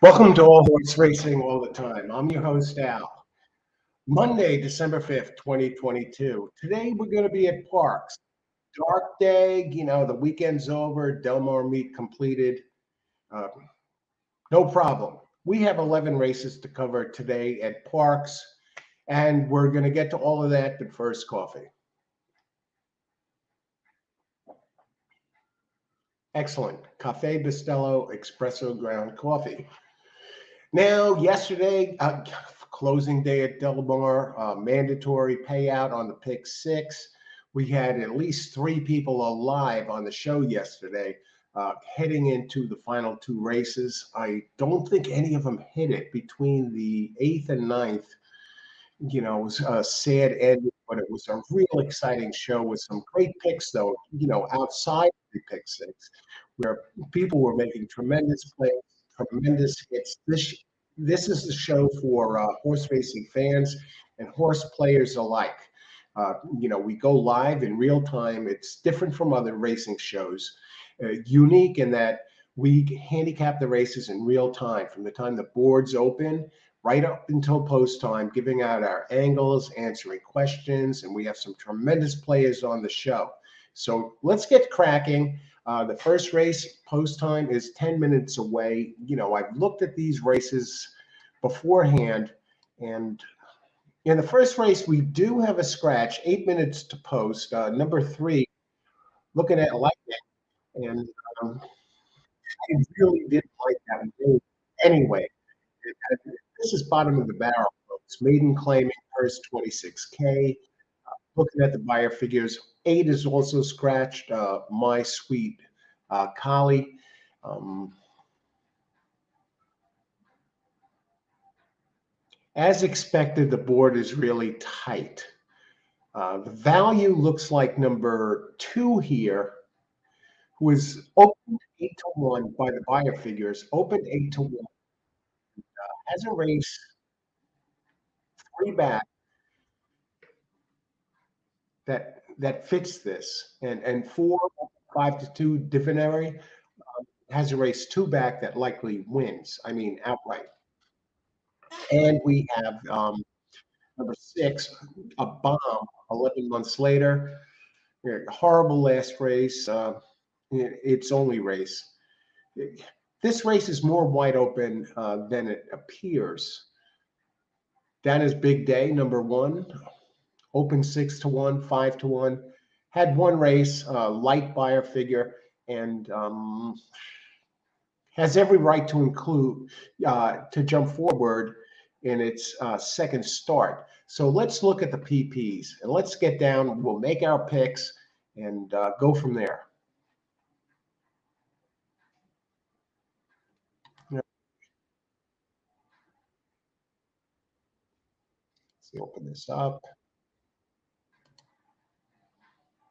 Welcome to All Horse Racing All the Time. I'm your host, Al. Monday, December 5th, 2022. Today, we're going to be at Parx. Dark day, the weekend's over, Del Mar meet completed. No problem. We have 11 races to cover today at Parx, and we're going to get to all of that, but first, coffee. Excellent. Cafe Bustelo Espresso Ground Coffee. Now, yesterday, closing day at Del Mar, mandatory payout on the pick six. We had at least 3 people alive on the show yesterday, heading into the final 2 races. I don't think any of them hit it between the 8th and 9th. It was a sad ending, but it was a real exciting show with some great picks, though, outside the pick six, where people were making tremendous plays, tremendous hits. This is the show for horse racing fans and horse players alike. We go live in real time. It's different from other racing shows, unique in that we handicap the races in real time from the time the boards open right up until post time, giving out our angles, answering questions, and we have some tremendous players on the show. So let's get cracking. The first race post time is 10 minutes away. I've looked at these races beforehand, and in the first race, we do have a scratch, 8 minutes to post. Number 3, looking at Lightning, and I really didn't like that move. Anyway, this is bottom of the barrel, folks. Maiden claiming first 26K. Looking at the buyer figures, 8 is also scratched. My Sweet Collie. As expected, the board is really tight. The value looks like number 2 here, who is opened 8-1 by the buyer figures, opened 8-1. Has a race 3 back that fits this, and 4 5-2 Divinary has a race 2 back that likely wins. I mean, outright. And we have number 6, a bomb. 11 months later, horrible last race. Its only race. This race is more wide open than it appears. That is Big Day, number 1. Open 6-1, 5-1. Had 1 race, light buyer figure, and has every right to include to jump forward in its second start. So let's look at the PPs and let's get down. We'll make our picks and go from there. Let's open this up.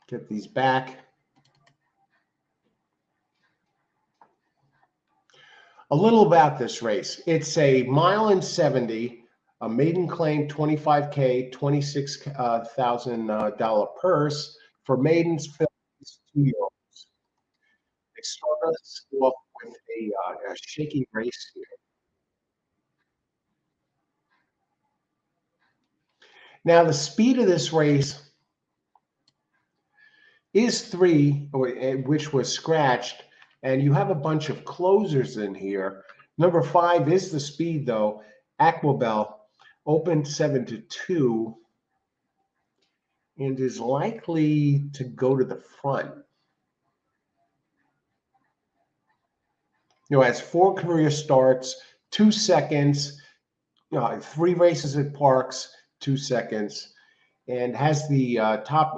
Get these back. A little about this race. It's a 1.70 miles, a maiden claim 25K, $26,000 purse for maidens, fillies, 2-year-olds. They start us off with a shaky race here. Now, the speed of this race is 3, which was scratched, and you have a bunch of closers in here. Number 5 is the speed, though. Aquabel opened 7-2 and is likely to go to the front. Has 4 career starts, 2 seconds, 3 races at Parx, 2 seconds. And has the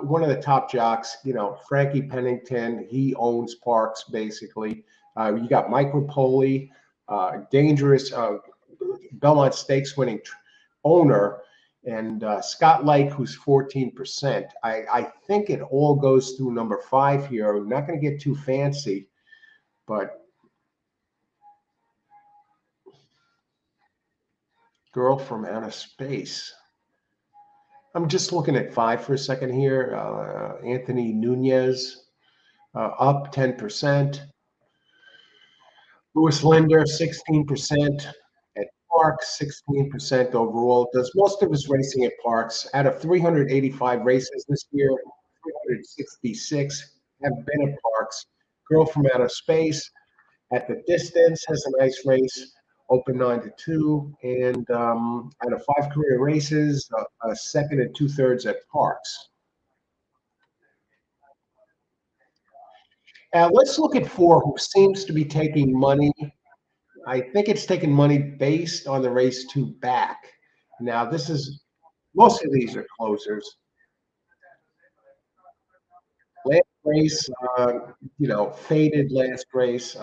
one of the top jocks, Frankie Pennington. He owns Parx, basically. You got Mike Rapoli, dangerous Belmont Stakes winning owner, and Scott Lake, who's 14%. I think it all goes through number 5 here. We're not going to get too fancy, but Girl from Outer Space. I'm just looking at 5 for a second here. Anthony Nunez up 10%. Lewis Linder, 16% at Parx, 16% overall. Does most of his racing at Parx. Out of 385 races this year, 366 have been at Parx. Girl from Outer Space at the distance has a nice race, open 9-2, and out of 5 career races, a second and 2/3 at Parx. Let's look at 4, who seems to be taking money. I think it's taking money based on the race 2 back. Now, this is most of these are closers. Last race, faded last race.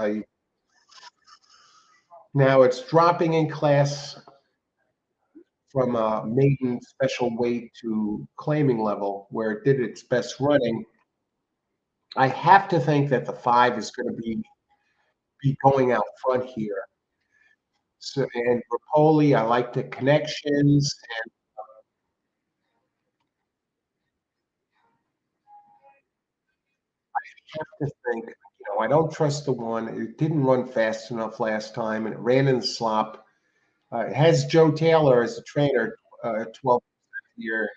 Now it's dropping in class from maiden special weight to claiming level, where it did its best running. I have to think that the 5 is going to be going out front here. So, and Rapoli, I like the connections. Have to think, I don't trust the 1. It didn't run fast enough last time, and it ran in the slop. It has Joe Taylor as a trainer, 12% here.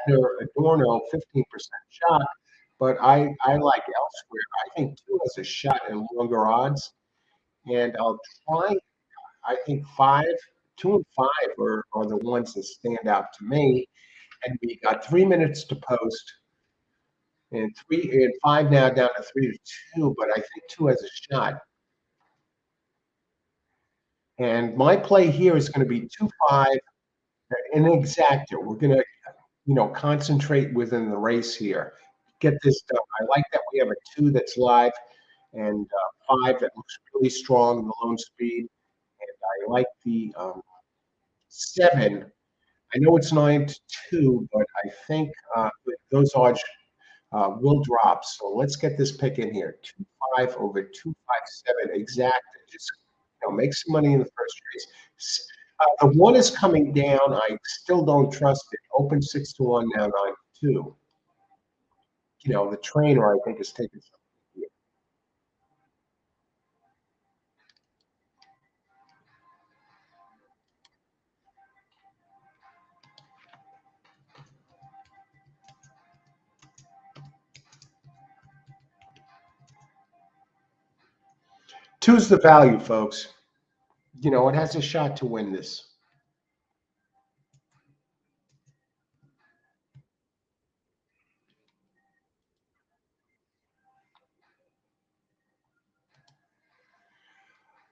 Abner Adorno, 15% shot. But I like elsewhere. I think 2 has a shot and longer odds. And I'll try, I think 5, 2 and 5 are the ones that stand out to me. And we got 3 minutes to post. And 5 now down to 3-2, but I think 2 has a shot. And my play here is going to be 2-5, an exactor. We're going to, concentrate within the race here. Get this done. I like that we have a 2 that's live and 5 that looks really strong in the loan speed. And I like the 7. I know it's 9-2, but I think those odds will drop. So let's get this pick in here. 2-5 over 2-5-7 exact. Just make some money in the first race. The 1 is coming down. I still don't trust it. Open 6-1 now 9-2. The trainer I think is taking something here. Two's the value, folks. It has a shot to win this.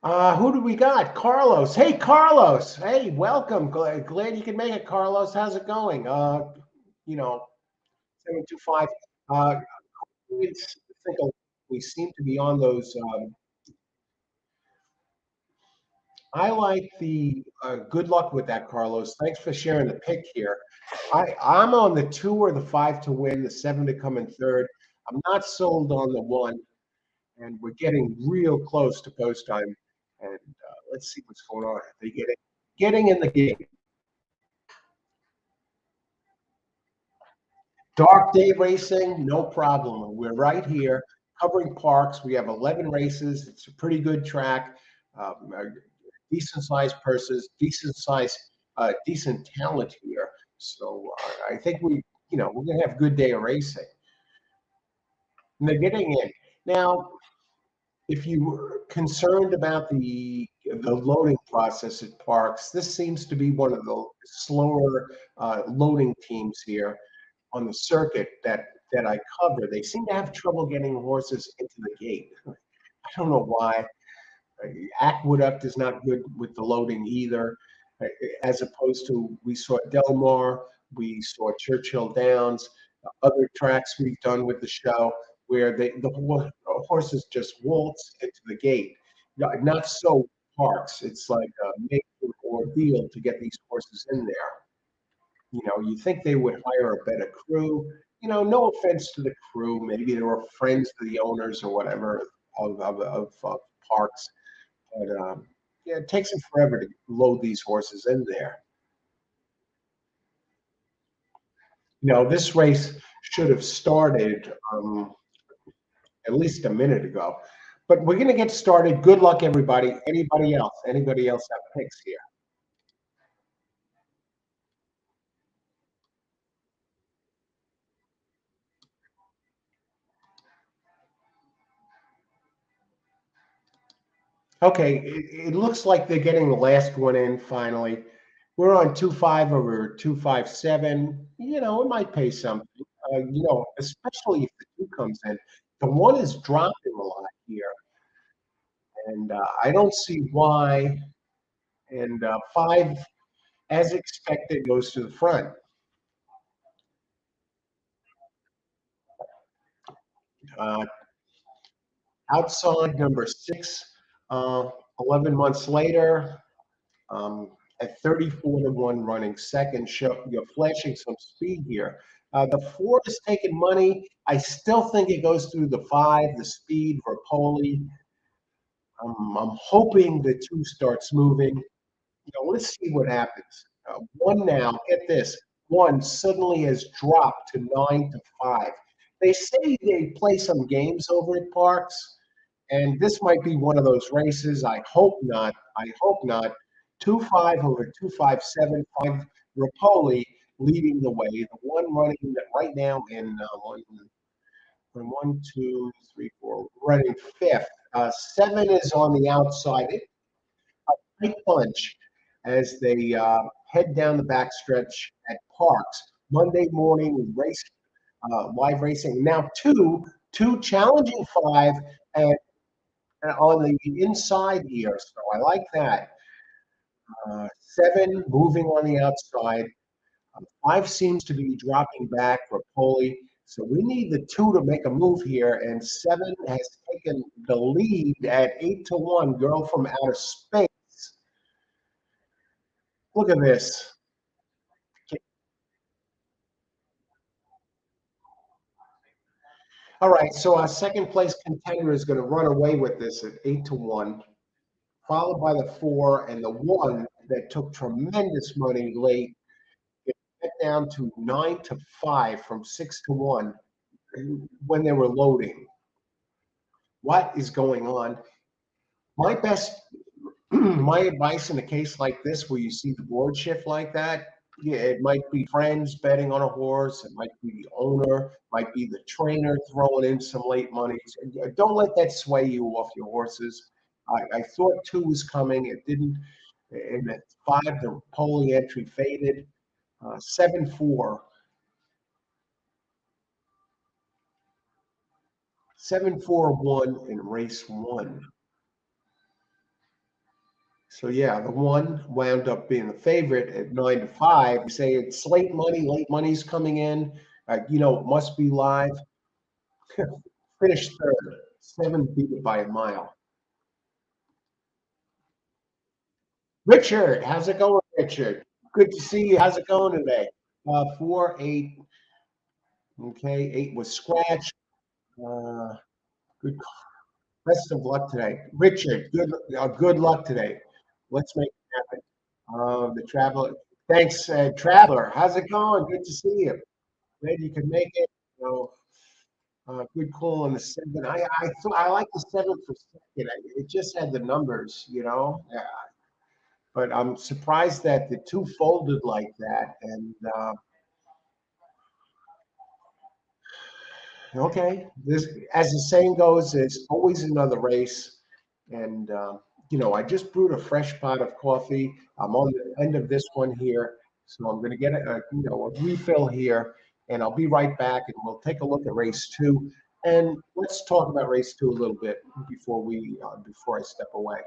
Who do we got? Carlos. Hey, Carlos. Hey, welcome. Glad you can make it, Carlos. How's it going? 725. It's, I think we seem to be on those. I like the good luck with that, Carlos. Thanks for sharing the pick here. I'm on the 2 or the 5 to win, the 7 to come in third. I'm not sold on the 1, and we're getting real close to post time. And let's see what's going on. They getting in the game. Dark day racing, no problem. We're right here covering Parx. We have 11 races. It's a pretty good track. Decent sized purses, decent talent here. So I think we're going to have a good day of racing. And they're getting in. Now, if you were concerned about the loading process at Parx, this seems to be one of the slower loading teams here on the circuit that I cover. They seem to have trouble getting horses into the gate. I don't know why. Aqueduct is not good with the loading either, as opposed to we saw Del Mar, we saw Churchill Downs, other tracks we've done with the show where the horses just waltz into the gate. Not so Parx. It's like a major ordeal to get these horses in there. You think they would hire a better crew. No offense to the crew. Maybe they were friends to the owners or whatever of Parx. But yeah, it takes them forever to load these horses in there. This race should have started at least a minute ago, But we're going to get started. Good luck, everybody. Anybody else? Anybody else have picks here? Okay, it looks like they're getting the last one in finally. We're on 2.5 over 2.57. It might pay something. Especially if the two comes in. The one is dropping a lot here, and I don't see why. And five, as expected, goes to the front. Uh, Outside number six, 11 months later, um, at 34-1 running second. You're flashing some speed here. The four is taking money. I still think it goes through the five, the speed, Rapoli. I'm hoping the two starts moving. Let's see what happens. One now, get this. One suddenly has dropped to 9-5. They say they play some games over at Parx, and this might be one of those races. I hope not. I hope not. 2.5 over 2.57. Five Rapoli leading the way. The one running right now in one, two, three, four, running fifth. Seven is on the outside. Tight bunch as they head down the backstretch at Parx. Monday morning race, live racing. Now two challenging five and on the inside here. So I like that. Seven moving on the outside. Five seems to be dropping back for Poli. So we need the two to make a move here. And seven has taken the lead at 8-1. Girl from outer space. Look at this. All right, so our second place contender is going to run away with this at 8-1, followed by the four and the one that took tremendous money late. It went down to 9-5 from 6-1 when they were loading. What is going on? My best, my advice in a case like this, where you see the board shift like that, yeah, it might be friends betting on a horse. It might be the owner. Might be the trainer throwing in some late money. Don't let that sway you off your horses. I thought two was coming. It didn't. And at five, the polling entry faded. 7-4. 7-4-1 in race one. So yeah, the one wound up being the favorite at 9-5. You say it's late money. Late money's coming in. Must be live. Finished third. Seven beat it by a mile. Richard, how's it going, Richard? Good to see you. How's it going today? 4, 8. Okay, 8 was scratched. Uh, good. Best of luck today, Richard. Good luck today. Let's make it happen. The traveler. Thanks, traveler. How's it going? Good to see you. Glad you could make it. Good call on the seven. I like the seven for second. It just had the numbers. Yeah. But I'm surprised that the two folded like that. And okay, this, as the saying goes, there's always another race. And I just brewed a fresh pot of coffee. I'm on the end of this one here, so I'm going to get a refill here, and I'll be right back, and we'll take a look at race two. And let's talk about race two a little bit before I step away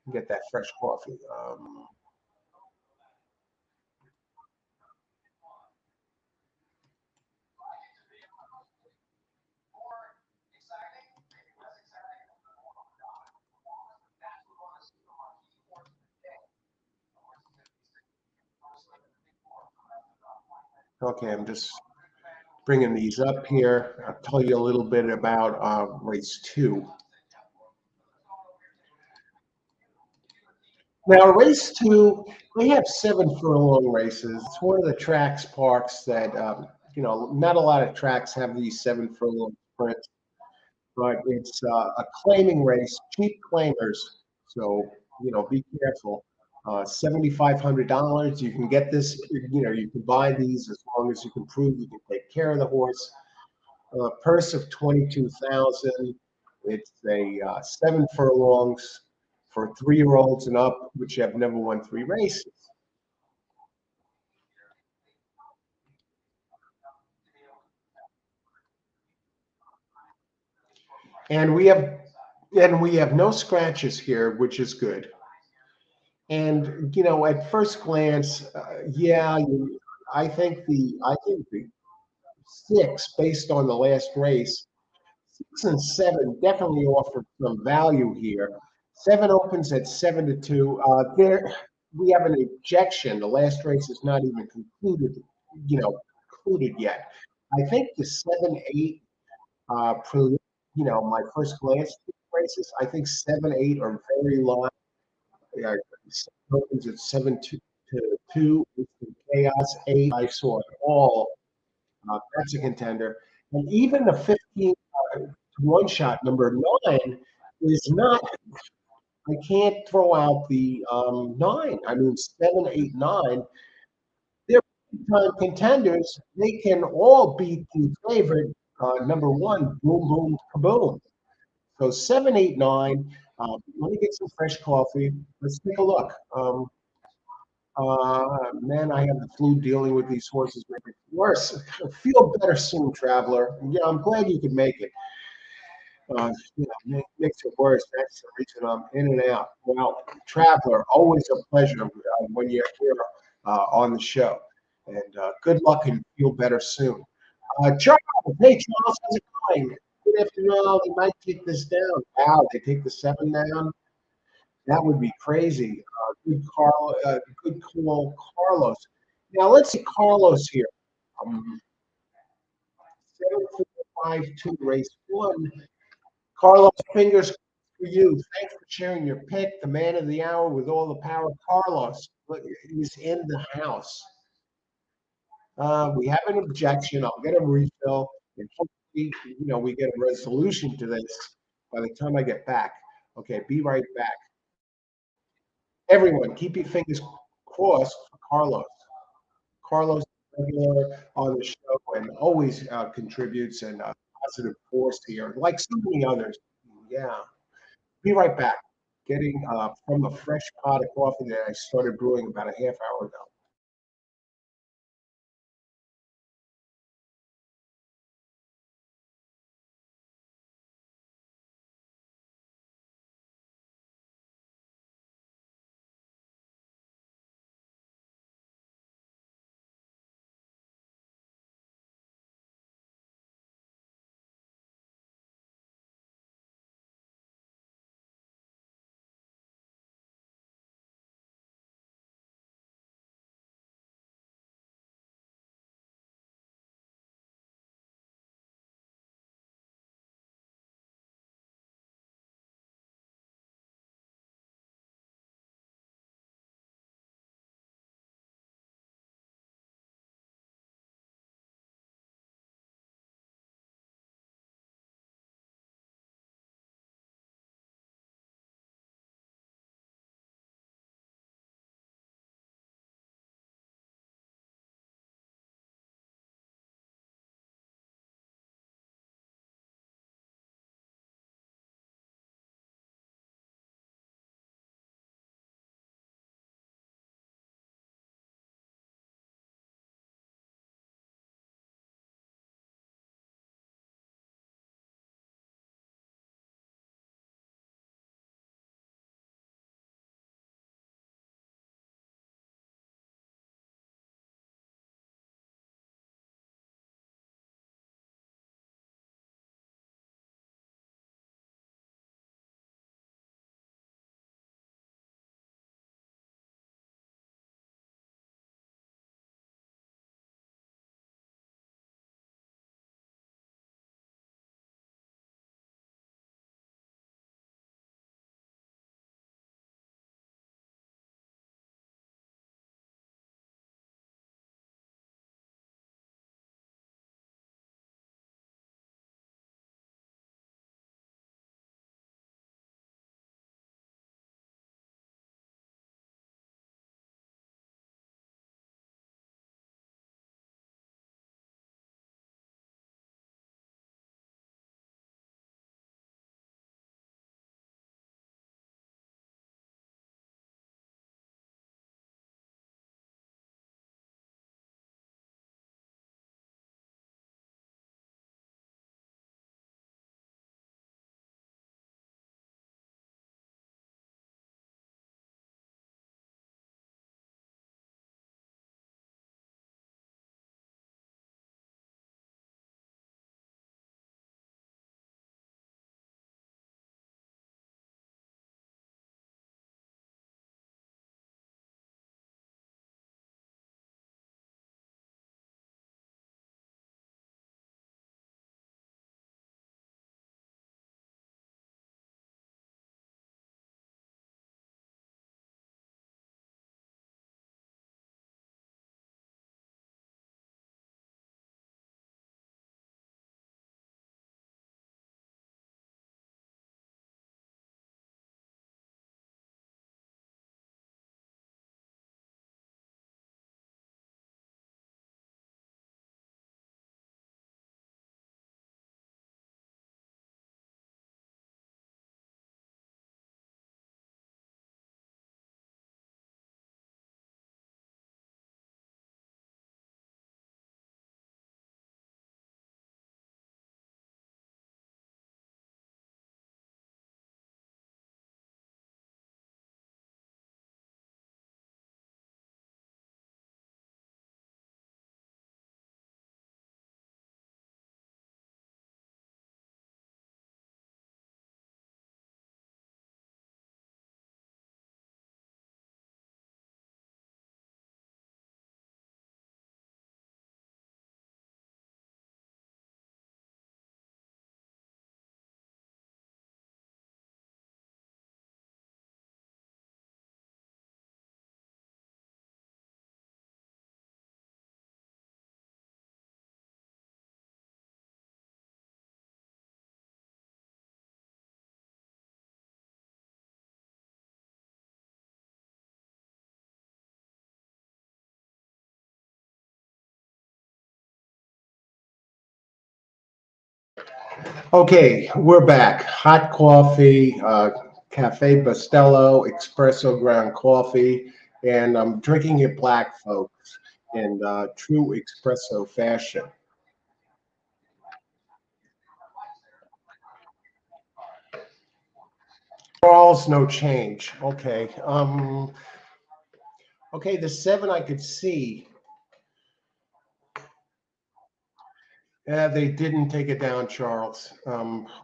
and get that fresh coffee. Okay, I'm just bringing these up here. I'll tell you a little bit about race two. Now, race two, they have 7 furlong races. It's one of the tracks parks that, not a lot of tracks have these 7 furlong sprints. but it's a claiming race, cheap claimers. So, be careful. $7,500. You can get this, you can buy these as long as you can prove you can take care of the horse. Purse of 22,000. It's a 7 furlongs for 3-year-olds and up, which have never won 3 races. And we have no scratches here, which is good. And at first glance, yeah, I think the 6, based on the last race, 6 and 7 definitely offer some value here. 7 opens at 7-2. There we have an ejection. The last race is not even you know, concluded yet. I think the 7-8, my first glance at these races, I think 7-8 are very low. Yeah, 7 opens at 7-2 with some chaos. 8, I saw it all. That's a contender. And even the 15 to 1 shot, number 9, is not, I can't throw out the 9. I mean, 7, 8, 9, they're big-time contenders. They can all beat the favorite, number 1, boom, boom, kaboom. So 7, 8, 9. Let me get some fresh coffee. Let's take a look. Man, I have the flu. Dealing with these horses make it worse. Feel better soon, traveler. Yeah, I'm glad you could make it. Makes it worse. That's the reason I'm in and out. Well, traveler, always a pleasure when you're here on the show. And good luck and feel better soon. Charles, hey Charles, how's it going? Good afternoon. They might take this down. Wow, they take the 7 down. That would be crazy. Good call, Carlos. Now let's see Carlos here. 7-4-5-2 race 1. Carlos, fingers for you. Thanks for sharing your pick. The man of the hour with all the power. Carlos is in the house. We have an objection. I'll get a refill, and hopefully, we get a resolution to this by the time I get back. Okay, be right back. Everyone, keep your fingers crossed for Carlos. Carlos is regular on the show and always contributes and a positive force here, like so many others. Yeah. Be right back. Getting from a fresh pot of coffee that I started brewing about a half hour ago. Okay, we're back. Hot coffee, Cafe Bustelo, espresso ground coffee, and I'm drinking it black, folks, in true espresso fashion. Charles, no change. Okay. Okay, the seven I could see. Yeah, they didn't take it down, Charles.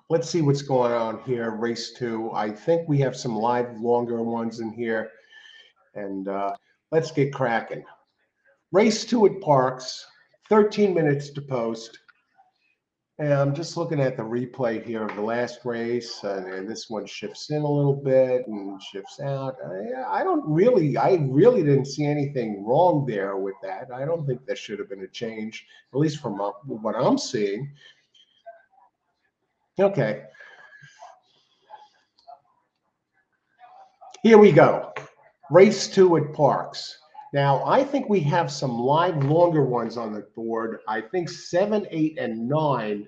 Let's see what's going on here. Race two. I think we have some live longer ones in here, and let's get cracking. Race two at Parx, 13 minutes to post. And I'm just looking at the replay here of the last race, and this one shifts in a little bit and shifts out. I really didn't see anything wrong there with that. I don't think there should have been a change, at least from what I'm seeing. Okay, here we go. Race two at Parx. Now, I think we have some live longer ones on the board. I think seven, eight, and nine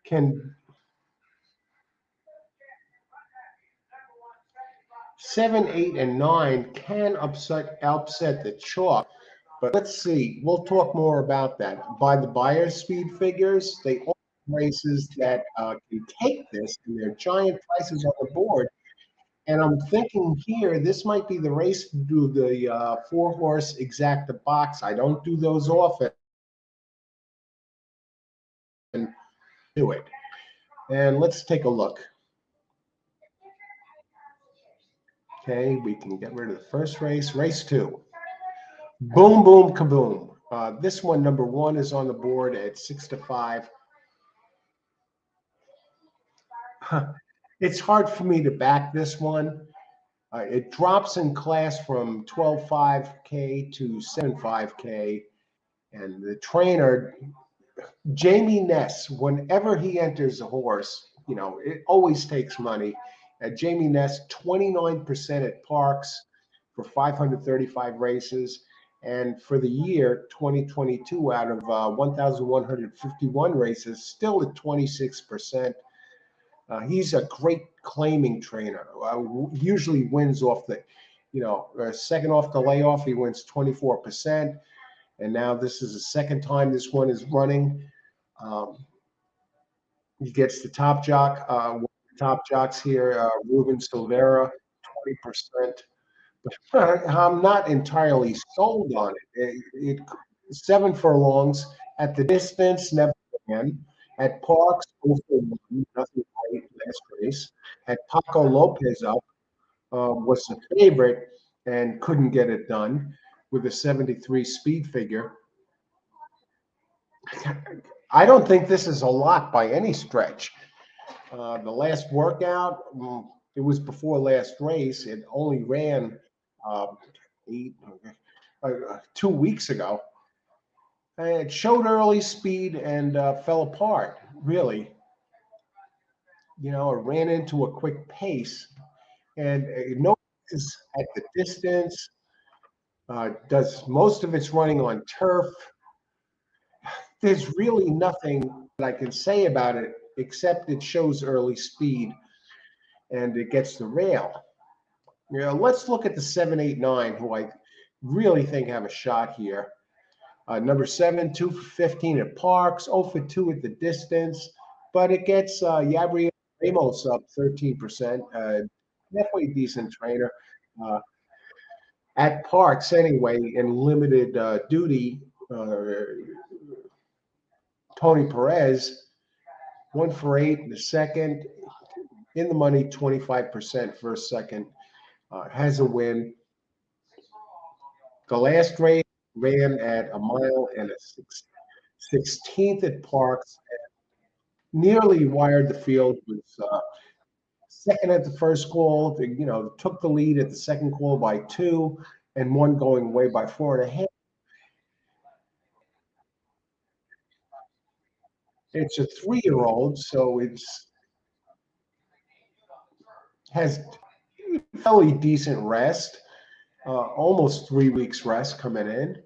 can seven, eight, and nine can upset the chalk. But let's see. We'll talk more about that. By the buyer speed figures, they all races that can take this, and they're giant prices on the board. And I'm thinking here, this might be the race to do the four-horse exacta box. I don't do those often. Do it. And let's take a look. Okay, we can get rid of the first race. Race two. Boom, boom, kaboom. This one, number one, is on the board at 6 to 5. It's hard for me to back this one. It drops in class from 12.5K to 7.5K. And the trainer, Jamie Ness, whenever he enters a horse, it always takes money. Jamie Ness, 29% at Parx for 535 races. And for the year 2022, out of 1,151 races, still at 26%. He's a great claiming trainer. Usually wins off the, second off the layoff, he wins 24%. And now this is the second time this one is running. He gets the top jock, top jocks here, Ruben Silvera, 20%. I'm not entirely sold on it. 7 furlongs at the distance, never again. At Parx, 0 for 1, nothing right last race. Had Paco Lopez up, was the favorite and couldn't get it done with a 73 speed figure. I don't think this is a lot by any stretch. The last workout, it was before last race. It only ran uh, 2 weeks ago. It showed early speed and fell apart, really. It ran into a quick pace. And notices at the distance, does most of its running on turf. There's really nothing that I can say about it except it shows early speed and it gets the rail. Let's look at the 7, 8, 9, who I really think have a shot here. Number 7, 2 for 15 at Parx, 0 for 2 at the distance, but it gets Gabriel Ramos up 13%. Definitely decent trainer. At Parx, anyway, in limited duty, Tony Perez, 1 for 8 in the second, in the money, 25% first, second, has a win. The last race ran at a mile and a 16th at Parx, nearly wired the field, was second at the first call, took the lead at the second call by 2, and one going away by 4.5. It's a 3-year-old, so it's has fairly decent rest, almost 3 weeks rest coming in.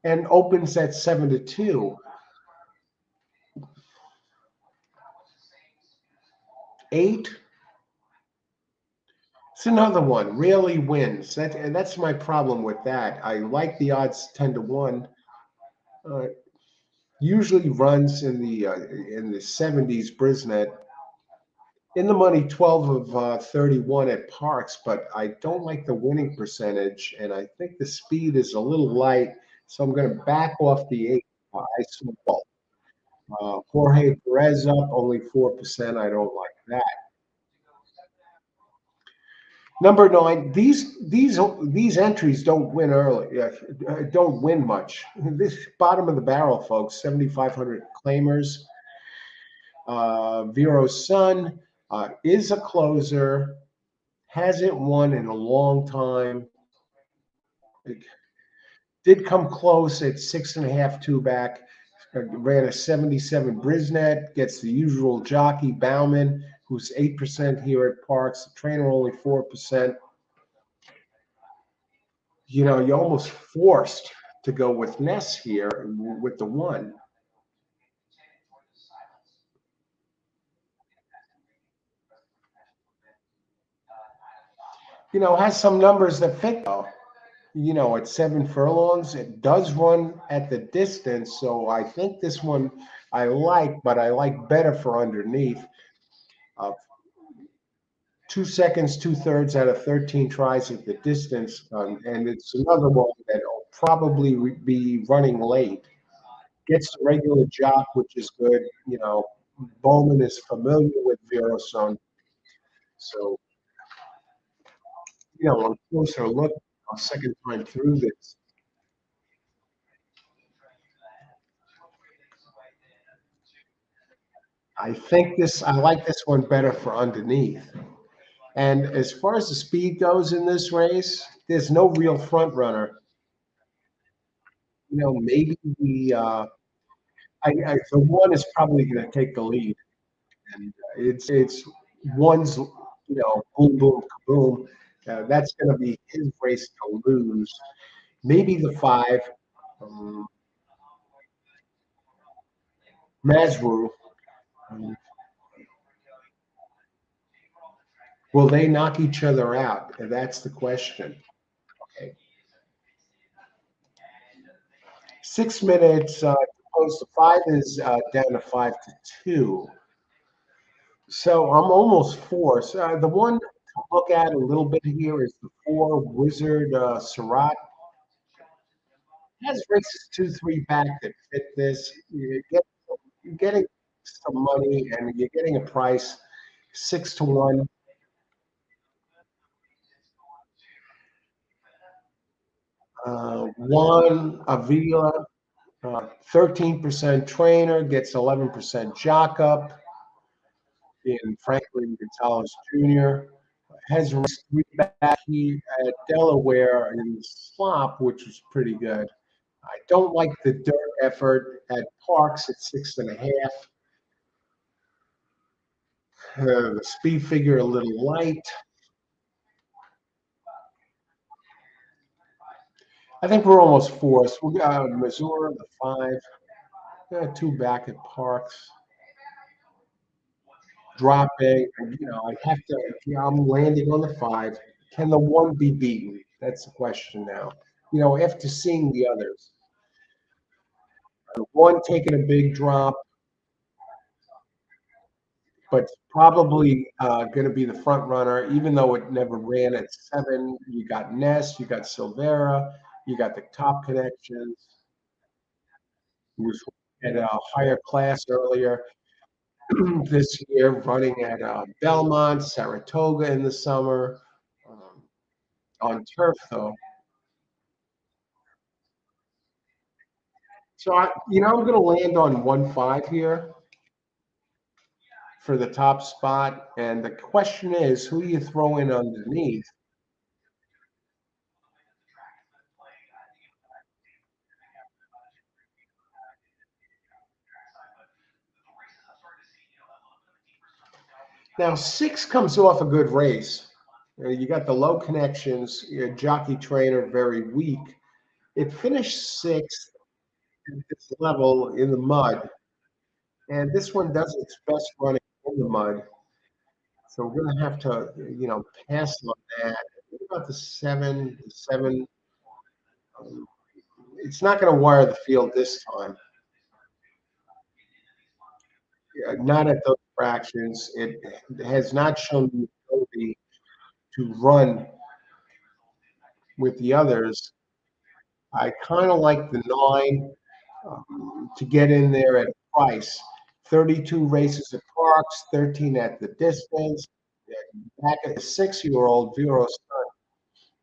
and opens at 7-2. 8. It's another one. Rarely wins. That's my problem with that. I like the odds 10-1. Uh, Usually runs in the 70s. Brisnet in the money, 12 of 31 at Parx, but I don't like the winning percentage, and I think the speed is a little light, so I'm going to back off the 8. I saw Jorge Perez up only 4%. I don't like that. Number 9. These entries don't win early. Don't win much. This bottom of the barrel, folks. 7,500 claimers. Vero's son is a closer. Hasn't won in a long time. It did come close at 6.5, 2 back. Ran a 77 Brisnet, gets the usual jockey Bauman, who's 8% here at Parx. The trainer only 4%. You're almost forced to go with Ness here with the 1. Has some numbers that fit though. At 7 furlongs, it does run at the distance. So I think this one I like, but I like better for underneath. 2 seconds, 2/3 out of 13 tries at the distance. And it's another one that will probably be running late. Gets the regular jock, which is good. Bowman is familiar with Veroson. So, on closer look, second time through this, I like this one better for underneath. And as far as the speed goes in this race, there's no real front runner. Maybe the 1 is probably going to take the lead, and it's one's boom boom kaboom. That's going to be his race to lose. Maybe the 5, um, Mazru. um, Will they knock each other out? And that's the question. Okay. 6 minutes. Opposed to 5 is down to 5-2. So I'm almost forced. The one to look at a little bit here is the 4 Wizard Surratt. Has races 2, 3 back that fit this. You're getting some money and you're getting a price 6-1. One Avila, 13% trainer, gets 11% jock up in Franklin Gonzalez Jr. Has raced 3 back at Delaware in the slop, which was pretty good. I don't like the dirt effort at Parx at 6.5. The speed figure a little light. I think we're almost forced. We got Missouri, the 5. Got 2 back at Parx. Dropping. I have to. I'm landing on the 5. Can the 1 be beaten? That's the question now. After seeing the others, the 1 taking a big drop, but probably going to be the front runner, even though it never ran at 7. You got Ness, you got Silvera, you got the top connections, who was at a higher class earlier this year, running at Belmont, Saratoga in the summer, um, on turf though. So I'm going to land on 1-5 here for the top spot, and the question is, who you throw in underneath? Now 6 comes off a good race. You got the low connections, your jockey trainer very weak. It finished sixth at this level in the mud, and this one does its best running in the mud. So we're going to have to, pass on that. What about the seven? The seven, um, it's not going to wire the field this time. Not at those fractions. It has not shown the ability to run with the others. I kind of like the nine to get in there at price. 32 races at Parks, 13 at the distance. Back at the 6-year-old Vero Sun,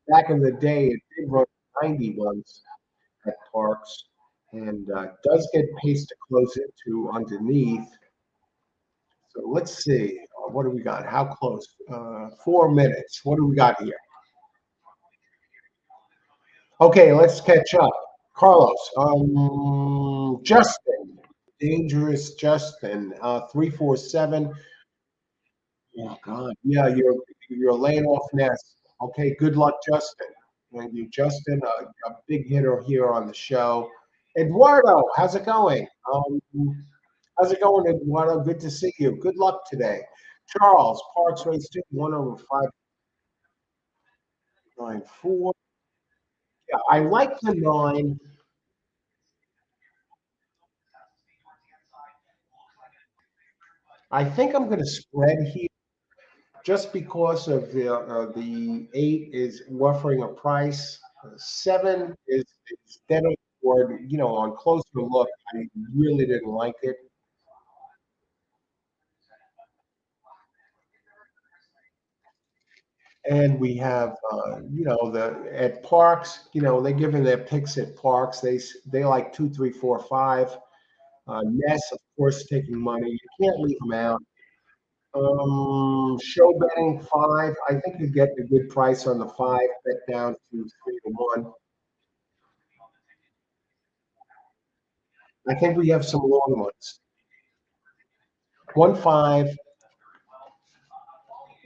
back in the day, it did run 90 once at Parks and does get pace to close into underneath. So let's see. What do we got? How close? 4 minutes. What do we got here? Okay, let's catch up. Carlos, Justin, dangerous Justin, 347. Oh God, yeah, you're laying off Ness. Okay, good luck, Justin. Thank you, Justin, a big hitter here on the show. Eduardo, how's it going? How's it going, Eduardo? Good to see you. Good luck today. Charles, Parks Race 2, 1/594. Yeah, I like the nine. I think I'm going to spread here just because of the eight is offering a price. Seven is dead on board. On closer look, I really didn't like it. And we have, the at Parks, they're giving their picks at Parks. They like two, three, four, five. Ness, of course, taking money. You can't leave them out. Show betting five. I think you get a good price on the five. Bet down to 3-1. I think we have some long ones. 1-5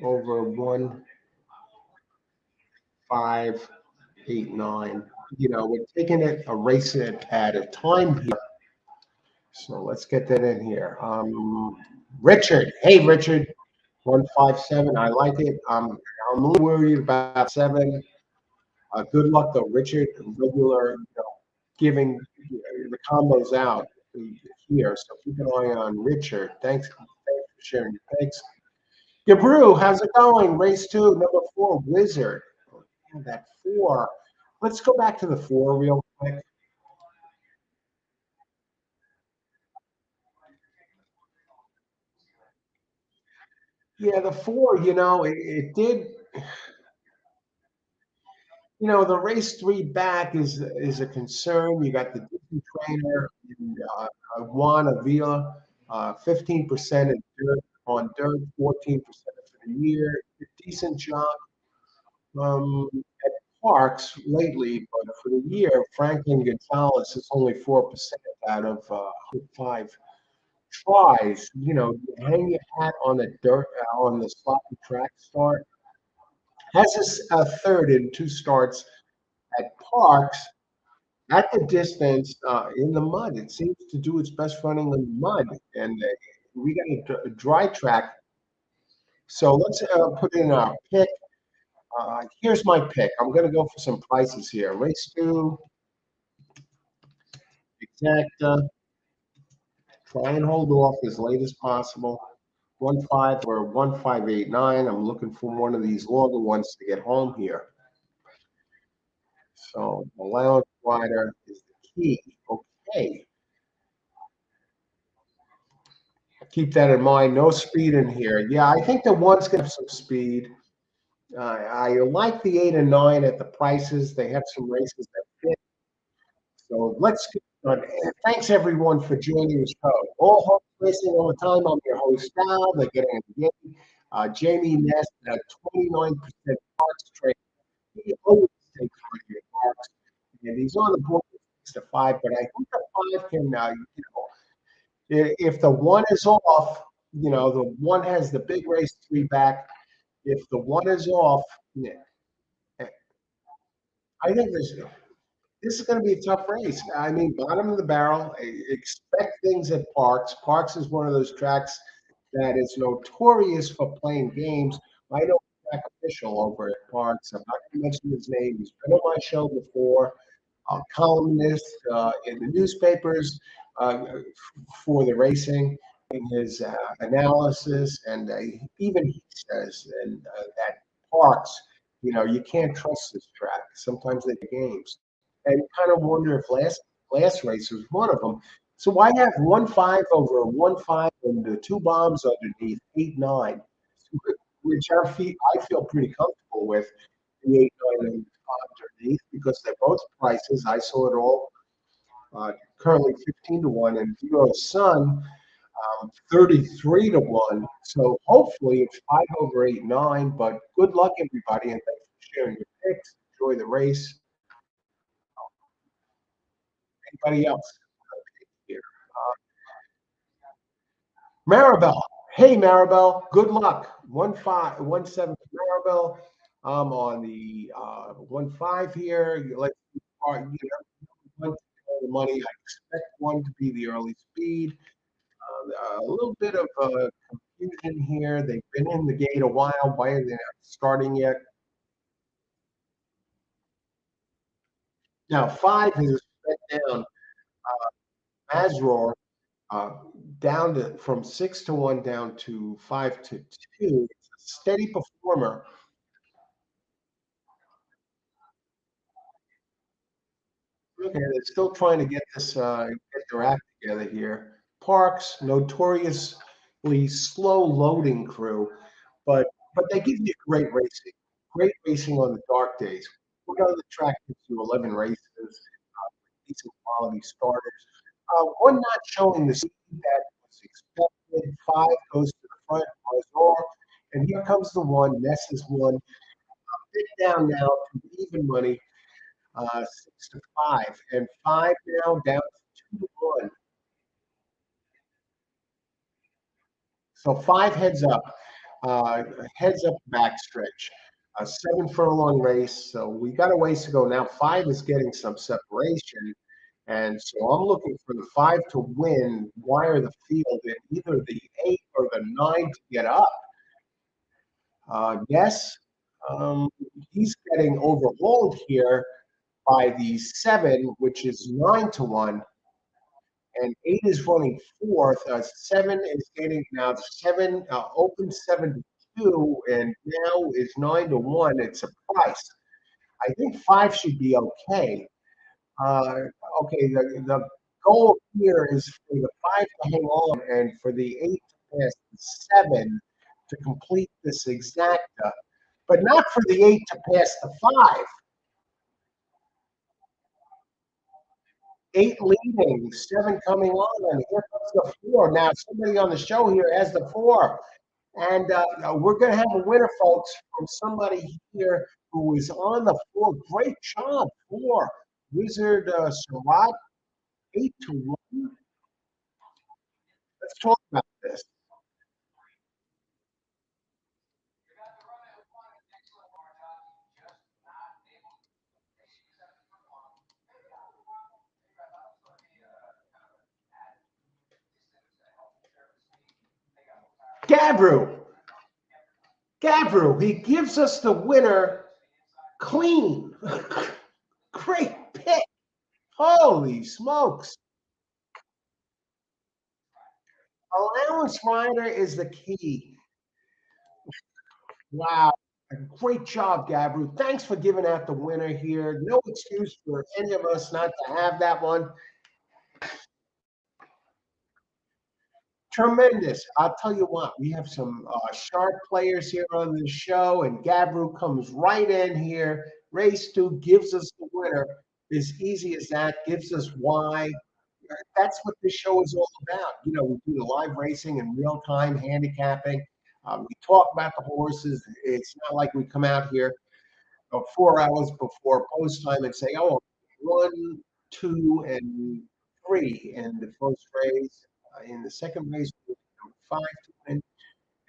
over 1-5-8-9. We're taking it a race at a time here. So let's get that in here. Richard. Hey, Richard. 157. I like it. I'm a little worried about seven. Good luck though, Richard. Regular, giving the combos out here. So keep an eye on Richard. Thanks for sharing your picks. Gabru, how's it going? Race two, number four, Wizard. That four. Let's go back to the four real quick. Yeah, the four, it did. The race three back is a concern. You got the different trainer, Juan Avila, 15% in dirt on dirt, 14% for the year. Decent job at Parks lately, but for the year, Franklin Gonzalez is only 4% out of 5 tries. You hang your hat on the dirt on the sloppy track start. Has a third in two starts at Parks. At the distance, in the mud, it seems to do its best running in the mud, and we got a dry track. So let's put in our pick. Here's my pick. I'm going to go for some prices here. Race two, exacta. Try and hold off as late as possible. 1-5 or 1-5-8-9. I'm looking for one of these longer ones to get home here. So allowance rider is the key. Okay. Keep that in mind. No speed in here. Yeah, I think the one's going to have some speed. I like the 8 and 9 at the prices. They have some races that fit. So let's get on. Thanks everyone for joining the show. All horse racing all the time. I'm your host Al. They're getting Jamie Ness at 29% Parks trade. He always takes money at Parks, and he's on the board with 6-5. But I think the five can, if the one is off, the one has the big race three back. If the one is off, yeah, I think this. This is going to be a tough race. I mean, bottom of the barrel. Expect things at Parx. Parx is one of those tracks that is notorious for playing games. I know a track official over at Parx. I'm not going to mention his name. He's been on my show before. A columnist in the newspapers uh, for the racing. In his analysis, and even he says that Parks, you can't trust this track. Sometimes they games, and you kind of wonder if last race was one of them. So why have 1-5 over a 1-5 and the two bombs underneath 8-9, which I feel pretty comfortable with the 8-9 and underneath because they're both prices. I saw it all currently 15-1, and Zero's Sun 33-1. So hopefully it's 5 over 8-9. But good luck, everybody, and thanks for sharing your picks. Enjoy the race. Anybody else here? Maribel. Hey, Maribel. Good luck. 1-5, 1-7 Maribel. I'm on the 1-5 here. Let's the money. I expect one to be the early speed. A little bit of confusion here. They've been in the gate a while. Why are they not starting yet? Now, 5 is set down. Mazror uh, down to from 6-1 down to 5-2. It's a steady performer. Okay, they're still trying to get this get their act together here. Parks, notoriously slow loading crew, but they give you great racing on the dark days. What other track gives you 11 races, decent quality starters? One not showing the speed that was expected. 5 goes to the front, Mazor, and here comes the one. Ness is one. Bit down now to even money, 6-5, and 5 now down to 2-1. So 5 heads up backstretch. A 7 furlong race. So we got a ways to go now. 5 is getting some separation. And so I'm looking for the 5 to win, wire the field in either the 8 or the 9 to get up. Yes, um, he's getting overhauled here by the 7, which is 9-1. And 8 is running fourth. 7 is getting now 7 open 7-2, and now is 9-1. It's a price. I think 5 should be okay. Uh, okay, the goal here is for the 5 to hang on and for the 8 to pass the 7 to complete this exacta, but not for the 8 to pass the 5. 8 leading, 7 coming on, and here comes the 4. Now, somebody on the show here has the 4. And we're going to have a winner, folks, from somebody here who is on the 4. Great job, 4. Wizard Sarat, 8-1. Let's talk about this. Gabru. Gabru, he gives us the winner clean. Great pick. Holy smokes. Allowance rider is the key. Wow. Great job, Gabru. Thanks for giving out the winner here. No excuse for any of us not to have that one. Tremendous. I'll tell you what, we have some sharp players here on the show, and Gabru comes right in here. Race 2 gives us the winner. As easy as that, gives us why. That's what this show is all about. We do the live racing in real time, handicapping. We talk about the horses. It's not like we come out here 4 hours before post time and say, oh, 1, 2, and 3 in the first race. In the second race, 5 to win.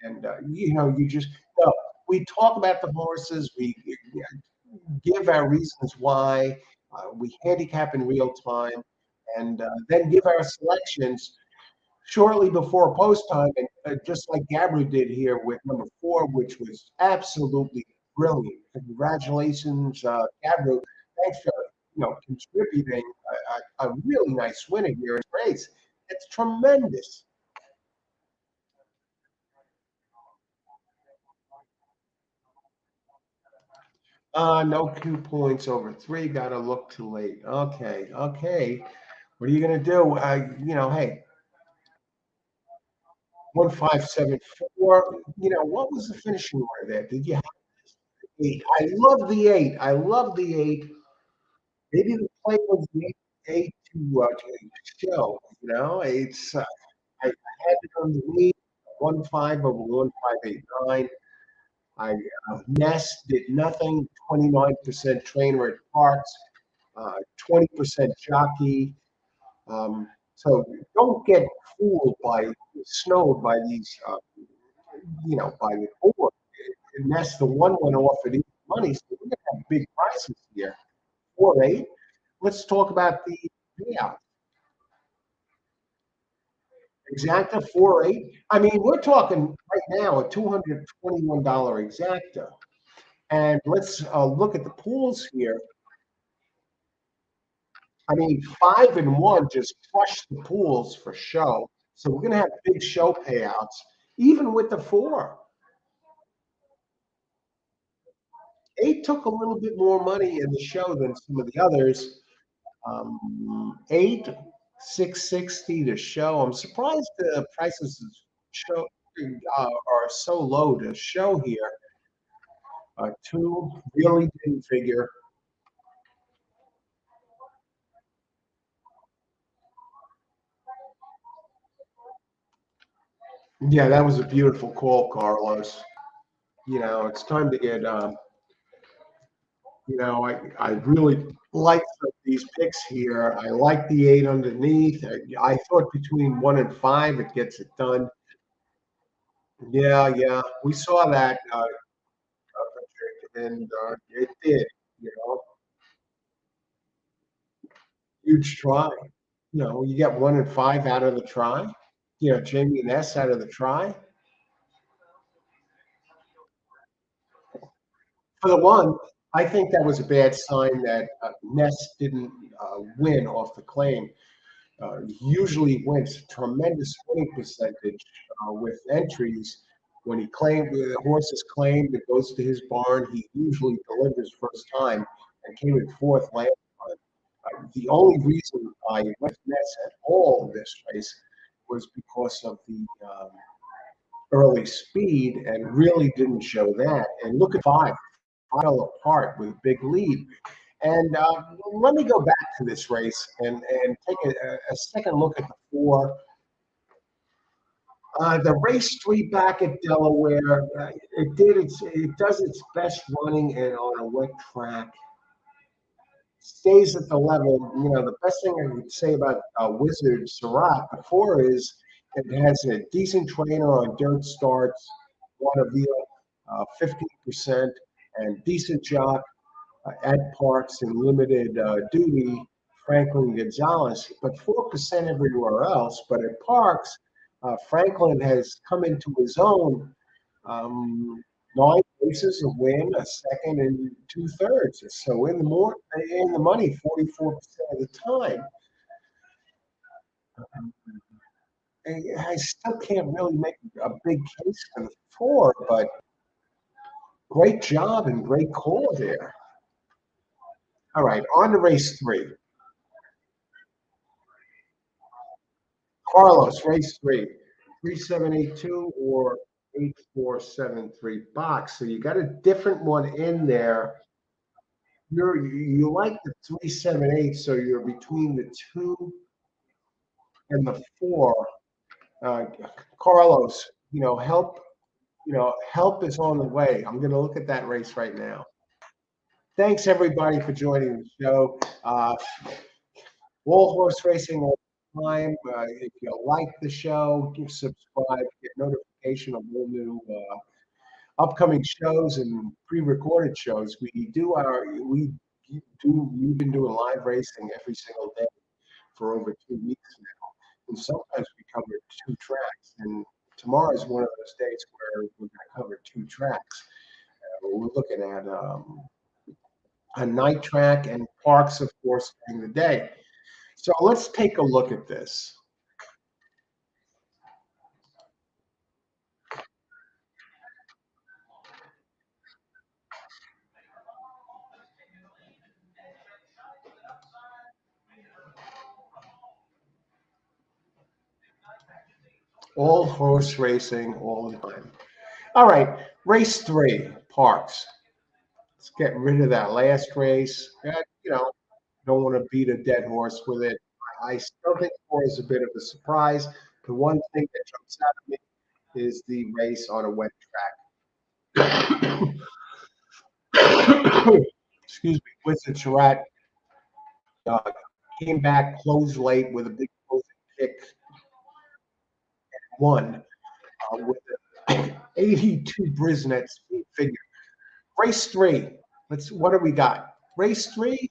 And, you just, no, we talk about the horses. We give our reasons why. We handicap in real time, and then give our selections shortly before post time, and just like Gabru did here with number 4, which was absolutely brilliant. Congratulations, Gabru. Thanks for contributing a really nice winner here in the race. It's tremendous. No Q points over 3. Got to look too late. Okay, okay. What are you gonna do? Hey, 1574. What was the finishing order there? Did you have 8? I love the 8. I love the 8. Maybe the play was the 8 to show. I had it on the lead, 1-5 over 1589. I Ness did nothing. 29% trainer at Parks, 20% jockey. So don't get fooled snowed by these, by the board. And that's the one went off at equal money. So we're gonna have big prices here. 4-8. Let's talk about the payout. Exacta 4-8. I mean, we're talking right now a $221 exacta. And let's look at the pools here. I mean, 5-1 just crushed the pools for show. So we're going to have big show payouts, even with the 4. 8 took a little bit more money in the show than some of the others. 8, 660 to show. I'm surprised the prices of show are so low to show here. 2 really didn't figure. Yeah, that was a beautiful call, Carlos. It's time to get. I really like these picks here. I like the 8 underneath. I thought between 1 and 5 it gets it done. Yeah, yeah, we saw that, and it did. You know, huge try. You get 1 and 5 out of the try. Jamie and S out of the try. For the one, I think that was a bad sign that Ness didn't win off the claim. Usually wins tremendous winning percentage with entries. When the horse is claimed, it goes to his barn. He usually delivers first time and came in 4th last time. The only reason I went Nets at all in this race was because of the early speed and really didn't show that. And look at 5, fell apart with a big lead. And let me go back to this race and take a second look at the 4. The race 3 back at Delaware, it does its best running and on a wet track. Stays at the level. The best thing I would say about Wizard Surratt before is it has a decent trainer on dirt starts, Waterville, 15%, and decent jock at Parks in limited duty, Franklin Gonzalez, but 4% everywhere else. But at Parks, Franklin has come into his own. 9 races, a win, a second, and 2/3. So in the money 44% of the time. I still can't really make a big case for the 4, but great job and great call there. All right, on to race 3. Carlos, race 3. 3782 or 8473 box. So you got a different one in there. You like the 378, so you're between the 2 and the 4. Uh, Carlos, help is on the way. I'm going to look at that race right now. Thanks everybody for joining the show. Wall Horse Racing all the time. If you like the show, subscribe, get notification of all new upcoming shows and pre-recorded shows. We You've been doing live racing every single day for over 2 weeks now, and sometimes we cover two tracks. And tomorrow is one of those days where we're going to cover two tracks. We're looking at a night track and Parx, of course, during the day. So let's take a look at this. All horse racing all the time. All right, race three, Parx. Let's get rid of that last race. Don't want to beat a dead horse with it. I still think four is a bit of a surprise. The one thing that jumps out at me is the race on a wet track. Excuse me, with the Chariot, uh, came back, closed late with a big closing kick, won with an 82 Brisnet speed figure. Race three. What do we got? Race three,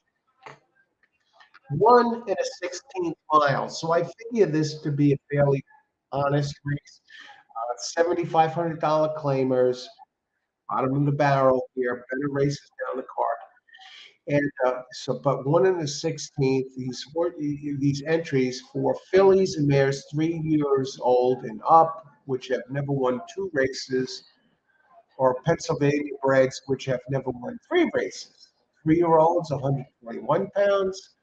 1 1/16 mile. So I figure this to be a fairly honest race. $7,500 claimers, bottom of the barrel here, better races down the card. And but 1 1/16, these entries for fillies and mares 3 years old and up, which have never won two races, or Pennsylvania breds, which have never won three races. 3-year-olds, 121 pounds,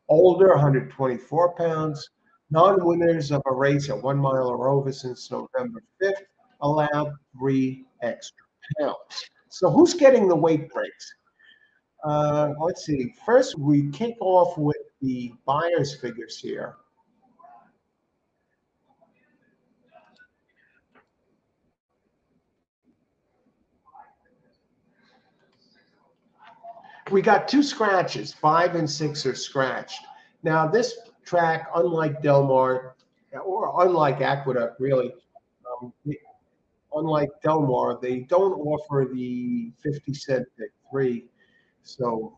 older, 124 pounds. Non-winners of a race at 1 mile or over since November 5th allowed 3 extra pounds. So who's getting the weight breaks? Let's see. First, we kick off with the buyer's figures here. We got two scratches, 5 and 6 are scratched. Now, this track, unlike Del Mar, or unlike Aqueduct, really, um, unlike Del Mar, they don't offer the 50-cent pick three. So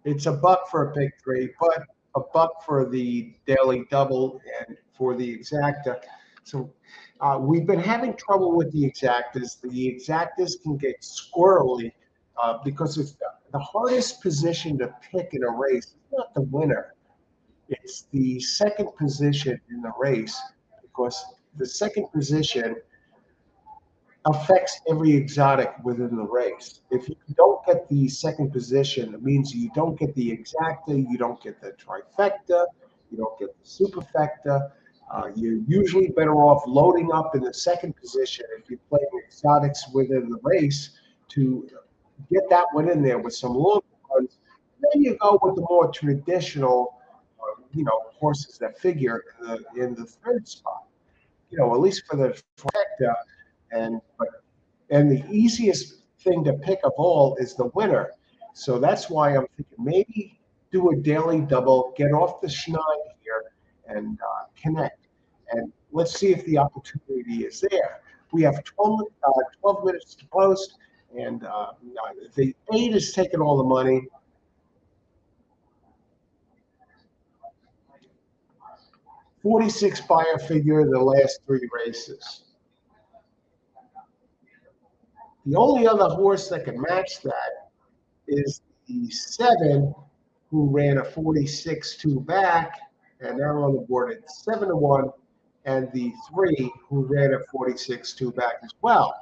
it's a buck for a pick three, but a buck for the daily double and for the exacta. So we've been having trouble with the exactas. The exactas can get squirrely because it's the hardest position to pick in a race. It's not the winner. It's the second position in the race because the second position affects every exotic within the race. If you don't get the second position, it means you don't get the exacta, you don't get the trifecta, you don't get the superfecta. You're usually better off loading up in the second position if you're playing exotics within the race to get that one in there with some long runs. Then you go with the more traditional, horses that figure in the third spot. At least for the trifecta, and and the easiest thing to pick of all is the winner. So that's why I'm thinking maybe do a daily double, get off the schneid here, and connect. And let's see if the opportunity is there. We have 12 minutes to post, and the 8 is taking all the money. 46 buyer figure the last three races. The only other horse that can match that is the 7, who ran a 46-2 back, and they're on the board at 7-1, and the 3, who ran a 46-2 back as well.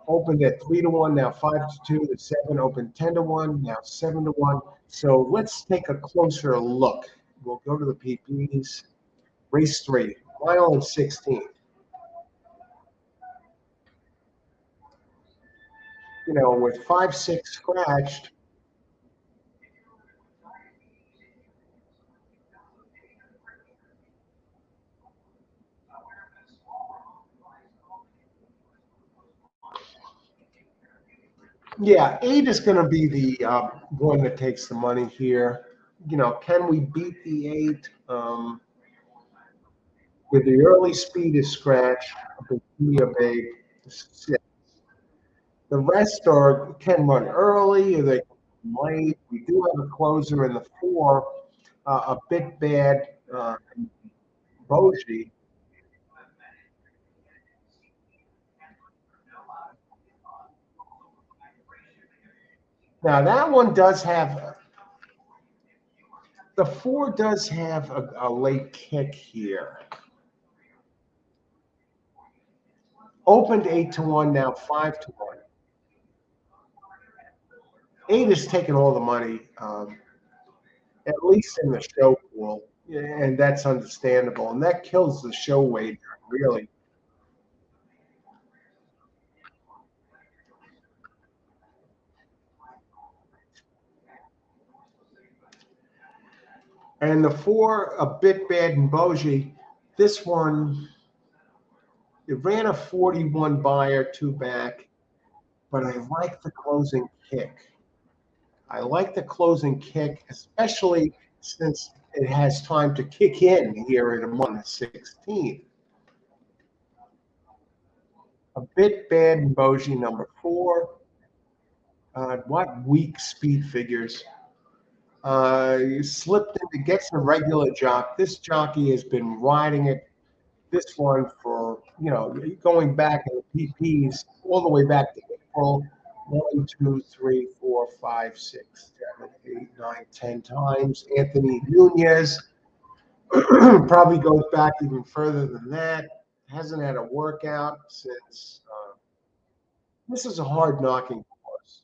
Opened at 3-1, now 5-2. The 7 opened 10-1, now 7-1. So let's take a closer look. We'll go to the PPs. Race 3, mile and 16. With 5-6 scratched, yeah, 8 is going to be the one that takes the money here. Can we beat the 8? With the early speed is scratch, a big 6. The rest can run early or they can run late. We do have a closer in the 4, a bit bad, Boji. Now that one does have the 4 does have a late kick here. Opened 8-1, now 5-1. 8 is taking all the money, at least in the show pool, and that's understandable. And that kills the show wager, really. And the 4, a bit bad in Boji. This one, it ran a 41 buyer, 2 back, but I like the closing kick. I like the closing kick, especially since it has time to kick in here in a month, 16th. A bit bad in Boji, number 4. What weak speed figures? He slipped into gets a regular jock. This jockey has been riding it, this one for, going back in the PPs all the way back to April. 1, 2, 3, 4, 5, 6, 7, 8, 9, 10 times. Anthony Nunez probably goes back even further than that. Hasn't had a workout since. This is a hard knocking course.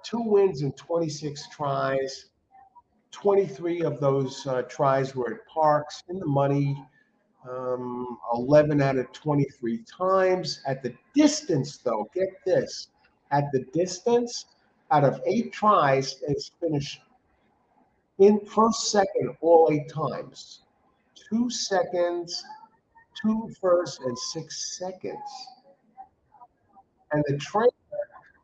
2 wins in 26 tries. 23 of those tries were at Parx in the money. 11 out of 23 times. At the distance, though, get this. At the distance, out of 8 tries, it's finished in first, second, all 8 times. 2 seconds, 2 first, and 6 seconds. And the trainer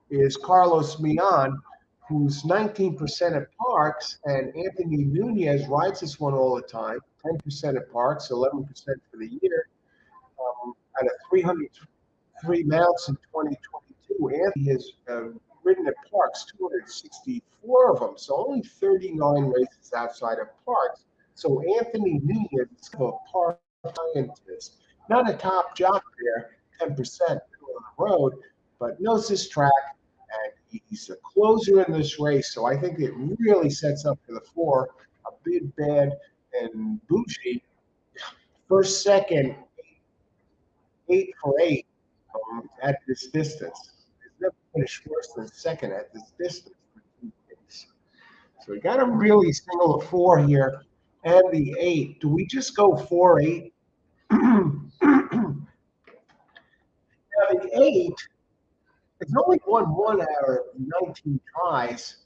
is Carlos Mian, who's 19% at Parx, and Anthony Nunez rides this one all the time, 10% at Parx, 11% for the year. Out of 303 mounts in 2022, Anthony has ridden at Parx 264 of them, so only 39 races outside of Parx. So Anthony Nunez is a Parx scientist, not a top jock there, 10% on the road, but knows this track, and he's a closer in this race. So I think it really sets up for the 4, a bit bad and Bushi. First, second, 8 for 8 at this distance. He's never finished worse than second at this distance. So we got to really single a 4 here and the 8. Do we just go 4-8? Now the 8, it's only won 1 out of 19 tries.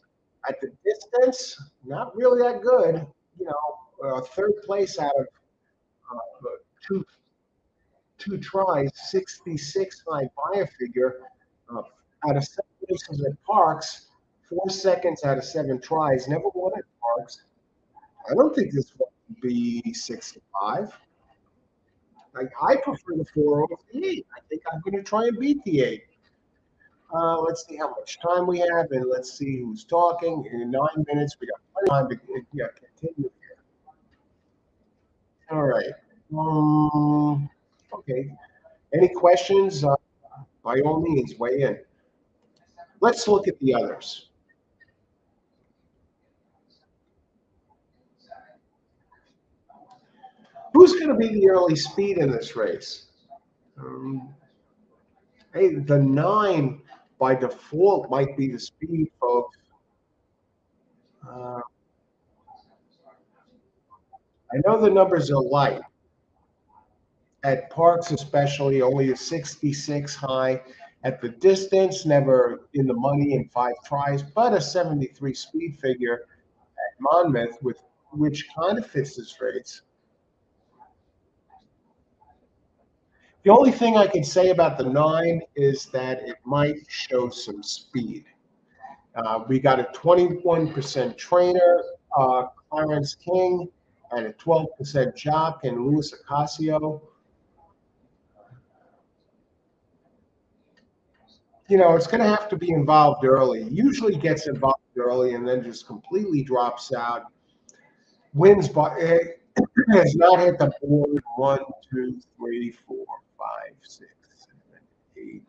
At the distance, not really that good. Third place out of two tries, 66 high buyer figure. Out of 7 races at Parx, 4 seconds out of 7 tries. Never won at Parx. I don't think this one would be 65. I prefer the 4 over the 8. I think I'm going to try and beat the 8. Let's see how much time we have, and let's see who's talking. In 9 minutes, we got plenty of time to continue here. All right. Okay. Any questions? By all means, weigh in. Let's look at the others. Who's going to be the early speed in this race? Hey, the 9 by default might be the speed, folks. I know the numbers are light. At Parx, especially, only a 66 high. At the distance, never in the money in 5 tries, but a 73 speed figure at Monmouth, which kind of fits this race. The only thing I can say about the 9 is that it might show some speed. We got a 21% trainer, Clarence King, and a 12% jock in Luis Ocasio. It's going to have to be involved early. Usually gets involved early and then just completely drops out. Wins by has not hit the board. One, two, three, four, five, six, seven, eight.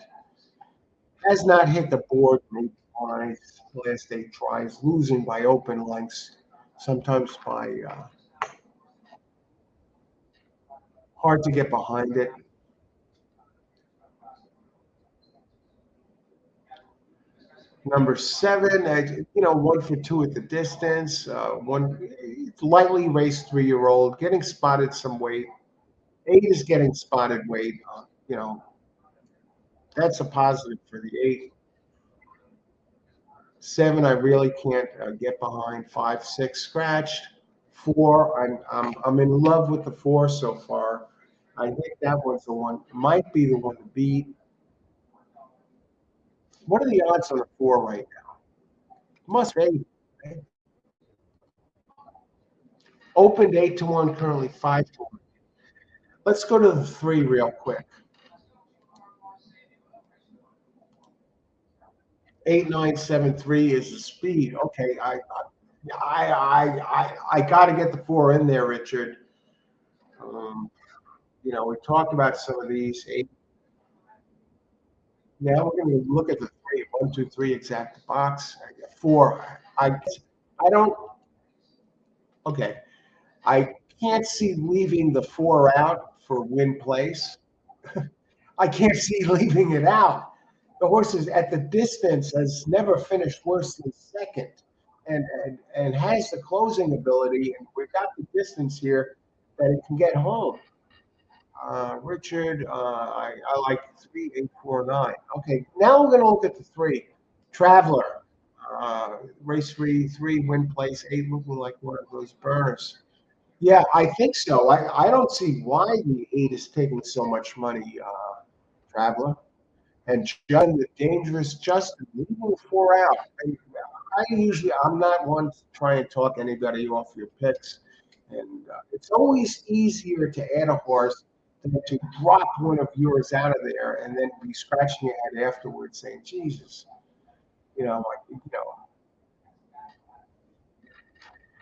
Has not hit the board maybe twice. Last 8 tries, losing by open lengths, sometimes by hard to get behind it. Number seven, 1 for 2 at the distance. One lightly raced 3-year-old, getting spotted some weight. 8 is getting spotted weight. That's a positive for the 8. 7, I really can't get behind. 5, 6 scratched. 4, I'm in love with the 4 so far. I think that one's the one. Might be the one to beat. What are the odds on the 4 right now? Must be. Opened 8-1, currently 5-1. Let's go to the 3 real quick. 8973 is the speed. Okay, I got to get the 4 in there, Richard. We talked about some of these. 8. Now we're going to look at the 3. 1, 2, 3 exact box. 4. I don't. Okay, I can't see leaving the 4 out for win place. I can't see leaving it out. The horse is at the distance has never finished worse than second, and has the closing ability. And we've got the distance here that it can get home. Richard, I like 3, 8, 4, 9. Okay, now we're going to look at the 3. Traveler, race 3, win place 8, looking like one of those burners. Yeah, I think so. I don't see why the 8 is taking so much money, Traveler. And Justin, the dangerous Justin, leaving the 4 out. I'm not one to try and talk anybody off your picks. And it's always easier to add a horse than to drop one of yours out of there and then be scratching your head afterwards saying, Jesus, like,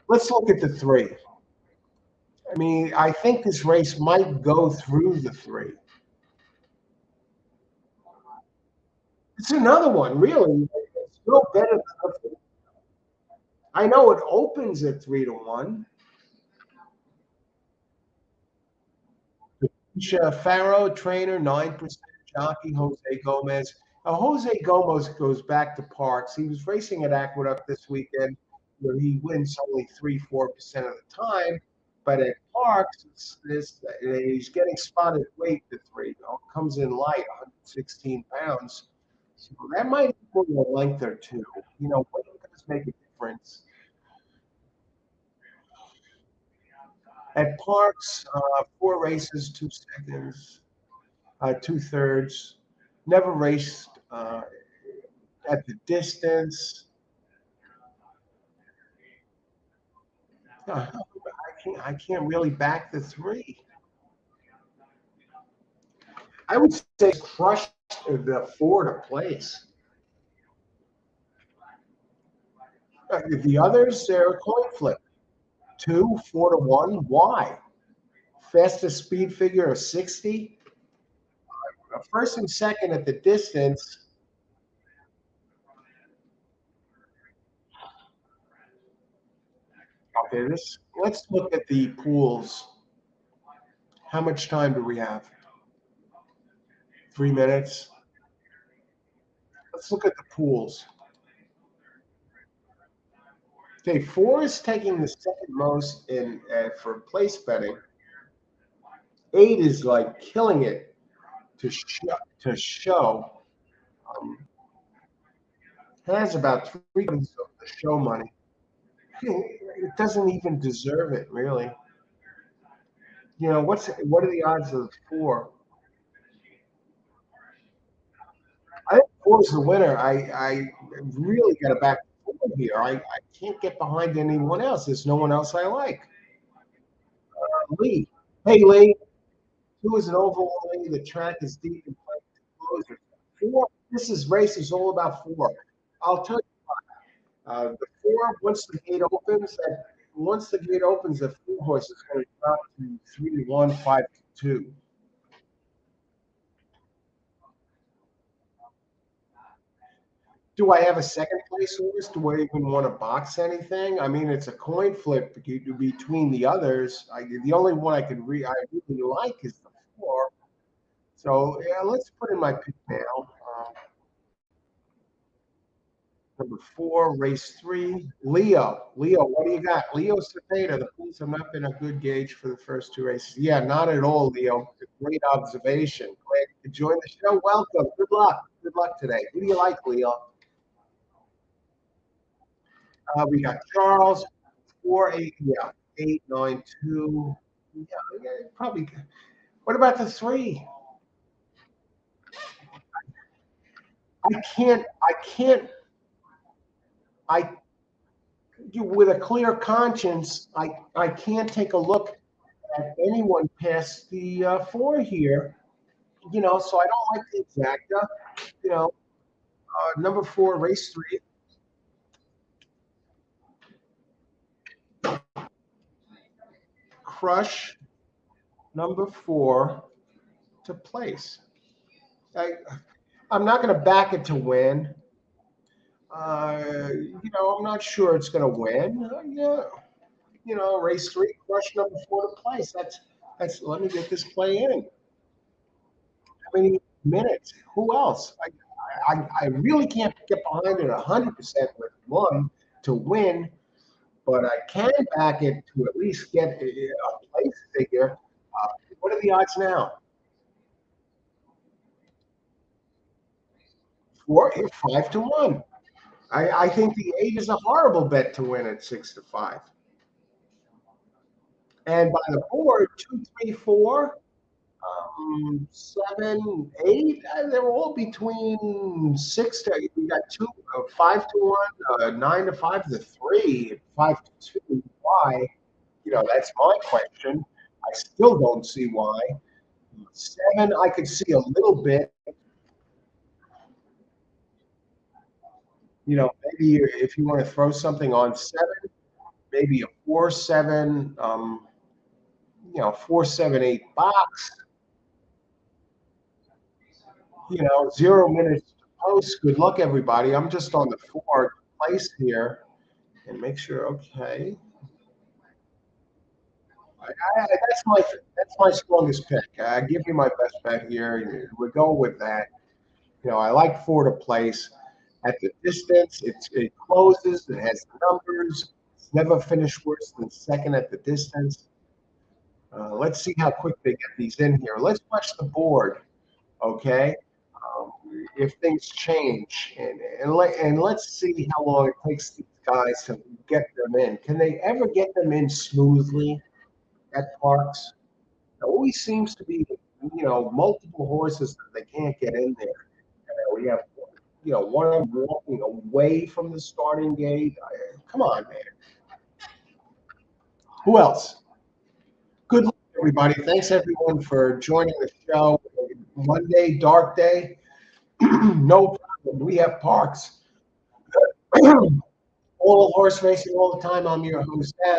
let's look at the 3. I mean, I think this race might go through the 3. It's another one, really. It's no better than I know it opens at 3-1. Farrow, trainer, 9% jockey, Jose Gomez. Now, Jose Gomez goes back to Parx. He was racing at Aqueduct this weekend, where he wins only 3-4% of the time. But at Parx, he's getting spotted weight to 3. Comes in light, 116 pounds. So that might be a length or 2. Weight does make a difference. At Parx, 4 races, 2 seconds, 2/3. Never raced at the distance. I can't really back the 3. I would say crush the 4 to place. The others, they're a coin flip. 2, 4-1. Why? Fastest speed figure of 60. First and second at the distance. Okay, let's look at the pools. How much time do we have? 3 minutes. Let's look at the pools. Okay, 4 is taking the second most in for place betting. 8 is like killing it to show. Has about 3 of the show money. It doesn't even deserve it, really. What are the odds of 4? I think 4 is the winner. I really got to back 4 here. I can't get behind anyone else. There's no one else I like. Lee. Hey, Lee. 2 is an overall Lee. The track is deep and closers. 4 This is race is all about four. I'll tell you, the four once the gate opens, the four horse is going to drop to 3-1, 5-2. Do I have a second place horse? Do I even want to box anything? I mean, it's a coin flip between the others. The only one I really like is the four. So yeah, let's put in my pick now. Number four, race three, Leo. Leo, what do you got? Leo Cepeda. The Bulls have not been a good gauge for the first two races. Yeah, not at all, Leo. Great observation. Glad you could join the show. Welcome. Good luck. Good luck today. Who do you like, Leo? We got Charles, 4-8. Yeah, 8-9-2. Yeah, yeah, probably. What about the three? I with a clear conscience, I can't take a look at anyone past the four here. So I don't like the exacta. You know, number four, race three, crush number four to place. I, I'm not going to back it to win. I'm not sure it's going to win. Yeah, race three, crush number four to place. That's. Let me get this play in. How many minutes? Who else? I really can't get behind it 100% with one to win, but I can back it to at least get a place figure. What are the odds now? 5-1. I think the eight is a horrible bet to win at 6-5. And by the board, 2, 3, 4, 7, 8, they're all between six to. We got 5-1, 9-5 to 3, 5-2. Why? That's my question. I still don't see why. 7, I could see a little bit. Maybe if you want to throw something on 7, maybe a 4-7, 4-7-8 box. 0 minutes to post. Good luck, everybody. I'm just on the 4 place here and make sure. Okay, that's my strongest pick. Give me my best bet here. We're going with that. I like 4 to place. At the distance, it closes. It has numbers. It's never finished worse than second at the distance. Let's see how quick they get these in here. Let's watch the board, okay? Um, if things change, and let's see how long it takes these guys to get them in. Can they ever get them in smoothly at Parx? There always seems to be, multiple horses that they can't get in there. We have, one of them walking away from the starting gate. Come on, man. Who else? Good luck, everybody. Thanks, everyone, for joining the show. Monday, dark day. No problem. We have Parx. All horse racing all the time. I'm your host, Sam.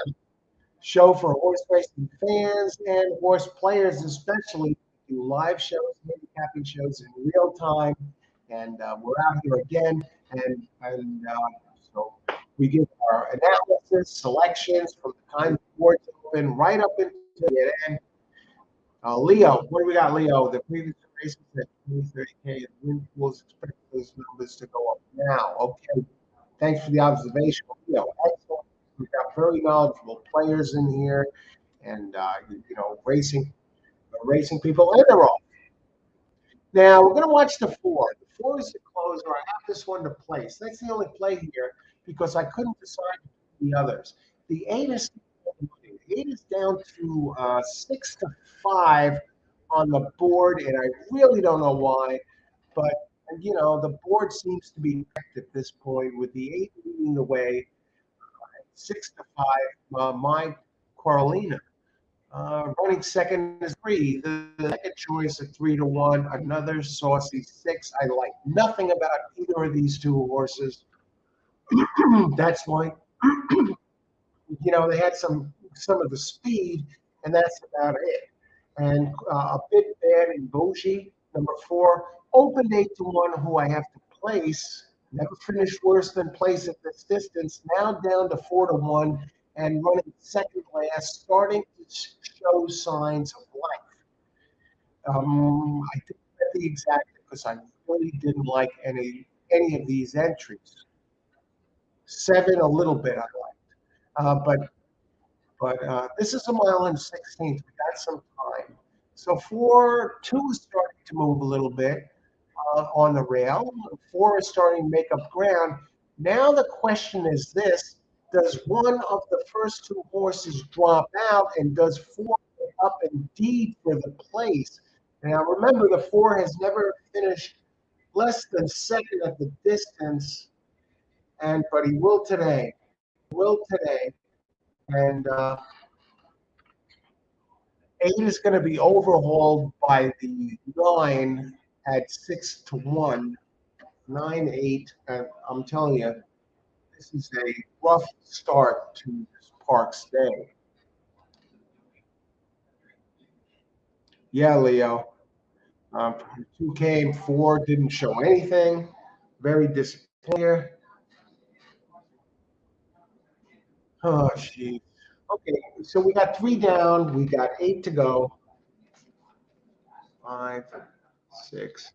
Show for horse racing fans and horse players, especially. We do live shows, handicapping shows in real time. And we're out here again. So we give our analysis, selections from the time the board's open right up into the end. Leo, what do we got, Leo? The previous races at 30K, and win pools expect those numbers to go up now. Okay, thanks for the observation, Leo. Excellent. We've got very knowledgeable players in here, and racing people, and they're all. Now we're going to watch the 4. The 4 is the closer. I have this one to place. That's the only play here because I couldn't decide the others. The 8 is down to 6-5 on the board, and I really don't know why. But the board seems to be correct at this point with the 8 leading the way, 6-5. My Carolina. Running second is 3. The second choice at 3-1. Another saucy 6. I like nothing about either of these two horses. That's why, they had some of the speed, and that's about it. And a bit bad in Bougie, number 4, opened 8-1, who I have to place. Never finished worse than place at this distance. Now down to 4-1 and running second last, starting to show signs of life. I didn't get the exact because I really didn't like any of these entries. 7 a little bit I liked, but this is a mile and 16th. We got some time. So 4-2 is starting to move a little bit on the rail. 4 is starting to make up ground. Now the question is this: does one of the first two horses drop out, and does 4 get up indeed for the place? Now remember, the 4 has never finished less than second at the distance, but he will today. Will today. And 8 is going to be overhauled by the 9 at 6-1. 9-8. And I'm telling you, this is a rough start to this Parx day. Yeah, Leo. 2 came, 4 didn't show anything. Very disappointing here. Oh, geez. Okay, so we got 3 down. We got 8 to go. 5, 6.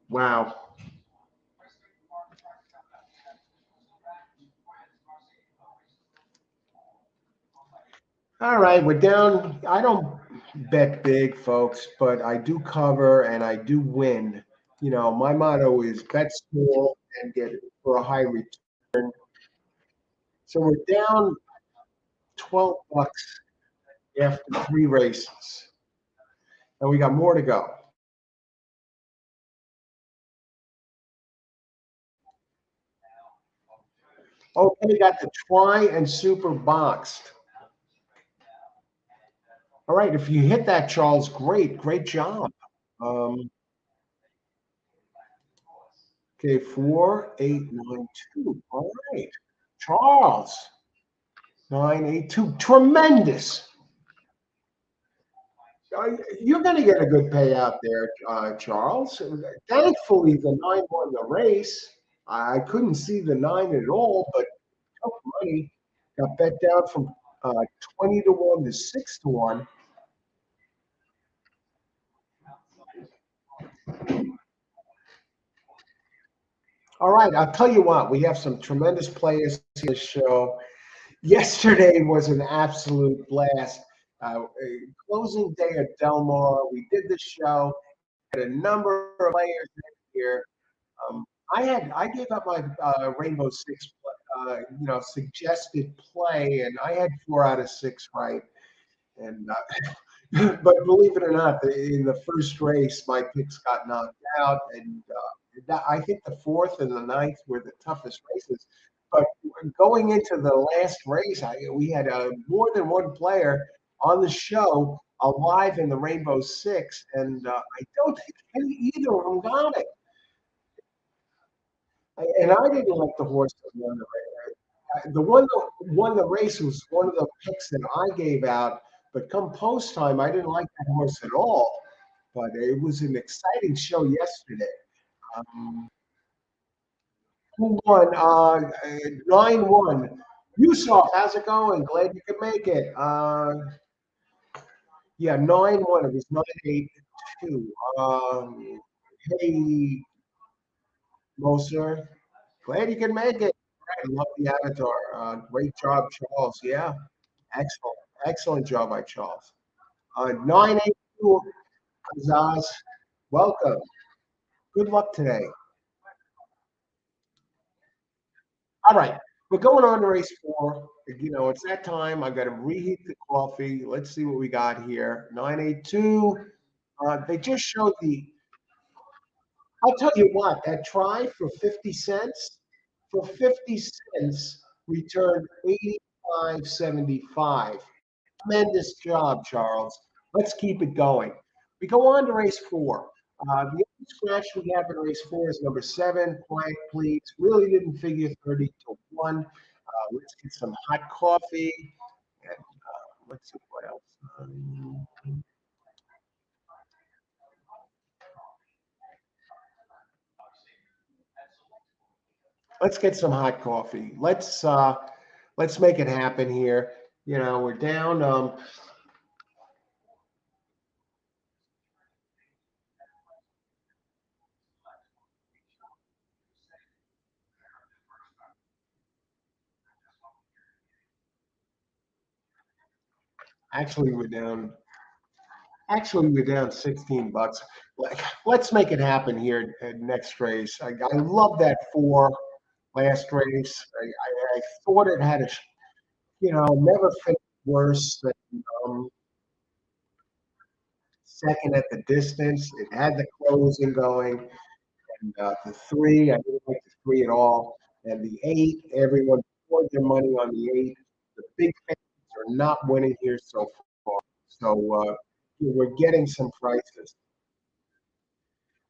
Wow. All right, we're down. I don't bet big, folks, but I do cover and I do win. My motto is bet small and get it for a high return. So we're down $12 after 3 races, and we got more to go. Okay, got the try and super boxed. All right, if you hit that, Charles, great job. Um, okay, 4892. All right, Charles, 982. Tremendous. You're going to get a good payout there, Charles. Thankfully, the 9 won the race. I couldn't see the 9 at all, but took money. Got bet down from 20-1 to 6-1. All right, I'll tell you what, we have some tremendous players to the show. Yesterday was an absolute blast. Closing day at Del Mar. We did the show. Had a number of players in here. Um, I gave up my Rainbow Six, suggested play, and I had 4 out of 6 right. And but believe it or not, in the first race, my picks got knocked out, and I think the 4th and the 9th were the toughest races. But going into the last race, we had more than one player on the show alive in the Rainbow Six, and I don't think either of them got it. And I didn't like the horse that won the race. The one that won the race was one of the picks that I gave out. But come post time, I didn't like that horse at all. But it was an exciting show yesterday. Um, who won? 9-1. Yusuf, how's it going? Glad you could make it. Yeah, 9-1. It was 9-8-2. Hey, Moser. Glad you can make it. I love the avatar. Great job, Charles. Yeah, excellent. Excellent job by Charles. 982, Kazaz. Welcome. Good luck today. All right, we're going on to race 4. It's that time. I got to reheat the coffee. Let's see what we got here. 982. They just showed the. I'll tell you what. That try for 50 cents. For 50 cents, returned 85.75. Tremendous job, Charles. Let's keep it going. We go on to race four. The only scratch we have in race four is number seven, Quiet Please. Really didn't figure 30 to 1. Let's get some hot coffee. And let's see what else. Let's get some hot coffee. Let's make it happen here. We're down. Actually, we're down. Actually, we're down 16 bucks. Let's make it happen here at next race. I love that four last race. I thought it had never fit worse than second at the distance. It had the closing going. And the three, I didn't like the three at all. And the eight, everyone poured their money on the eight. The big favorites are not winning here so far. So we're getting some prices.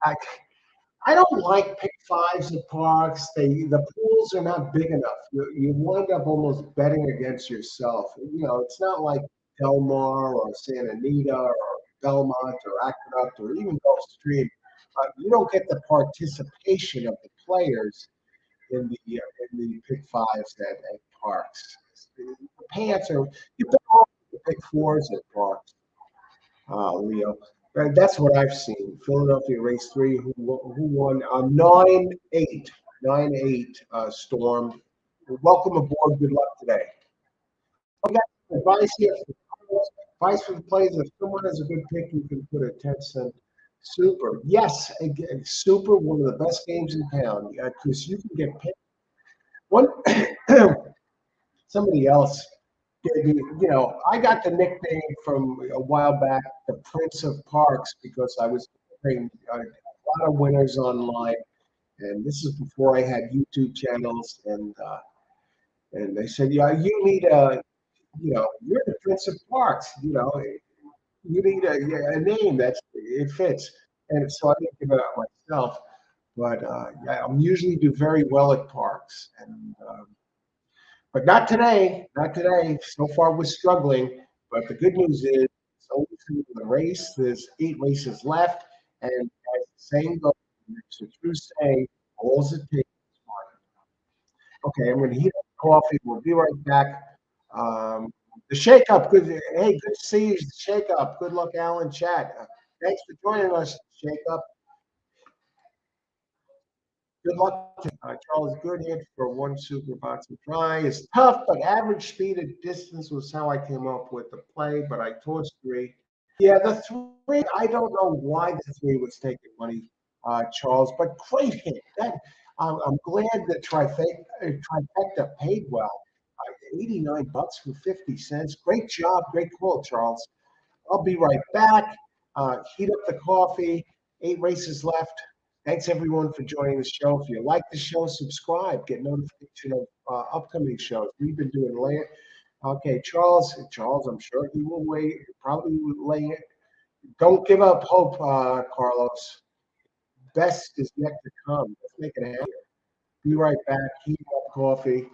I, I don't like pick fives at parks. The pools are not big enough. You wind up almost betting against yourself. It's not like Del Mar or Santa Anita or Belmont or Aqueduct or even Gulfstream. You don't get the participation of the players in the pick fives at parks. The payouts are you bet all the pick fours at parks. Leo. That's what I've seen. Philadelphia race three, who won 9-8, 9-8 Storm. Welcome aboard. Good luck today. I got advice here. Advice for the players. If someone has a good pick, you can put a 10-cent super. Yes, again, super, one of the best games in town because you can get picked. One, somebody else gave me, I got the nickname from a while back, the Prince of Parks, because I was hearing a lot of winners online, and this is before I had YouTube channels, and they said, yeah, you need you're the Prince of Parks, you need a name it fits, and so I didn't give it out myself, but yeah, I'm usually do very well at parks, and but not today. Not today. So far, we're struggling. But the good news is, it's only through the race. There's 8 races left, and as the saying goes, it's a true saying. All's it takes is one. Okay, I'm going to heat up coffee. We'll be right back. The shake up. Good. Hey, good to see you. Shake up. Good luck, Alan. Chat. Thanks for joining us. Shake up. Good luck to Charles Goodhit for one super box of try. It's tough, but average speed at distance was how I came up with the play, but I tossed three. Yeah, the three, I don't know why the three was taking money, Charles, but great hit. I'm glad the trifecta paid well. 89 bucks for 50 cents. Great job. Great call, Charles. I'll be right back. Heat up the coffee. 8 races left. Thanks everyone for joining the show. If you like the show, subscribe. Get notification of upcoming shows. We've been doing land. Okay, Charles. Charles, I'm sure he will wait. Probably will lay it. Don't give up hope, Carlos. Best is yet to come. Let's make it happen. Be right back. Heat up coffee.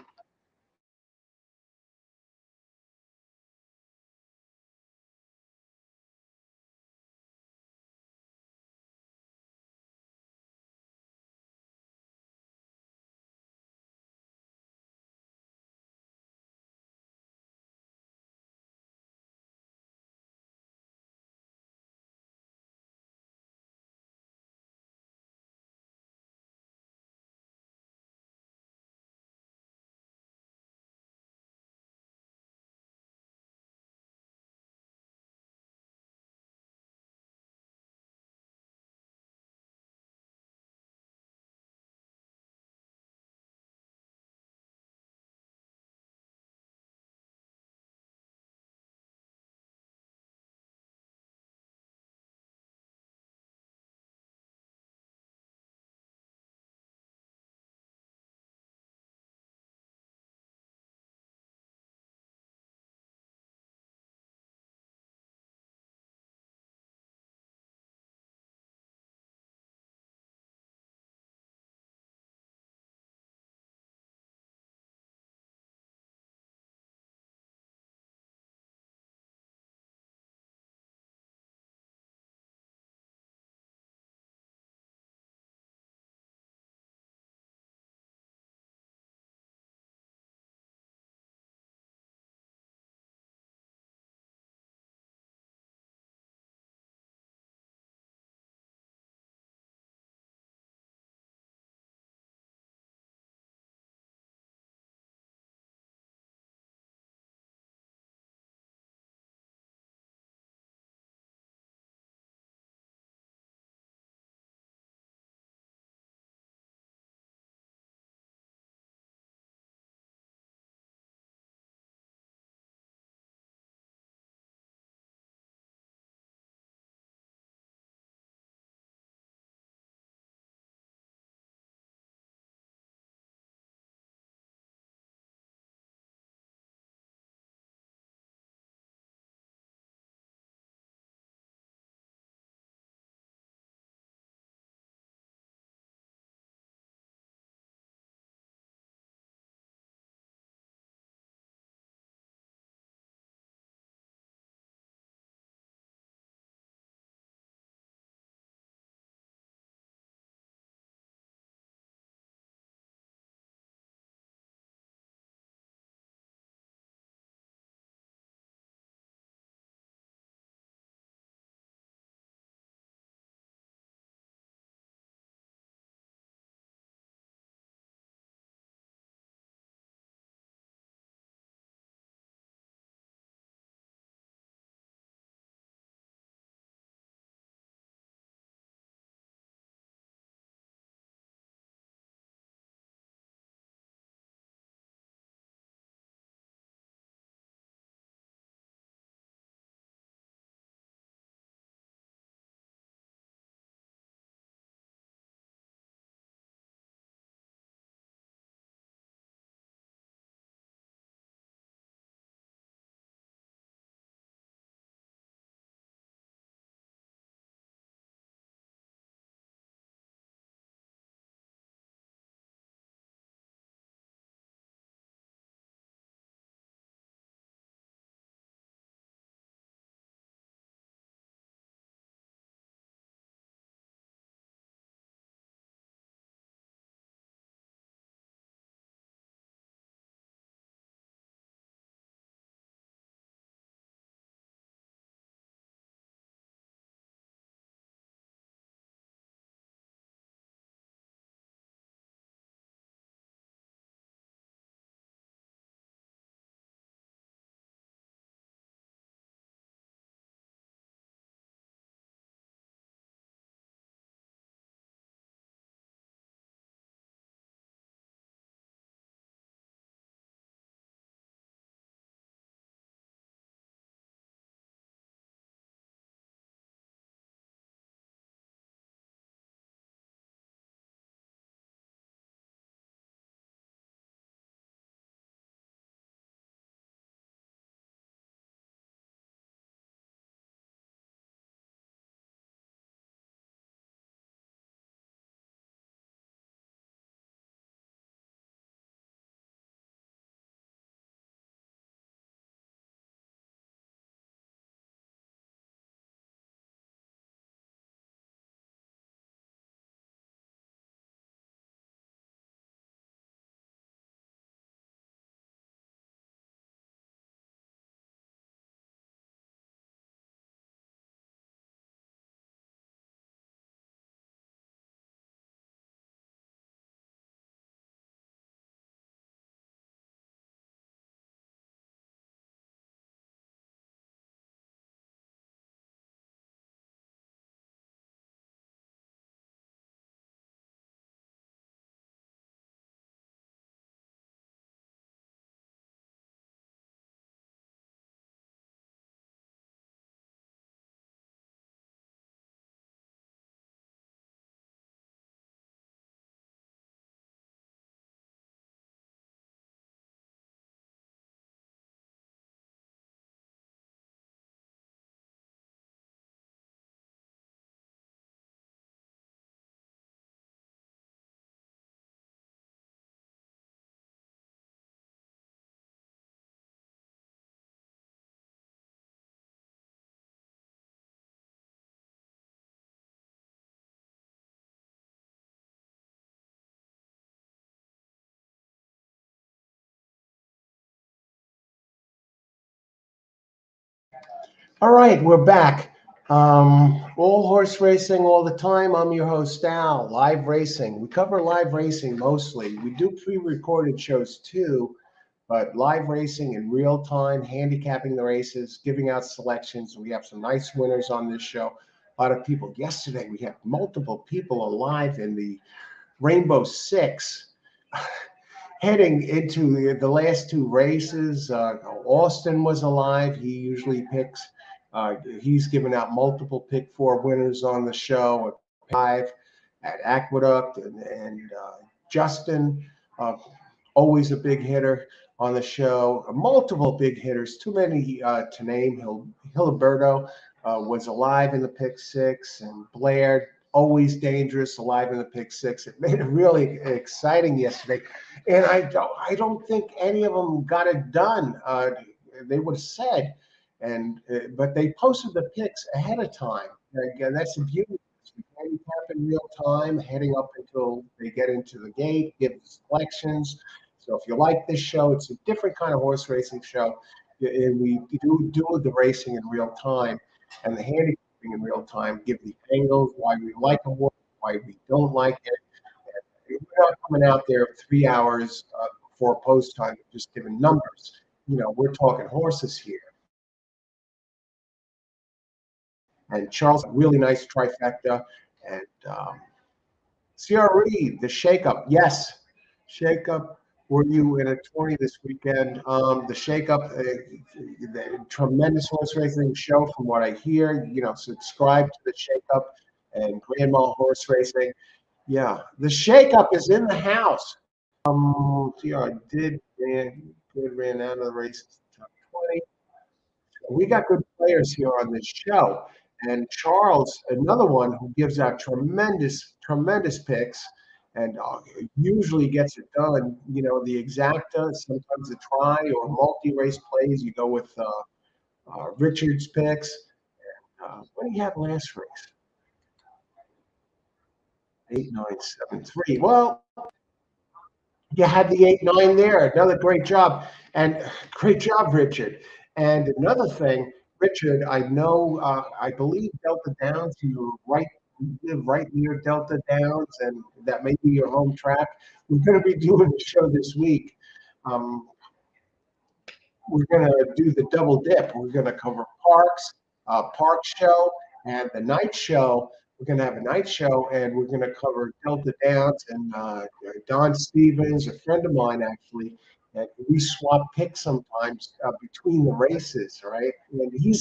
All right, we're back. All horse racing all the time. I'm your host, Al. Live racing. We cover live racing mostly. We do pre-recorded shows too, but live racing in real time, handicapping the races, giving out selections. We have some nice winners on this show. A lot of people. Yesterday, we had multiple people alive in the Rainbow Six. Heading into the last two races, Austin was alive. He usually picks. He's given out multiple pick four winners on the show at five at Aqueduct, and Justin, uh, always a big hitter on the show. Multiple big hitters, too many to name. Hiliberto was alive in the pick six, and Blair always dangerous, alive in the pick six. It made it really exciting yesterday, and I don't think any of them got it done. They would have said, but they posted the picks ahead of time. Again, that's the beauty. We handicap in real time, heading up until they get into the gate, give selections. So if you like this show, it's a different kind of horse racing show. And we do the racing in real time and the handicapping in real time, give the angles, why we like a horse, why we don't like it. And we're not coming out there 3 hours before post time, just giving numbers. We're talking horses here. And Charles, really nice trifecta. And CRE, the shakeup. Yes, shakeup. Were you in a 20 this weekend? The shakeup, the tremendous horse racing show from what I hear. Subscribe to the shakeup and Grandma Horse Racing. Yeah, the shakeup is in the house. CR ran out of the race. Top 20. We got good players here on this show. And Charles, another one who gives out tremendous picks and usually gets it done. The exacta, sometimes the try or multi-race plays. You go with Richard's picks. What do you have last race? 8973. Well, you had the 8-9 there. Another great job. And great job, Richard. And another thing, Richard, I know, I believe Delta Downs, you live right near Delta Downs, and that may be your home track. We're going to be doing a show this week. Um, we're going to do the double dip. We're going to cover Parx show, and the night show. We're going to have a night show, and we're going to cover Delta Downs and Don Stevens, a friend of mine actually. And we swap picks sometimes between the races, right? And he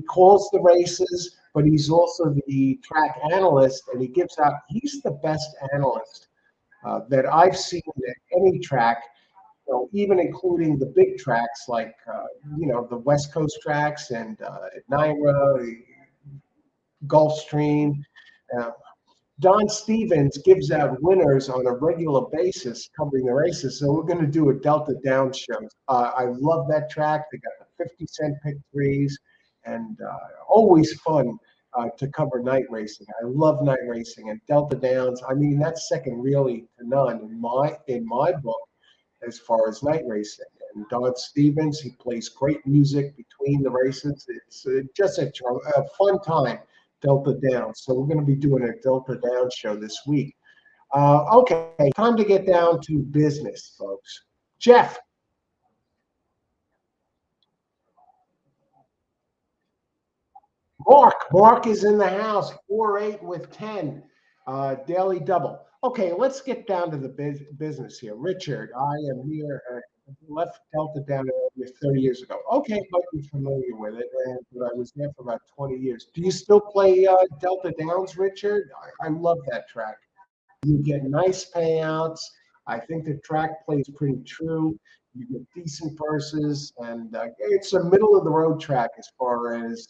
calls the races, but he's also the track analyst, and he gives out. He's the best analyst that I've seen at any track, even including the big tracks like the West Coast tracks and Naira, Gulfstream. Uh, Don Stevens gives out winners on a regular basis covering the races. So we're going to do a Delta Downs show. I love that track. They got the 50-cent pick threes and always fun to cover night racing. I love night racing and Delta Downs. I mean, that's second really to none in my book as far as night racing. And Don Stevens, he plays great music between the races. It's just a fun time. Delta Downs. So we're going to be doing a Delta Downs show this week. Okay, time to get down to business, folks. Jeff. Mark is in the house, 4-8 with 10, daily double. Okay, let's get down to the business here. Richard, I am here. Left Delta down 30 years ago. Okay, but you're familiar with it, but I was there for about 20 years. Do you still play Delta Downs, Richard? I love that track. You get nice payouts. I think the track plays pretty true. You get decent purses, and it's a middle of the road track as far as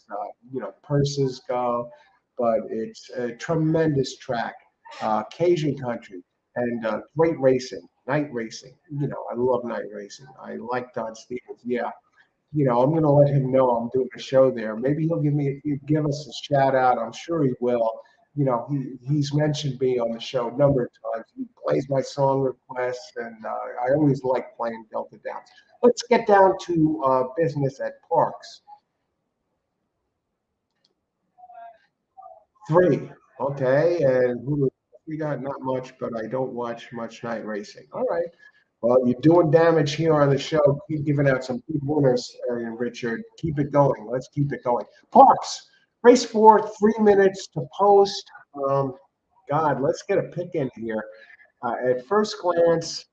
purses go. But it's a tremendous track, Cajun country, and great racing, night racing. I love night racing. I like Don Stevens. Yeah, I'm going to let him know I'm doing a show there. Maybe he'll give us a shout out. I'm sure he will. He's mentioned me on the show a number of times. He plays my song requests, and I always like playing Delta Downs. Let's get down to business at Parx. Three. Okay. And who we got? Not much, but I don't watch much night racing. All right. Well, you're doing damage here on the show. Keep giving out some big winners, Arian Richard. Keep it going. Let's keep it going. Parks, race 4, 3 minutes to post. Um, God, let's get a pick in here. At first glance,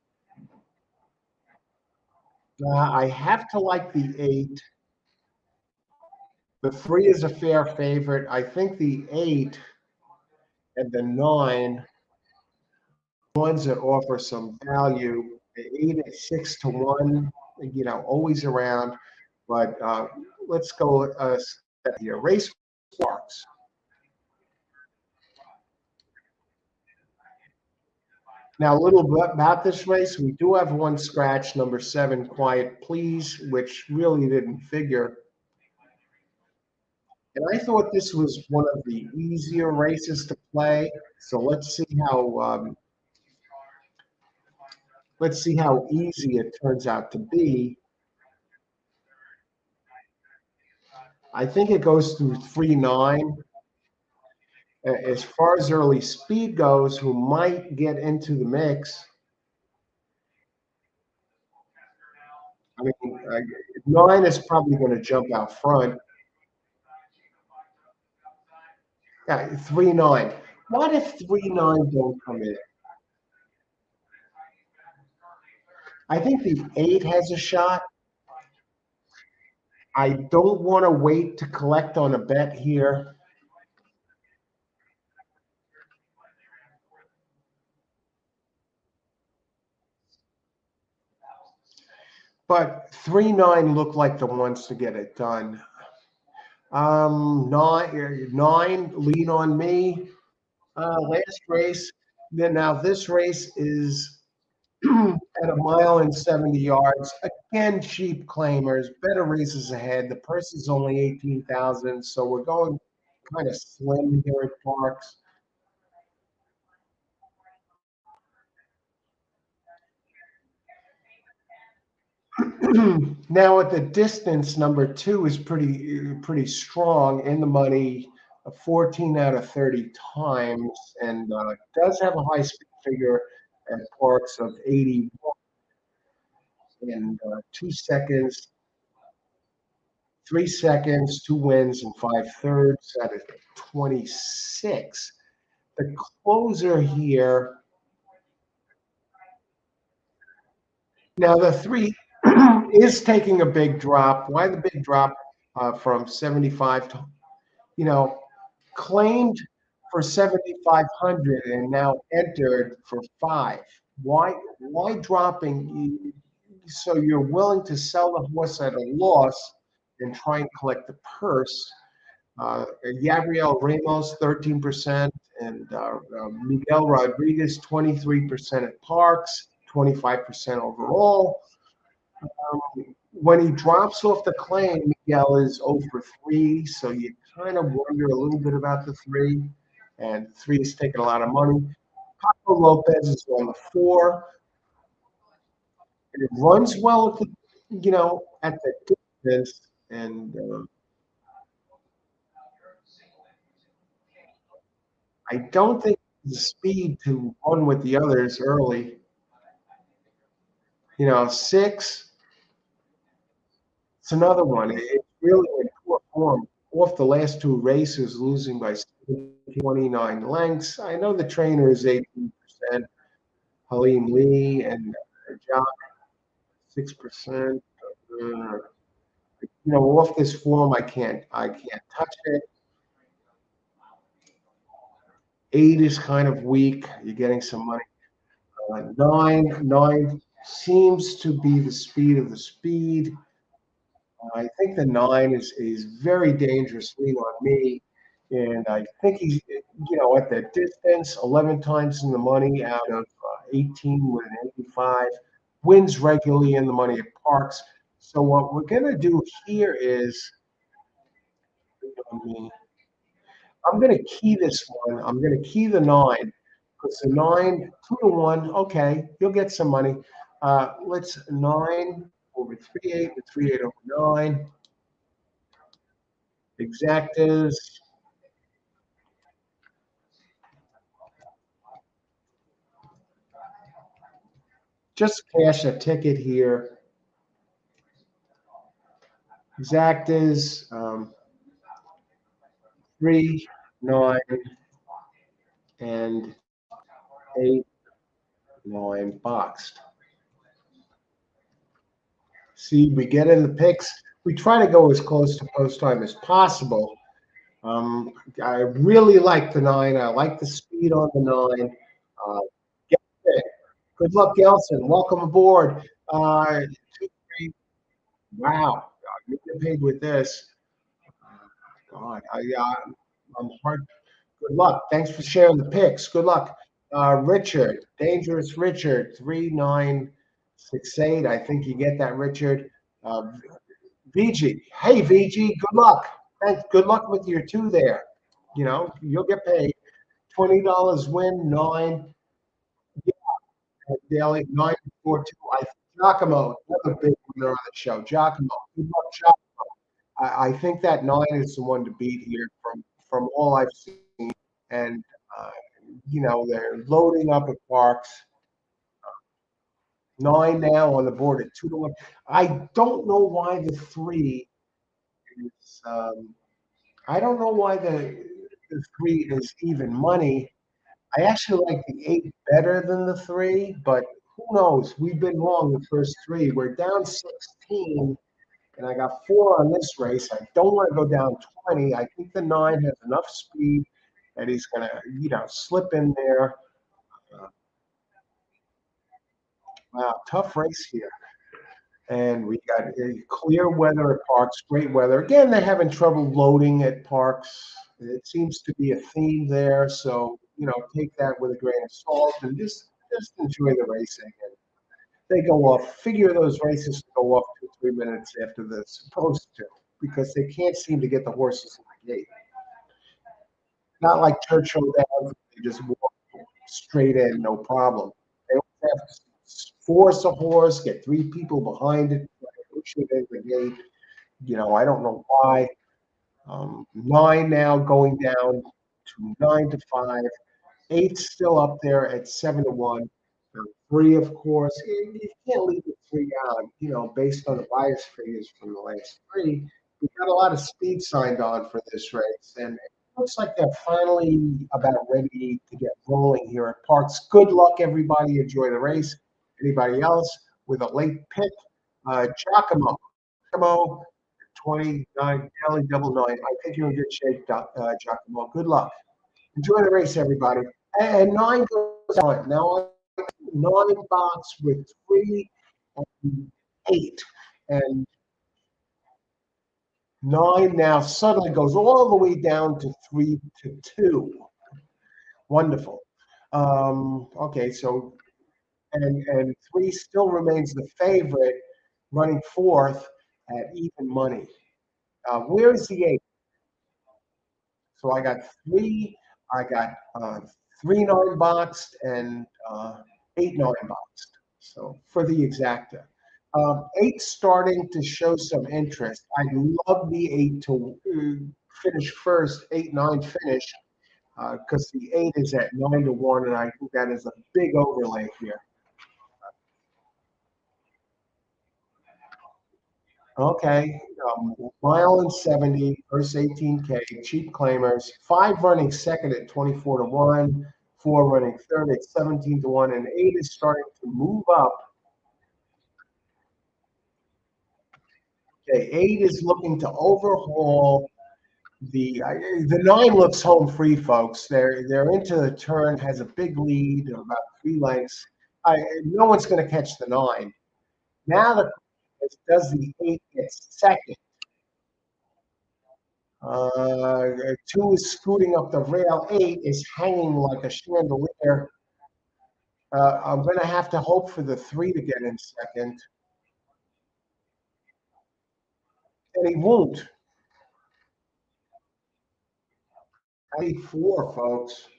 I have to like the 8. The 3 is a fair favorite. I think the 8 and the 9 ones that offer some value. The 8 is 6 to 1, always around. But let's go here. Race Parks. Now, a little bit about this race. We do have one scratch, number 7, Quiet Please, which really didn't figure. And I thought this was one of the easier races to play. So let's see how easy it turns out to be. I think it goes through 3-9. As far as early speed goes, who might get into the mix. I mean, 9 is probably going to jump out front. Yeah, 3-9. What if 3-9 don't come in? I think the 8 has a shot. I don't want to wait to collect on a bet here. But 3-9 look like the ones to get it done. 9, lean on me. Last race. Then now this race is at 1 mile and 70 yards. Again, cheap claimers, better races ahead. The purse is only 18,000, so we're going kind of slim here at Parks. Now at the distance, number 2 is pretty strong in the money, 14 out of 30 times, and does have a high speed figure at Parks of 81 in 2 seconds, 3 seconds, 2 wins, and 5/3 out of 26. The closer here. Now the 3 is taking a big drop. Why the big drop from 75 to, you know, claimed for 7,500 and now entered for 5. Why dropping? So you're willing to sell the horse at a loss and try and collect the purse. Gabriel Ramos, 13%, and Miguel Rodriguez, 23% at Parks, 25% overall. When he drops off the claim, Miguel is 0 for 3, so you kind of wonder a little bit about the 3, and 3 is taking a lot of money. Paco Lopez is on the 4. And it runs well at the distance, and I don't think the speed to run with the others early. 6. It's another one. It's really in poor form. Off the last 2 races, losing by 29 lengths. I know the trainer is 18%. Halim Lee and Jock, 6%. Off this form, I can't touch it. 8 is kind of weak. You're getting some money. 9 seems to be the speed of the speed. I think the 9 is very dangerous. Lean on me, and I think he's at that distance, 11 times in the money out of 18 with an 85, wins regularly in the money at Parks. So what we're gonna do here is, I mean, I'm gonna key this one. I'm gonna key the 9 because the 9 2 to 1. Okay, you'll get some money. Let's 9 over 3-8 with 3-8 over 9. Exactas. just cash a ticket here. Exactas, 3, 9, and 8, 9 boxed. See, we get in the picks. We try to go as close to post time as possible. I really like the 9. I like the speed on the 9. Uh, Good luck, Gelson. Welcome aboard. 2, 3. Wow, you get paid with this. God, I'm hard. Good luck. Thanks for sharing the picks. Good luck, Richard. Dangerous Richard. 3968. I think you get that, Richard. Uh, VG. Hey, VG. Good luck. Thanks. Good luck with your 2 there. You know, you'll get paid. $20 win, 9. Daily 942. Giacomo, another big winner on the show. Giacomo, good luck, Giacomo. I think that 9 is the one to beat here from all I've seen. And uh, they're loading up at Parx. 9 now on the board at 2-1. I don't know why the 3 is. I don't know why the 3 is even money. I actually like the 8 better than the 3, but who knows? We've been wrong the first 3. We're down 16, and I got 4 on this race. I don't want to go down 20. I think the 9 has enough speed that he's going to, slip in there. Wow, tough race here. And we got clear weather at Parx, great weather. Again, they're having trouble loading at Parx. It seems to be a theme there. So, take that with a grain of salt and just enjoy the racing. And they go off, figure those races go off 2, 3 minutes after they're supposed to, because they can't seem to get the horses in the gate. Not like Churchill Downs, they just walk straight in, no problem. They always have to force a horse, get 3 people behind it, push it in the gate. I don't know why. 9 now going down to 9-5. 8's still up there at 7-1. 3, of course, you can't leave the 3 out. Based on the bias figures from the last 3. We've got a lot of speed signed on for this race, and it looks like they're finally about ready to get rolling here at Parx. Good luck, everybody. Enjoy the race. Anybody else with a late pick? Giacomo. Giacomo, 29, daily double 9. I think you're in good shape, Giacomo. Good luck. Enjoy the race, everybody. And 9 goes on. Now, 9 box with 3 and 8. And 9 now suddenly goes all the way down to 3-2. Wonderful. Okay, so and 3 still remains the favorite, running 4th at even money. Where is the 8? So I got 3. I got 3 9 boxed and 8 9 boxed. So for the exacta. 8 starting to show some interest. I'd love the 8 to finish first, 8-9 finish, because the 8 is at 9-1, and I think that is a big overlay here. Okay, mile and 70, first 18K, cheap claimers, 5 running second at 24-1, 4 running third at 17-1, and 8 is starting to move up. Okay, 8 is looking to overhaul the 9 looks home free, folks. They're into the turn, has a big lead of about 3 lengths. No one's going to catch the 9. Now the does the 8 get second? 2 is scooting up the rail. 8 is hanging like a chandelier. I'm going to have to hope for the 3 to get in second. And he won't. 4, folks.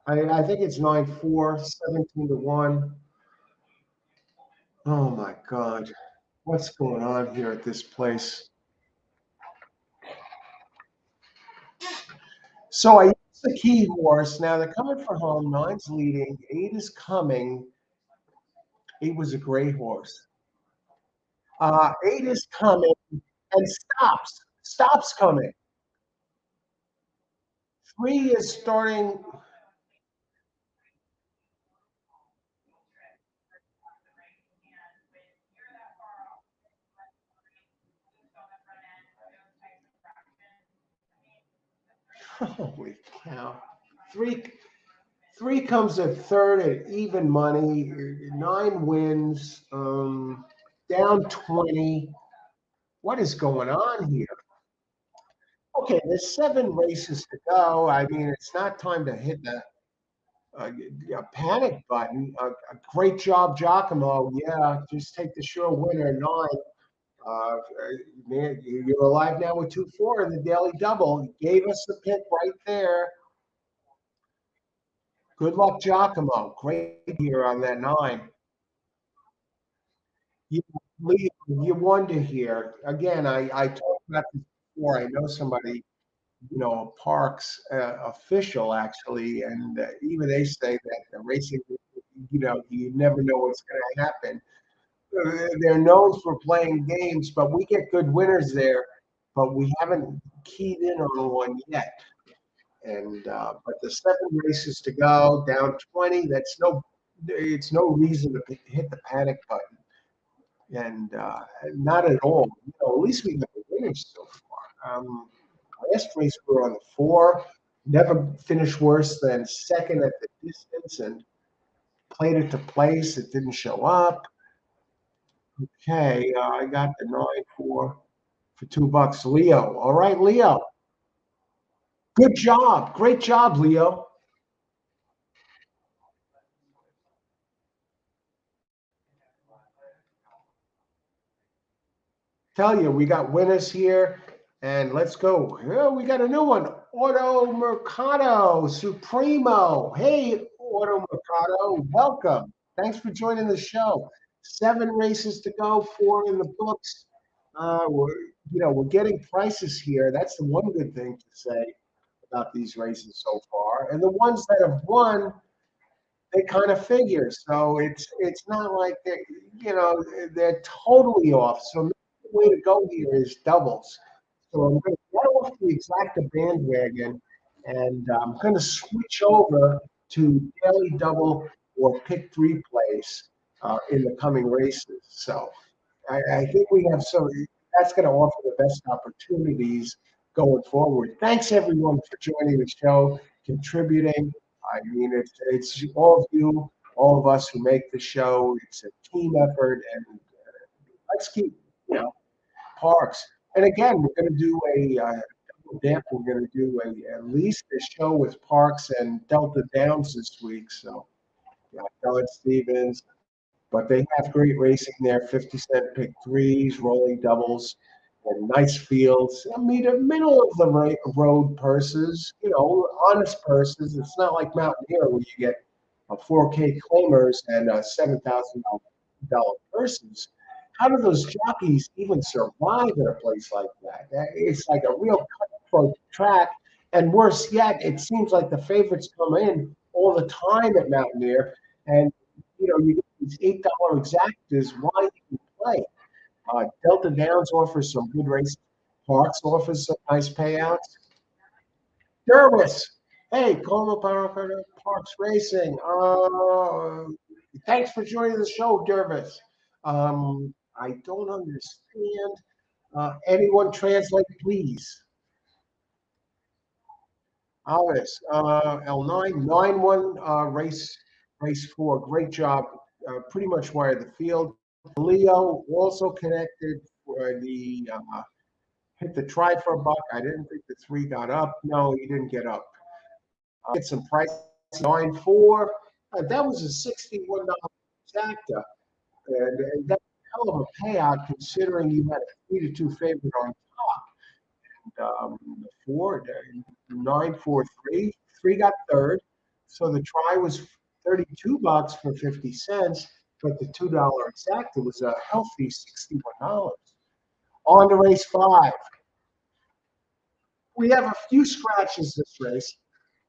I think it's 9-4, 17-1. Oh my God. What's going on here at this place? So I use the key horse. Now they're coming for home. 9's leading. 8 is coming. He was a great horse. 8 is coming and stops coming. 3 is starting. Holy cow! Three, three comes at third at even money. 9 wins. Down 20. What is going on here? Okay, there's 7 races to go. I mean, it's not time to hit the uh, panic button. Great job, Giacomo. Yeah, just take the sure winner, 9. Uh, Man, you're alive now with 2-4 in the daily double. He gave us the pick right there. Good luck, Giacomo. Great here on that 9. You, Lee, you wonder here. Again, I talked about this before. I know somebody, a Parx official actually, and even they say that the racing, you never know what's going to happen. They're known for playing games, but we get good winners there, but we haven't keyed in on one yet. And but the 7 races to go, down 20. It's no reason to hit the panic button, and not at all. At least we got the winners so far. Last race we were on the 4, never finished worse than second at the distance, and played it to place. It didn't show up. Okay, I got the 9-4 for $2. Leo. All right, Leo. Good job. Great job, Leo. Tell you, we got winners here, and let's go. Yeah, we got a new one. Auto Mercado Supremo. Hey, Auto Mercado, welcome. Thanks for joining the show. 7 races to go, 4 in the books. We're getting prices here. That's the one good thing to say about these races so far. And the ones that have won, they kind of figure. So it's not like they're totally off. So the way to go here is doubles. So I'm going to get off the exacta bandwagon, and I'm going to switch over to daily double or pick 3 plays in the coming races. So I think we have some. That's going to offer the best opportunities going forward. Thanks everyone for joining the show, contributing. I mean, it's all of you, all of us who make the show. It's a team effort, and let's keep Parx. And again, we're going to do a double dip. We're going to do at least a show with Parx and Delta Downs this week. So, Don Stevens, but they have great racing there. 50-cent pick threes, rolling doubles, and nice fields. I mean, the middle of the road purses, honest purses. It's not like Mountaineer where you get a 4K claimers and $7,000 purses. How do those jockeys even survive in a place like that? It's like a real cutthroat track. And worse yet, it seems like the favorites come in all the time at Mountaineer, and you get these $8 exactas. Why even play? Delta Downs offers some good races. Parx offers some nice payouts. Dervis, hey, Como Parx Racing. Thanks for joining the show, Dervis. I don't understand. Anyone translate, please? Alice, L9, 9-1 race 4. Great job. Pretty much wired the field. Leo also connected for the hit the try for a buck. I didn't think the 3 got up. No, he didn't get up. Get some price. 9-4. That was a $61 exacta. And that's a hell of a payout considering you had a 3-2 favorite on the 4, 9-4-3. 3 got third. So the try was $32 for 50 cents, but the $2 exacta was a healthy $61. On to race 5. We have a few scratches this race.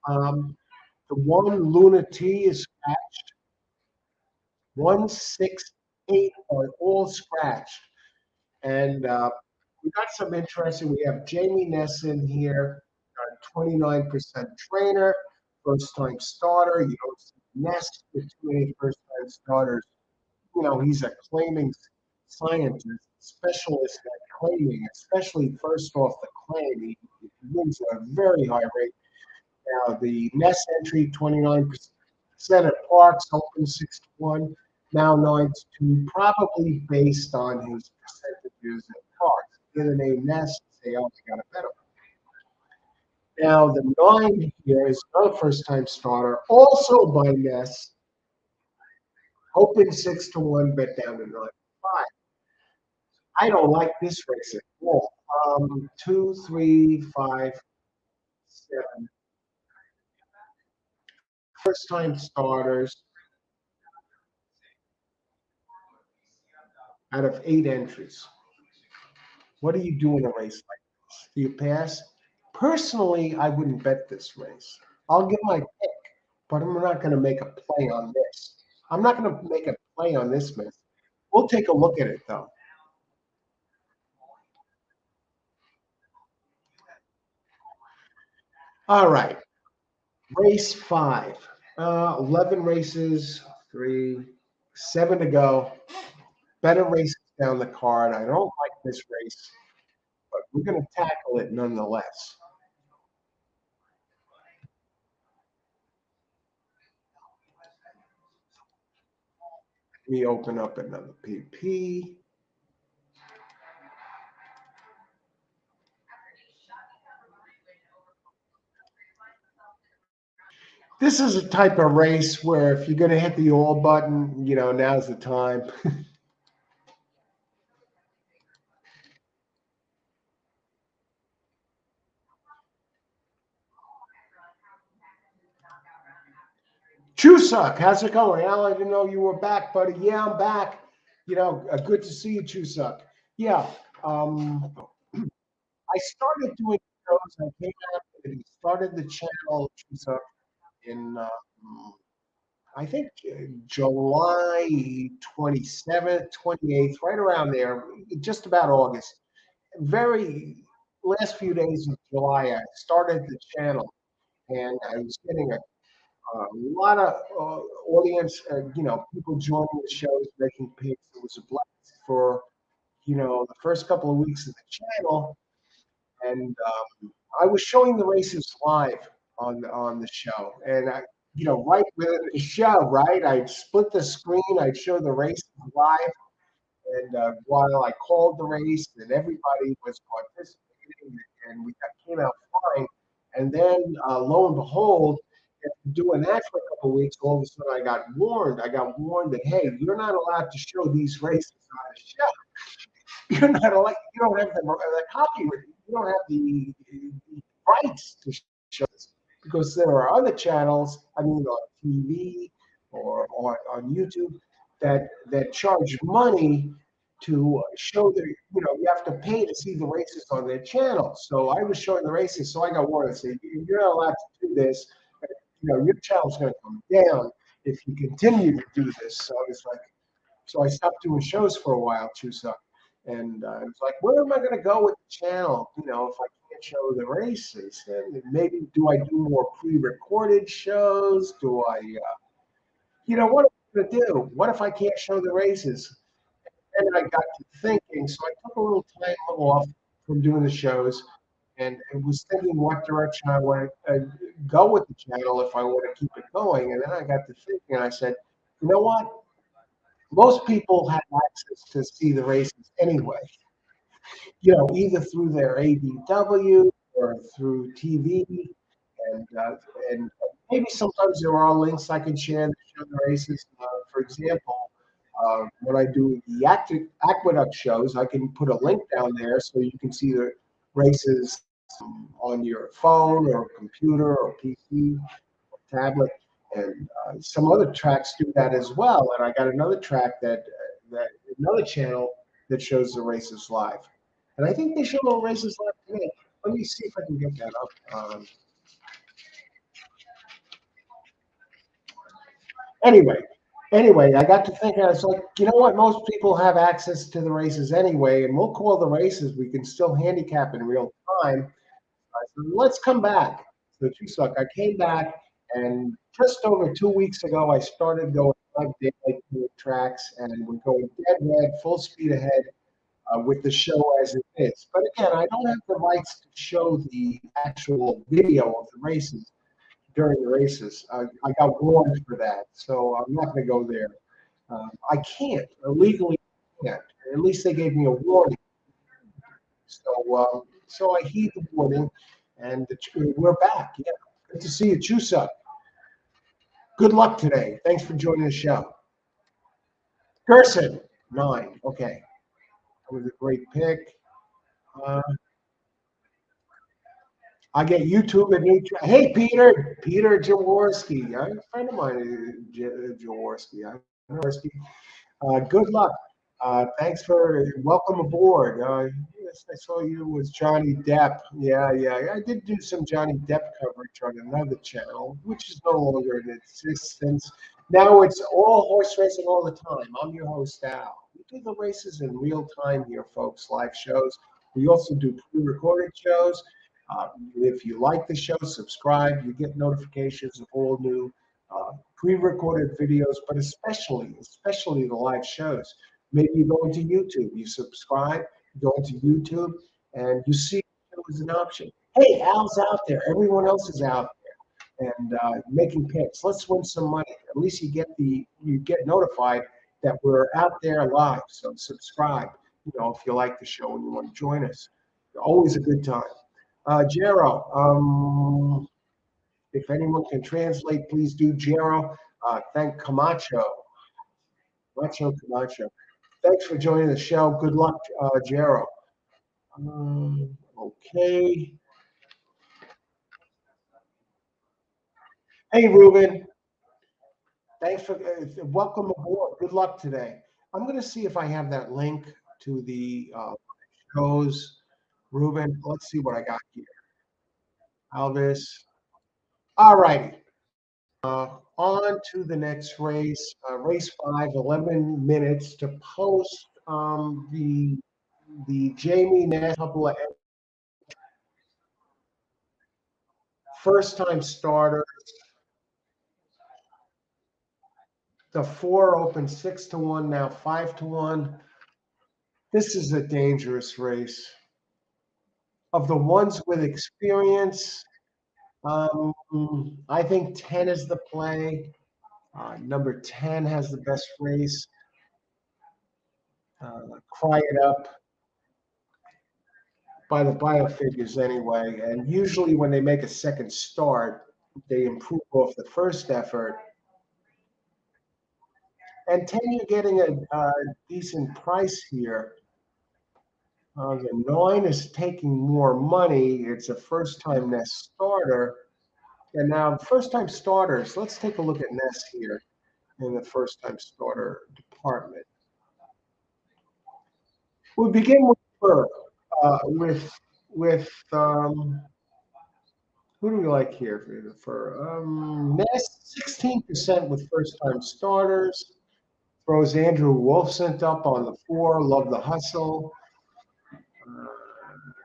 The one Luna T is scratched. 168 are all scratched. And we got some interesting. We have Jamie Nesson here, 29% trainer, first time starter. You don't see Ness with too many first time starters. You know, he's a claiming scientist, specialist at claiming, especially first off the claim. He wins at a very high rate. Now, the Ness entry, 29% at Parx, open 6-1, now 9-2, probably based on his percentages at Parx. Get the name Ness, say, oh, I got a better one. Now, the 9 here is another first time starter, also by Ness, open 6-1, bet down to 9-5. I don't like this race at all. 2, 3, 5, 7. First time starters out of 8 entries. What do you do in a race like this? Do you pass? Personally, I wouldn't bet this race. I'll give my pick, but I'm not going to make a play on this. I'm not going to make a play on this miss. We'll take a look at it, though. All right. Race 5. 11 races, 3, 7 to go. Better races down the card. I don't like this race, but we're going to tackle it nonetheless. Let me open up another PP. This is a type of race where if you're going to hit the all button, you know, now's the time. Chusak, how's it going? Al, I didn't know you were back, buddy. Yeah, I'm back. You know, good to see you, Chusak. Yeah, I started doing shows. I came out and started the channel, Chusak, in I think July 27th, 28th, right around there, just about August. Very last few days of July, I started the channel, and I was getting a lot of audience, you know, people joining the shows, making picks. It was a blast for, you know, the first couple of weeks of the channel, and I was showing the races live on the show, and I, you know, right within the show, right, I'd split the screen, I'd show the races live, and while I called the race, and everybody was participating, and we came out flying. And then, lo and behold, after doing that for a couple of weeks, all of a sudden I got warned. I got warned that hey, you're not allowed to show these races on the show. You're not allowed. You don't have the copy. You don't have the rights to show this because there are other channels. I mean, on TV or on YouTube that charge money to show their, you know, you have to pay to see the races on their channel. So I was showing the races, so I got warned and said, you're not allowed to do this. You know, your channel's going to come down if you continue to do this. So it's like, so I stopped doing shows for a while too. So, and it was like, where am I going to go with the channel? You know, if I can't show the races, and maybe do I do more pre-recorded shows? Do I, you know, what am I going to do? What if I can't show the races? And I got to thinking, so I took a little time off from doing the shows, and was thinking what direction I want to go with the channel if I want to keep it going. And then I got to thinking, and I said, you know what? Most people have access to see the races anyway. You know, either through their ADW or through TV, and uh, and maybe sometimes there are links I can share that show the races. For example, when I do the aqueduct shows, I can put a link down there so you can see the races on your phone or computer or PC or tablet. And some other tracks do that as well. And I got another track that another channel that shows the races live. And I think they show the races live today. Let me see if I can get that up. Anyway, Anyway, I got to thinking, I was like, you know what? Most people have access to the races anyway, and we'll call the races. We can still handicap in real time. So let's come back. So Chuseok, I came back, and just over 2 weeks ago, I started going 5 day tracks, and we're going dead red, full speed ahead with the show as it is. But again, I don't have the rights to show the actual video of the races during the races. I got warned for that, so I'm not going to go there. I can't legally. Can't. At least they gave me a warning. So I heed the warning, and we're back. Yeah, good to see you, Chusa. Good luck today. Thanks for joining the show. Gerson, 9. Okay, that was a great pick. Uh, I get YouTube and new. Hey, Peter Jaworski. I'm a friend of mine, Jaworski. I know Jaworski. Good luck. Thanks for welcome aboard. Yes, I saw you with Johnny Depp. Yeah. I did do some Johnny Depp coverage on another channel, which is no longer in existence. Now it's all horse racing all the time. I'm your host, Al. We do the races in real time here, folks, live shows. We also do pre-recorded shows. If you like the show, subscribe. You get notifications of all new pre-recorded videos, but especially the live shows. Maybe you go into YouTube, you subscribe, you go into YouTube, and you see it as an option. Hey, Al's out there. Everyone else is out there, and making picks. Let's win some money. At least you get notified that we're out there live. So subscribe. If you like the show and you want to join us, always a good time. Jero, if anyone can translate, please do. Jero, thank Camacho. Camacho. Thanks for joining the show. Good luck, Jero. Okay. Hey, Ruben. Thanks for welcome aboard. Good luck today. I'm going to see if I have that link to the shows. Ruben, let's see what I got here. Alvis. All righty. On to the next race, race 5, 11 minutes to post the Jamie Ness couple of first time starter. The 4 opened 6-1, now 5-1. This is a dangerous race. Of the ones with experience, I think 10 is the play. Number 10 has the best race. Cry It Up by the bio figures anyway. And usually when they make a second start, they improve off the first effort. And 10, you're getting a decent price here. The 9 is taking more money. It's a first-time Nest starter. And now, first-time starters, let's take a look at Nest here in the first-time starter department. We'll begin with Fur, with who do we like here for Nest? 16% with first-time starters. Throws Andrew Wolfson up on the 4. Love the hustle.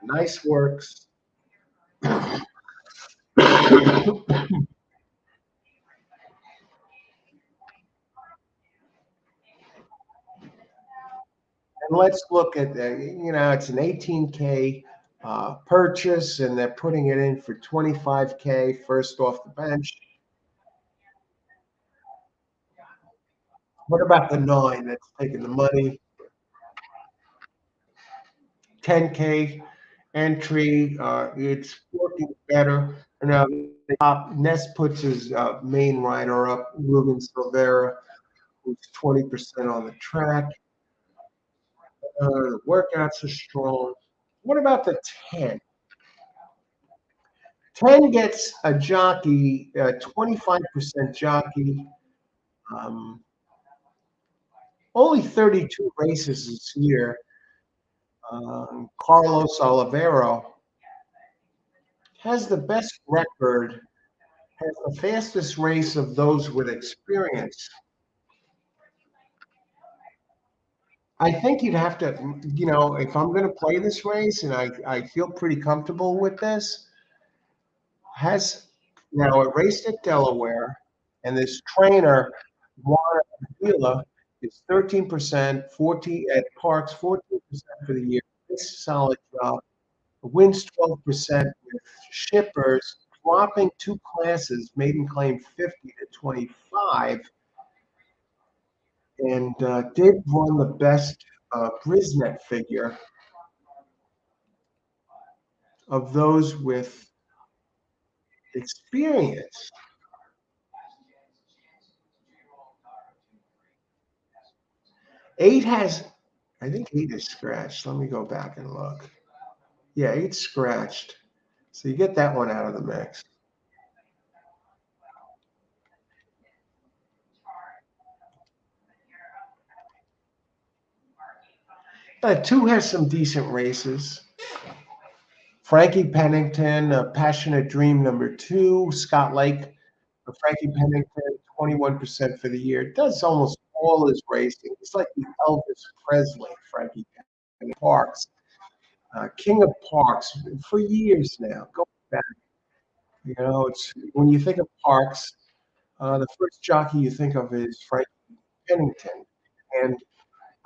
Nice works. And let's look at it's an 18K purchase, and they're putting it in for 25K first off the bench. What about the 9 that's taking the money? 10K entry. It's working better. Now, Ness puts his main rider up, Ruben Silvera, who's 20% on the track. The workouts are strong. What about the 10? 10 gets a jockey, 25% jockey. Only 32 races this year. Carlos Olivero has the best record, has the fastest race of those with experience. I think you'd have to, if I'm going to play this race, and I feel pretty comfortable with this, has now it raced at Delaware, and this trainer, Juan Avila, is 13%, 14 at Parks, 14% for the year. It's a solid job. Wins 12% with shippers, dropping two classes, maiden claim 50 to 25, and did run the best Brisnet figure of those with experience. 8 has, I think 8 is scratched. Let me go back and look. Yeah, 8 scratched. So you get that one out of the mix. 2 has some decent races. Frankie Pennington, Passionate Dream number 2. Scott Lake for Frankie Pennington, 21% for the year. Does almost all his racing. It's like the Elvis Presley, Frankie Pennington. Parx, King of Parx for years now. Go back. It's when you think of Parx, the first jockey you think of is Frankie Pennington, and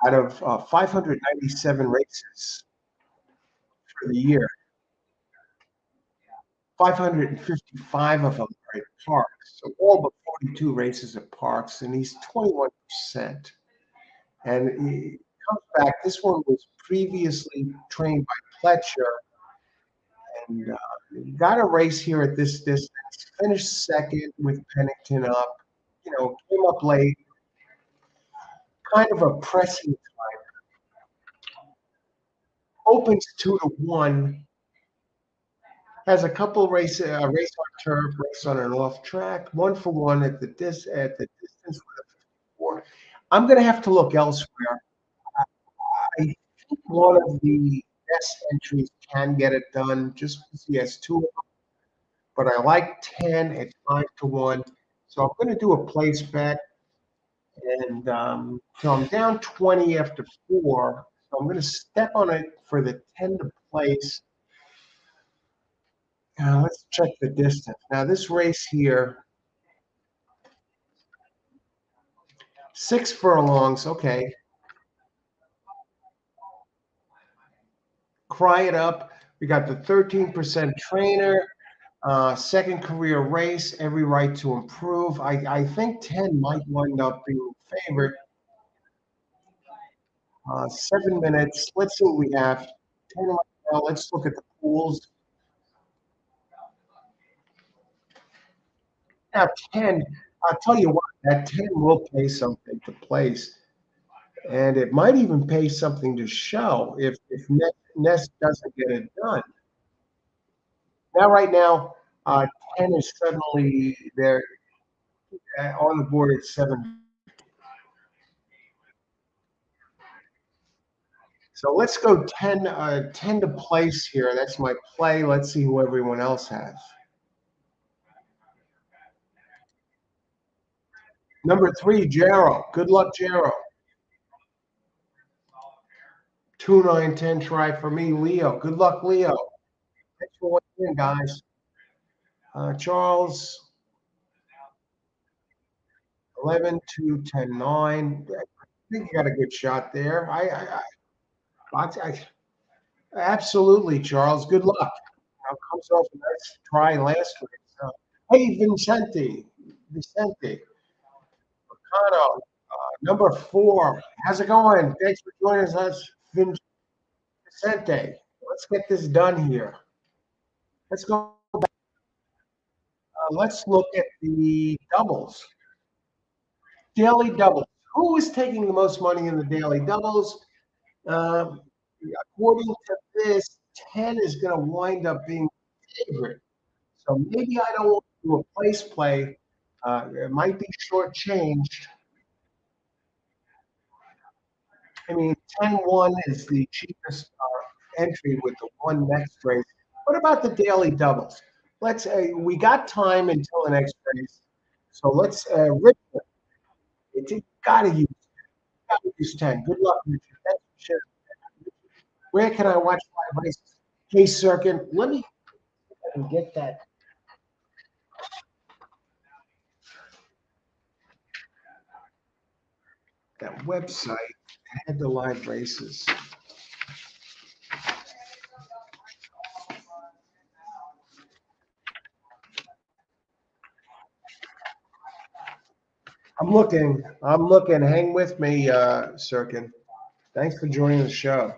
out of 597 races for the year, 555 of them are at Parx. So all but 42 races at Parx, and he's 21%. And he comes back. This one was previously trained by Pletcher, and got a race here at this distance. Finished second with Pennington up. Came up late. Kind of a pressing time. Opens 2-1. Has a couple race a race on turf, race on an off track, 1-for-1 at the distance with a 54. I'm going to have to look elsewhere. I think one of the best entries can get it done just because he has 2 of them, but I like 10 at 5-1. So I'm going to do a place bet, and so I'm down 20 after 4. So I'm going to step on it for the 10 to place. Let's check the distance. Now this race here, 6 furlongs. Okay, cry it up. We got the 13% trainer, second career race, every right to improve. I think 10 might wind up being favored. 7 minutes. Let's see what we have. 10 right now. Let's look at the pools. Now 10. I'll tell you what. That 10 will pay something to place, and it might even pay something to show if Ness doesn't get it done. Now, right now, 10 is suddenly there on the board at 7. So let's go 10, 10 to place here. That's my play. Let's see who everyone else has. Number 3, Jero. Good luck, Jero. 2, 9, 10 try for me, Leo. Good luck, Leo. Thanks for watching, guys. Charles, 11, 2, 10, 9. I think you got a good shot there. Absolutely, Charles. Good luck. Comes off a nice try last week. So, hey, Vicente, Cano, number 4. How's it going? Thanks for joining us, Vicente. Let's get this done here. Let's go. Let's look at the doubles. Daily doubles. Who is taking the most money in the daily doubles? Um, According to this, 10 is going to wind up being favorite. So maybe I don't want to do a place play. It might be shortchanged. I mean, 10-1 is the cheapest entry with the one next race. What about the daily doubles? Let's we got time until the next race. So let's Richmond. It's got to use. Use 10. Good luck, Richard. Thanks for sharing. Where can I watch live races? Hey, Cirkin, let me get that website that had the live races. I'm looking. I'm looking. Hang with me, Cirkin. Thanks for joining the show.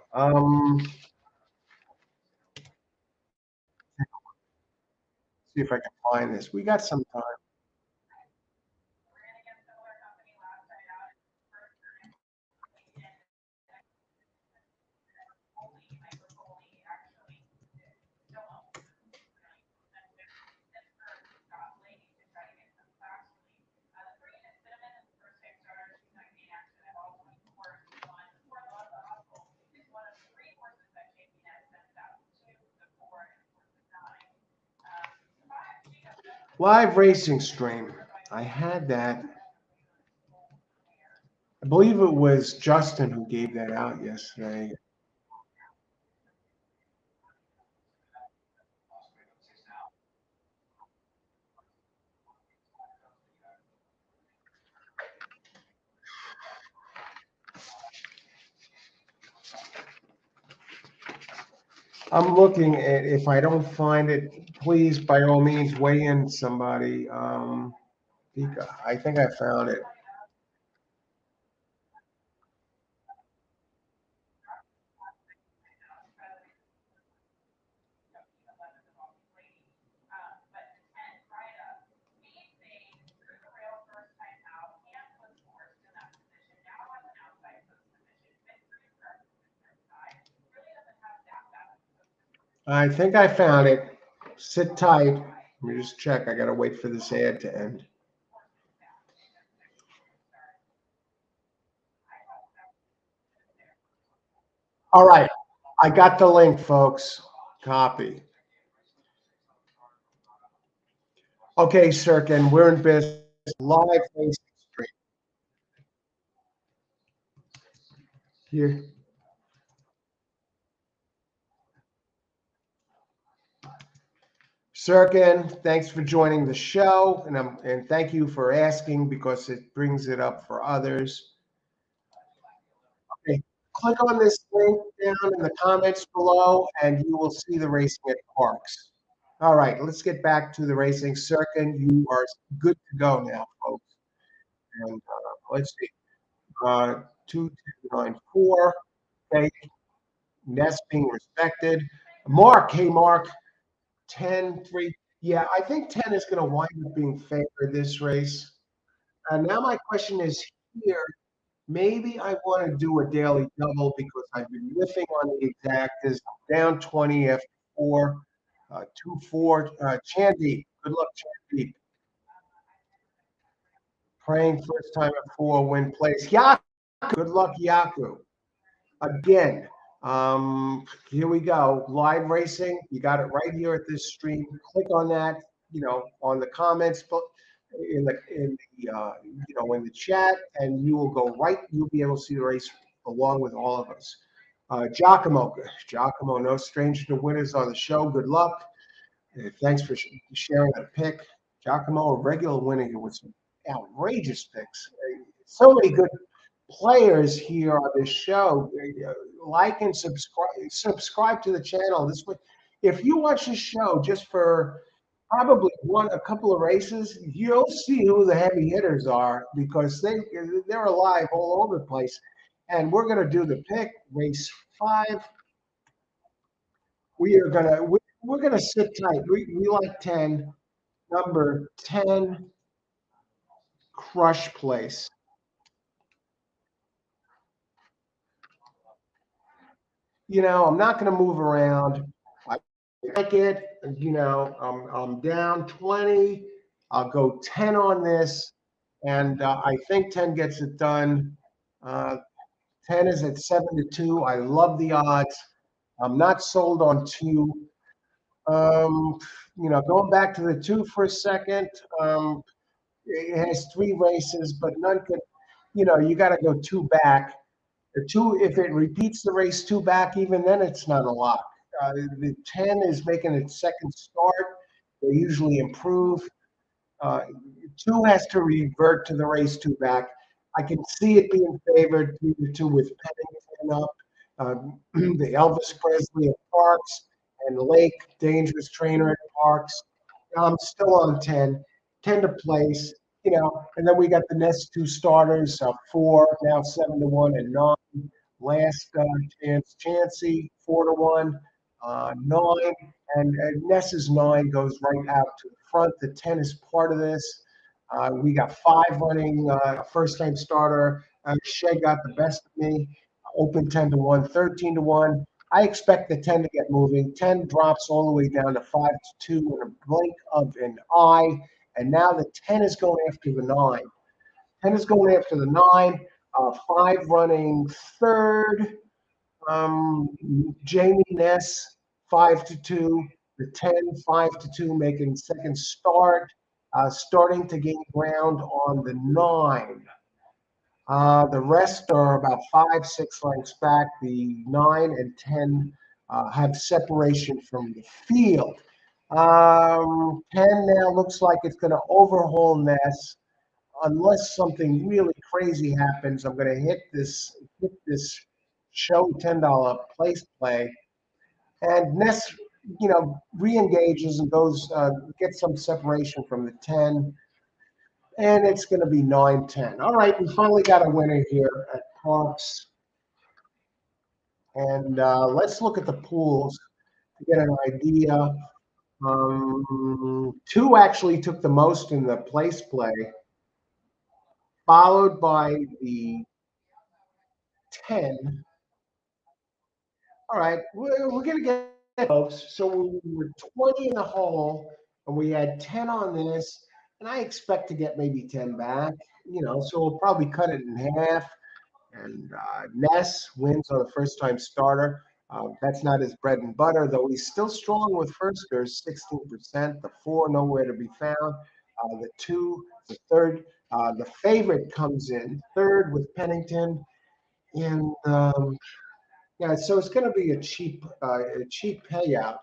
See if I can find this. We got some time. Live racing stream. I had that. I believe it was Justin who gave that out yesterday. I'm looking at if I don't find it, please by all means weigh in somebody. Pika, I think I found it. I think I found it. Sit tight. Let me just check. I gotta wait for this ad to end. All right. I got the link, folks. Copy. Okay, Sirkin, we're in business. Live Facebook stream here. Sirkin, thanks for joining the show, and thank you for asking because it brings it up for others. Okay, click on this link down in the comments below, and you will see the racing at Parx. All right, let's get back to the racing. Sirkin, you are good to go now, folks. And let's see, 2294. Okay, Nest being respected. Mark, hey Mark, 10-3. Yeah, I think 10 is going to wind up being favored this race. And now my question is here. Maybe I want to do a daily double because I've been whiffing on the exactas. Down 20 after four, 2-4. Chandeep, good luck, Chandeep. Praying first time at four, win place. Yaku, good luck, Yaku. Again, here we go. Live racing. You got it right here at this stream. Click on that. On the comments, in the chat, and you will go right. You'll be able to see the race along with all of us. Giacomo, no stranger to winners on the show. Good luck. Thanks for sharing a pick. Giacomo, a regular winner here with some outrageous picks. So many good players here on this show. Like and subscribe to the channel. This way, if you watch this show just for probably a couple of races, you'll see who the heavy hitters are because they're alive all over the place. And we're gonna do the pick race 5. We're gonna sit tight. We like 10. Number 10, Crush Place. I'm not going to move around. I like it. I'm down 20. I'll go 10 on this, and I think 10 gets it done. 10 is at 7-2. I love the odds. I'm not sold on two. Going back to the two for a second. It has 3 races, but none could. you got to go two back. If it repeats the race two back, even then it's not a lock. The 10 is making its second start. They usually improve. Uh, two has to revert to the race two back. I can see it being favored 3-2 with Pennington up. The Elvis Presley of Parx and Lake, dangerous trainer at Parx. I'm still on 10, 10 to place, and then we got the next two starters, 4, now 7-1, and 9. Last chance, Chansey, 4-1, 9, and Ness's 9 goes right out to the front. The 10 is part of this. We got 5 running, first time starter. Shea got the best of me, open 10-1, 13-1. I expect the 10 to get moving. 10 drops all the way down to 5-2 in a blink of an eye. And now the 10 is going after the 9. 10 is going after the 9. 5 running third. Jamie Ness, 5-2. The 10, 5-2, making second start. Starting to gain ground on the 9. The rest are about 5, 6 lengths back. The 9 and 10 have separation from the field. 10 now looks like it's going to overhaul Ness. Unless something really crazy happens, I'm going to hit this show $10 place play. And Ness, re-engages and goes, gets some separation from the 10. And it's going to be 9-10. All right, we finally got a winner here at Parx. And let's look at the pools to get an idea. 2 actually took the most in the place play, followed by the 10. All right, we're going to get folks. So we were 20 in the hole, and we had 10 on this, and I expect to get maybe 10 back. So we'll probably cut it in half. And Ness wins on the first-time starter. That's not his bread and butter, though he's still strong with firsters, 16%. The 4 nowhere to be found. The 2, the third. The favorite comes in third with Pennington, and yeah, so it's going to be a cheap payout.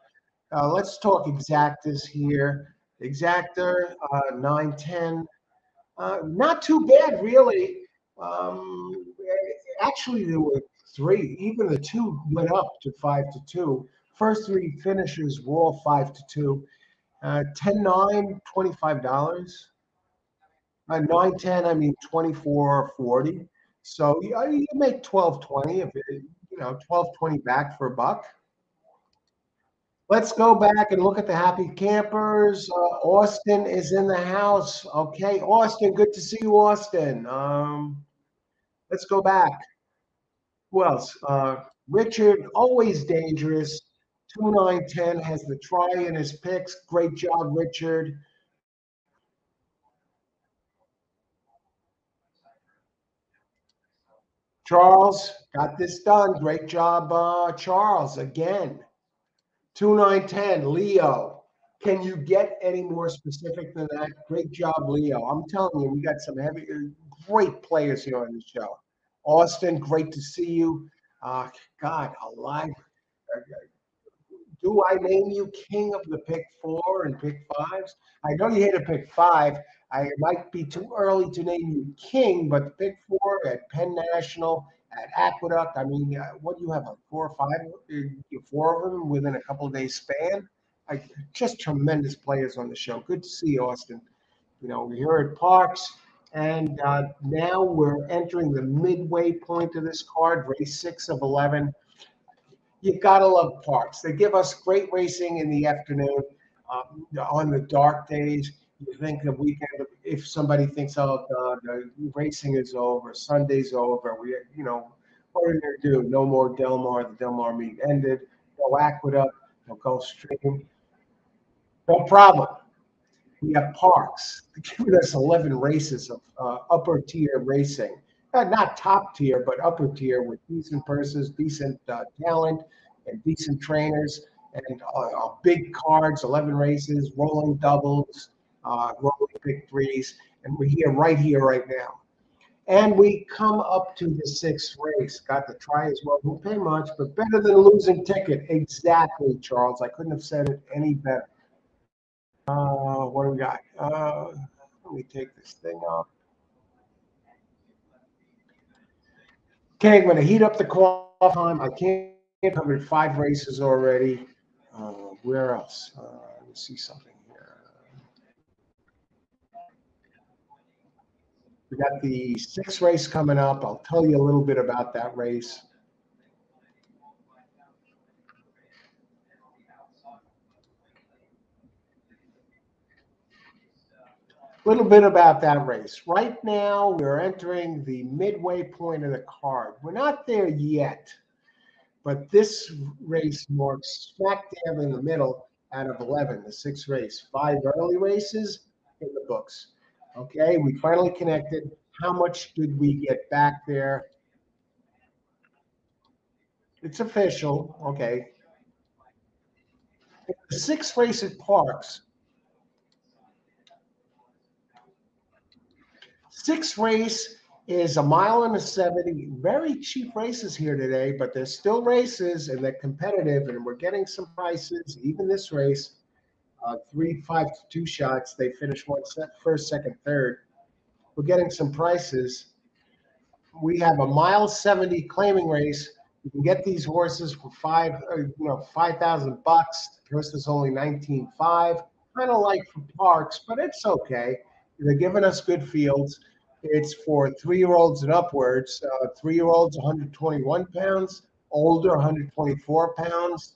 Let's talk exactas here. Exactor 9-10, not too bad really. Actually, there were 3. Even the 2 went up to 5-2. First 3 finishers were all 5-2. 10-9, $25. 9-10, I mean 24.40. So you make 12.20 if it, 12.20 back for a buck. Let's go back and look at the happy campers. Austin is in the house. Okay, Austin, good to see you, Austin. Let's go back. Who else? Richard, always dangerous. 2-9-10 has the try in his picks. Great job, Richard. Charles got this done. Great job, Charles, again. 2-9-10, Leo. Can you get any more specific than that? Great job, Leo. I'm telling you, we got some great players here on the show. Austin, great to see you. God alive. Do I name you king of the pick 4 and pick 5s? I know you hit a pick 5. It might be too early to name you king, but the pick 4 at Penn National, at Aqueduct, I mean, what do you have, like 4 or 5? 4 of them within a couple of days span? Just tremendous players on the show. Good to see you, Austin. We're here at Parx, and now we're entering the midway point of this card, race 6 of 11. You gotta love Parx. They give us great racing in the afternoon. On the dark days, you think the weekend. If somebody thinks, "Oh, the racing is over, Sunday's over," what are we gonna do? No more Del Mar. The Del Mar meet ended. No Aqueduct. No Gulfstream. No problem. We have Parx giving us 11 races of upper tier racing. Not top tier, but upper tier with decent purses, decent talent, and decent trainers, and big cards, 11 races, rolling doubles, rolling pick 3s, and we're here, right now. And we come up to the sixth race. Got to try as well. Won't pay much, but better than a losing ticket. Exactly, Charles. I couldn't have said it any better. What do we got? Let me take this thing off. Okay, I'm going to heat up the qualifying time. I can't cover 5 races already. Where else? Let me see something here. We got the 6th race coming up. I'll tell you a little bit about that race. A little bit about that race. Right now, we're entering the midway point of the card. We're not there yet, but this race marks smack dab in the middle out of 11, the 6th race. 5 early races in the books. Okay, we finally connected. How much did we get back there? It's official. Okay. The 6th race at Parx. 6th race is 1.70 miles. Very cheap races here today, but there's still races and they're competitive, and we're getting some prices. Even this race, 3 5-2 shots. They finished one set, first, second, third. We're getting some prices. We have a 1.70 mile claiming race. You can get these horses for $5,000. First is only 19.5. Kind of like for Parx, but it's okay. They're giving us good fields. It's for 3-year-olds and upwards. 3-year-olds 121 pounds, older 124 pounds.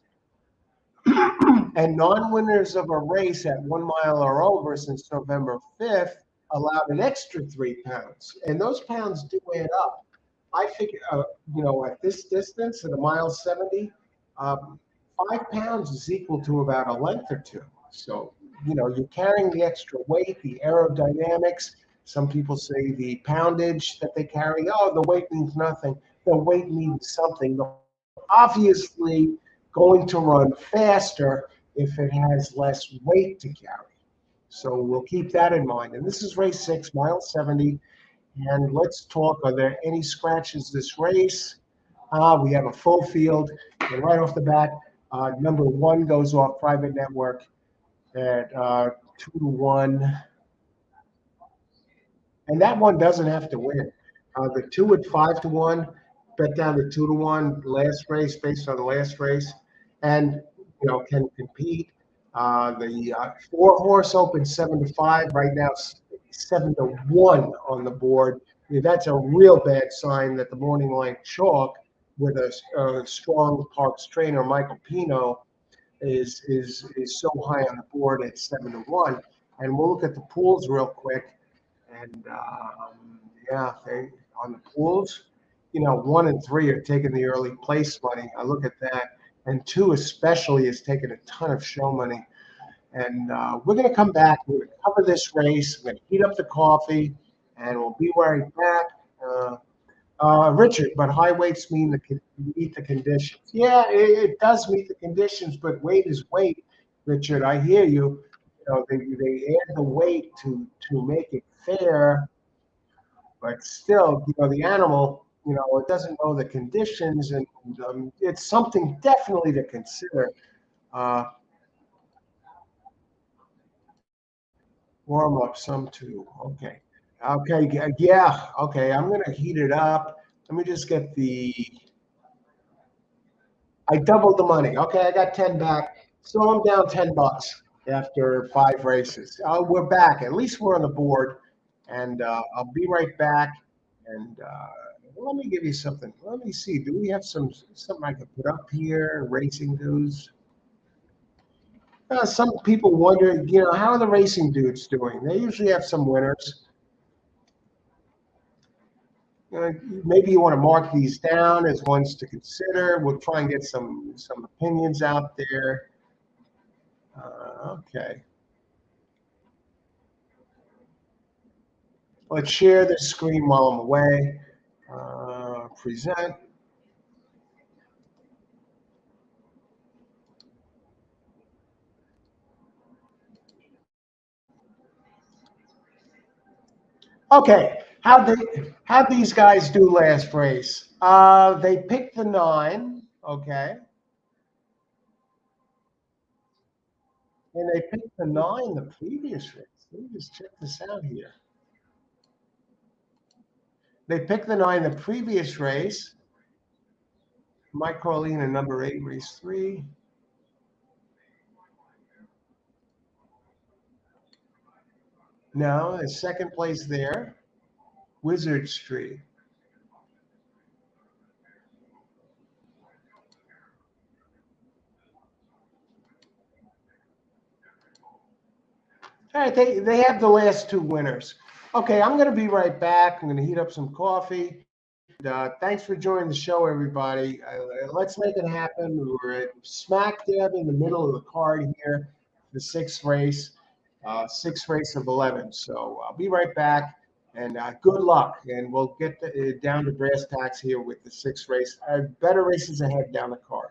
And non-winners of a race at 1 mile or over since November 5th allowed an extra 3 pounds. And those pounds do add up. I figure, at this distance, at 1.70 miles, 5 pounds is equal to about a length or two. So, you're carrying the extra weight, the aerodynamics. Some people say the poundage that they carry, oh, the weight means nothing. The weight means something. They're obviously going to run faster if it has less weight to carry. So we'll keep that in mind. And this is race 6, 1.70 miles. And let's talk, are there any scratches this race? We have a full field. And right off the bat, number 1 goes off private network at 2-1. And that one doesn't have to win. The 2 at 5-1, bet down to 2-1 last race based on the last race, and can compete. The 4-horse open 7-5 right now, 7-1 on the board. I mean, that's a real bad sign that the morning line chalk with a strong Parx trainer, Michael Pino, is so high on the board at 7-1. And we'll look at the pools real quick. And on the pools, 1 and 3 are taking the early place money. I look at that, and 2 especially is taking a ton of show money. And we're going to come back. We're going to cover this race. We're going to heat up the coffee, and we'll be right back. Richard, but high weights meet the conditions. Yeah, it does meet the conditions, but weight is weight, Richard. I hear you. They add the weight to make it fair, but still, the animal, it doesn't know the conditions, and it's something definitely to consider. Warm up some too. Okay. Okay. Yeah. Okay. I'm going to heat it up. Let me just get I doubled the money. Okay. I got 10 back. So I'm down $10 after 5 races. We're back. At least we're on the board. And I'll be right back. And let me give you something. Let me see. Do we have something I can put up here? Racing news. Some people wonder, how are the racing dudes doing? They usually have some winners. Maybe you want to mark these down as ones to consider. We'll try and get some opinions out there. Okay. Let's share this screen while I'm away. Present. Okay, How'd these guys do last race? They picked the 9, okay, and they picked the 9 the previous race. Let me just check this out here. They picked the 9 the previous race. Mike Carlina, number 8, race 3. No, the second place there, Wizard Street. All right, they have the last 2 winners. Okay, I'm going to be right back. I'm going to heat up some coffee. Thanks for joining the show, everybody. Let's make it happen. We're at smack dab in the middle of the card here, the sixth race of 11. So I'll be right back, and good luck. And we'll get down to brass tacks here with the 6th race. Better races ahead down the card.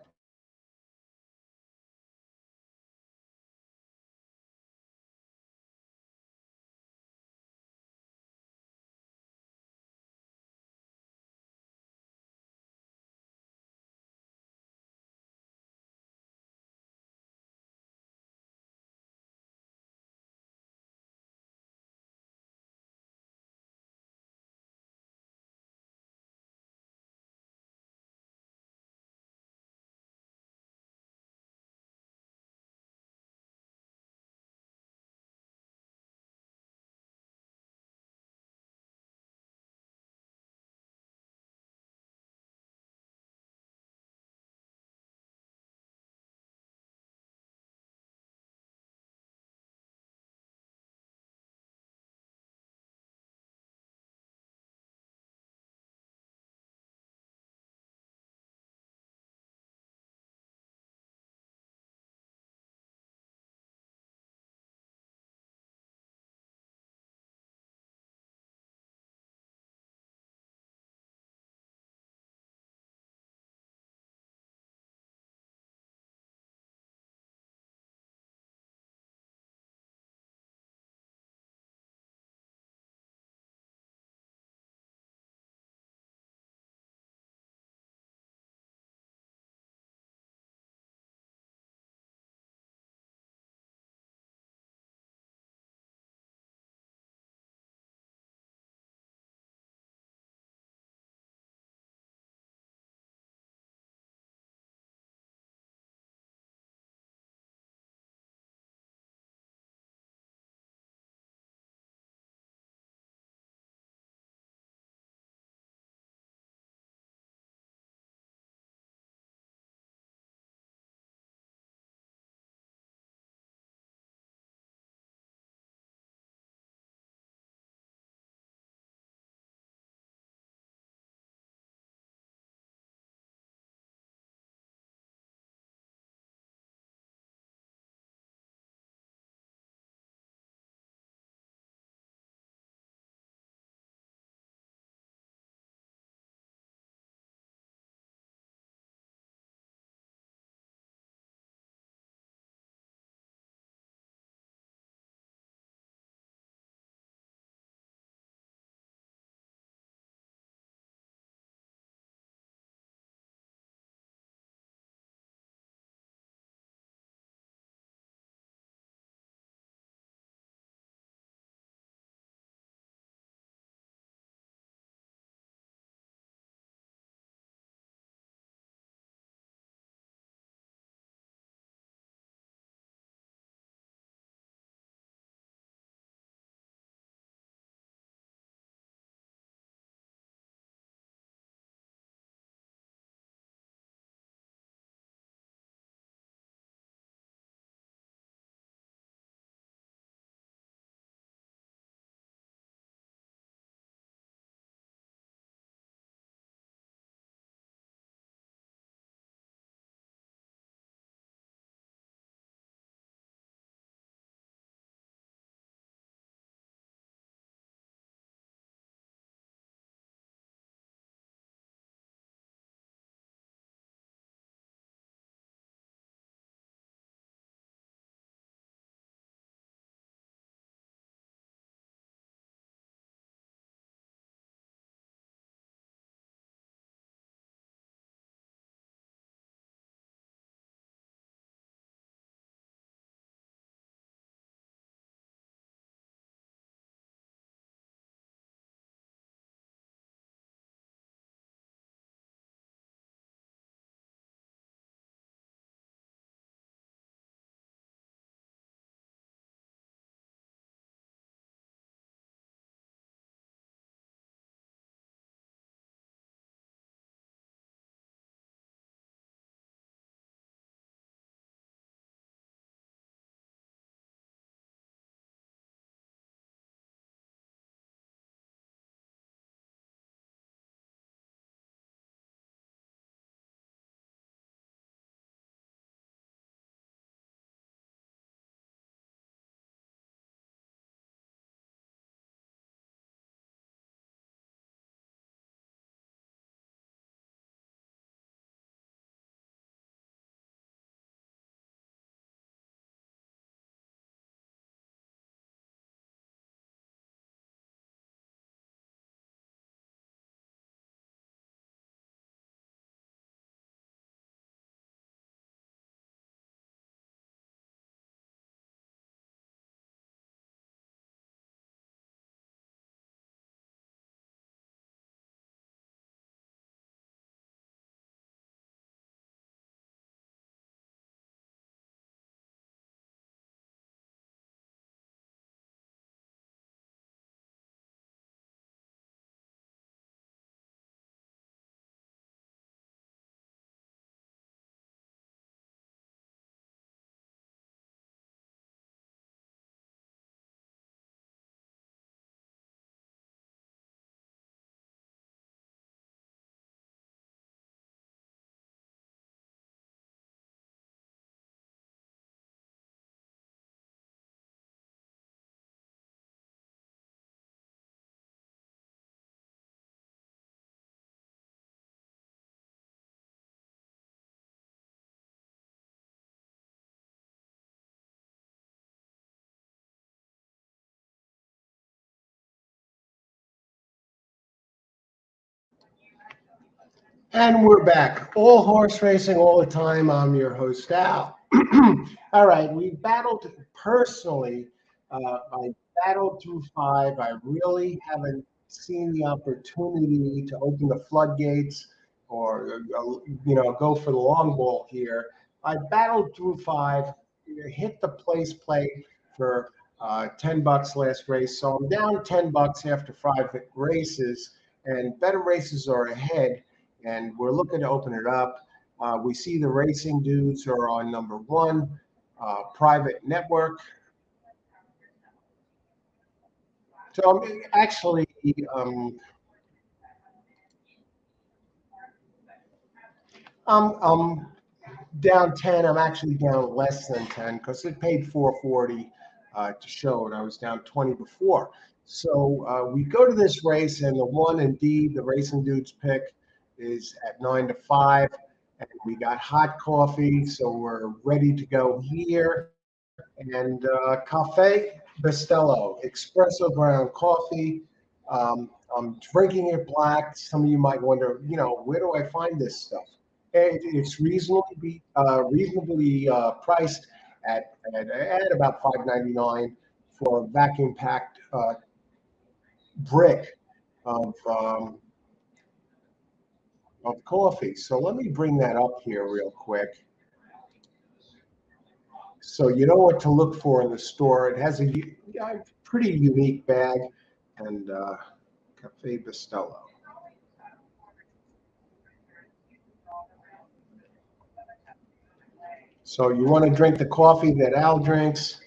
And we're back. All horse racing all the time. I'm your host, Al. All right, we battled personally. I battled through five. I really haven't seen the opportunity to open the floodgates or, go for the long ball here. I battled through five, hit the place plate for $10 last race. So I'm down $10 after five races, and better races are ahead, and we're looking to open it up. We see the racing dudes are on number one, private network. So I'm actually, um, I'm down 10. I'm actually down less than 10 because it paid 440 to show, and I was down 20 before. So we go to this race, and the one indeed, the racing dudes pick is at 9 to 5. And we got hot coffee, so we're ready to go here. And Cafe Bustelo, espresso ground coffee. I'm drinking it black. Some of you might wonder, where do I find this stuff? It's reasonably priced at about $5.99 for a vacuum packed brick of um, of coffee. So let me bring that up here real quick. So you know what to look for in the store. It has a pretty unique bag, and Cafe Bustelo. So you want to drink the coffee that Al drinks,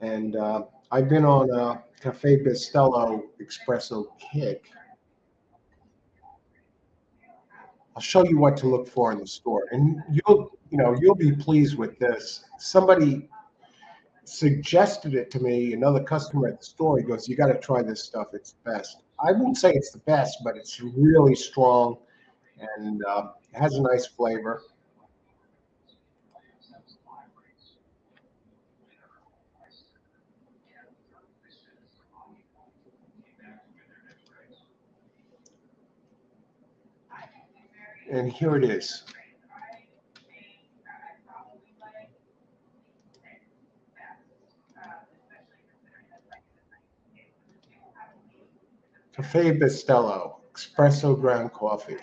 and I've been on a Cafe Bustelo espresso kick. I'll show you what to look for in the store, and you'll be pleased with this. Somebody suggested it to me, another customer at the store. He goes, "You got to try this stuff. It's the best." I wouldn't say it's the best, but it's really strong, and it has a nice flavor. And here it is. Cafe Bustelo, espresso ground coffee.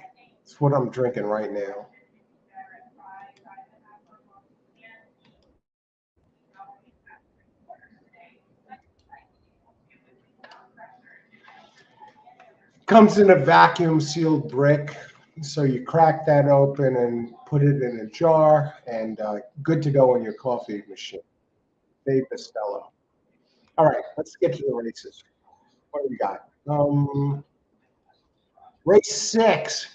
It's what I'm drinking right now. Comes in a vacuum sealed brick. So you crack that open and put it in a jar, and good to go in your coffee machine. Cafe Bustelo. All right, let's get to the races. What do we got? Race 6,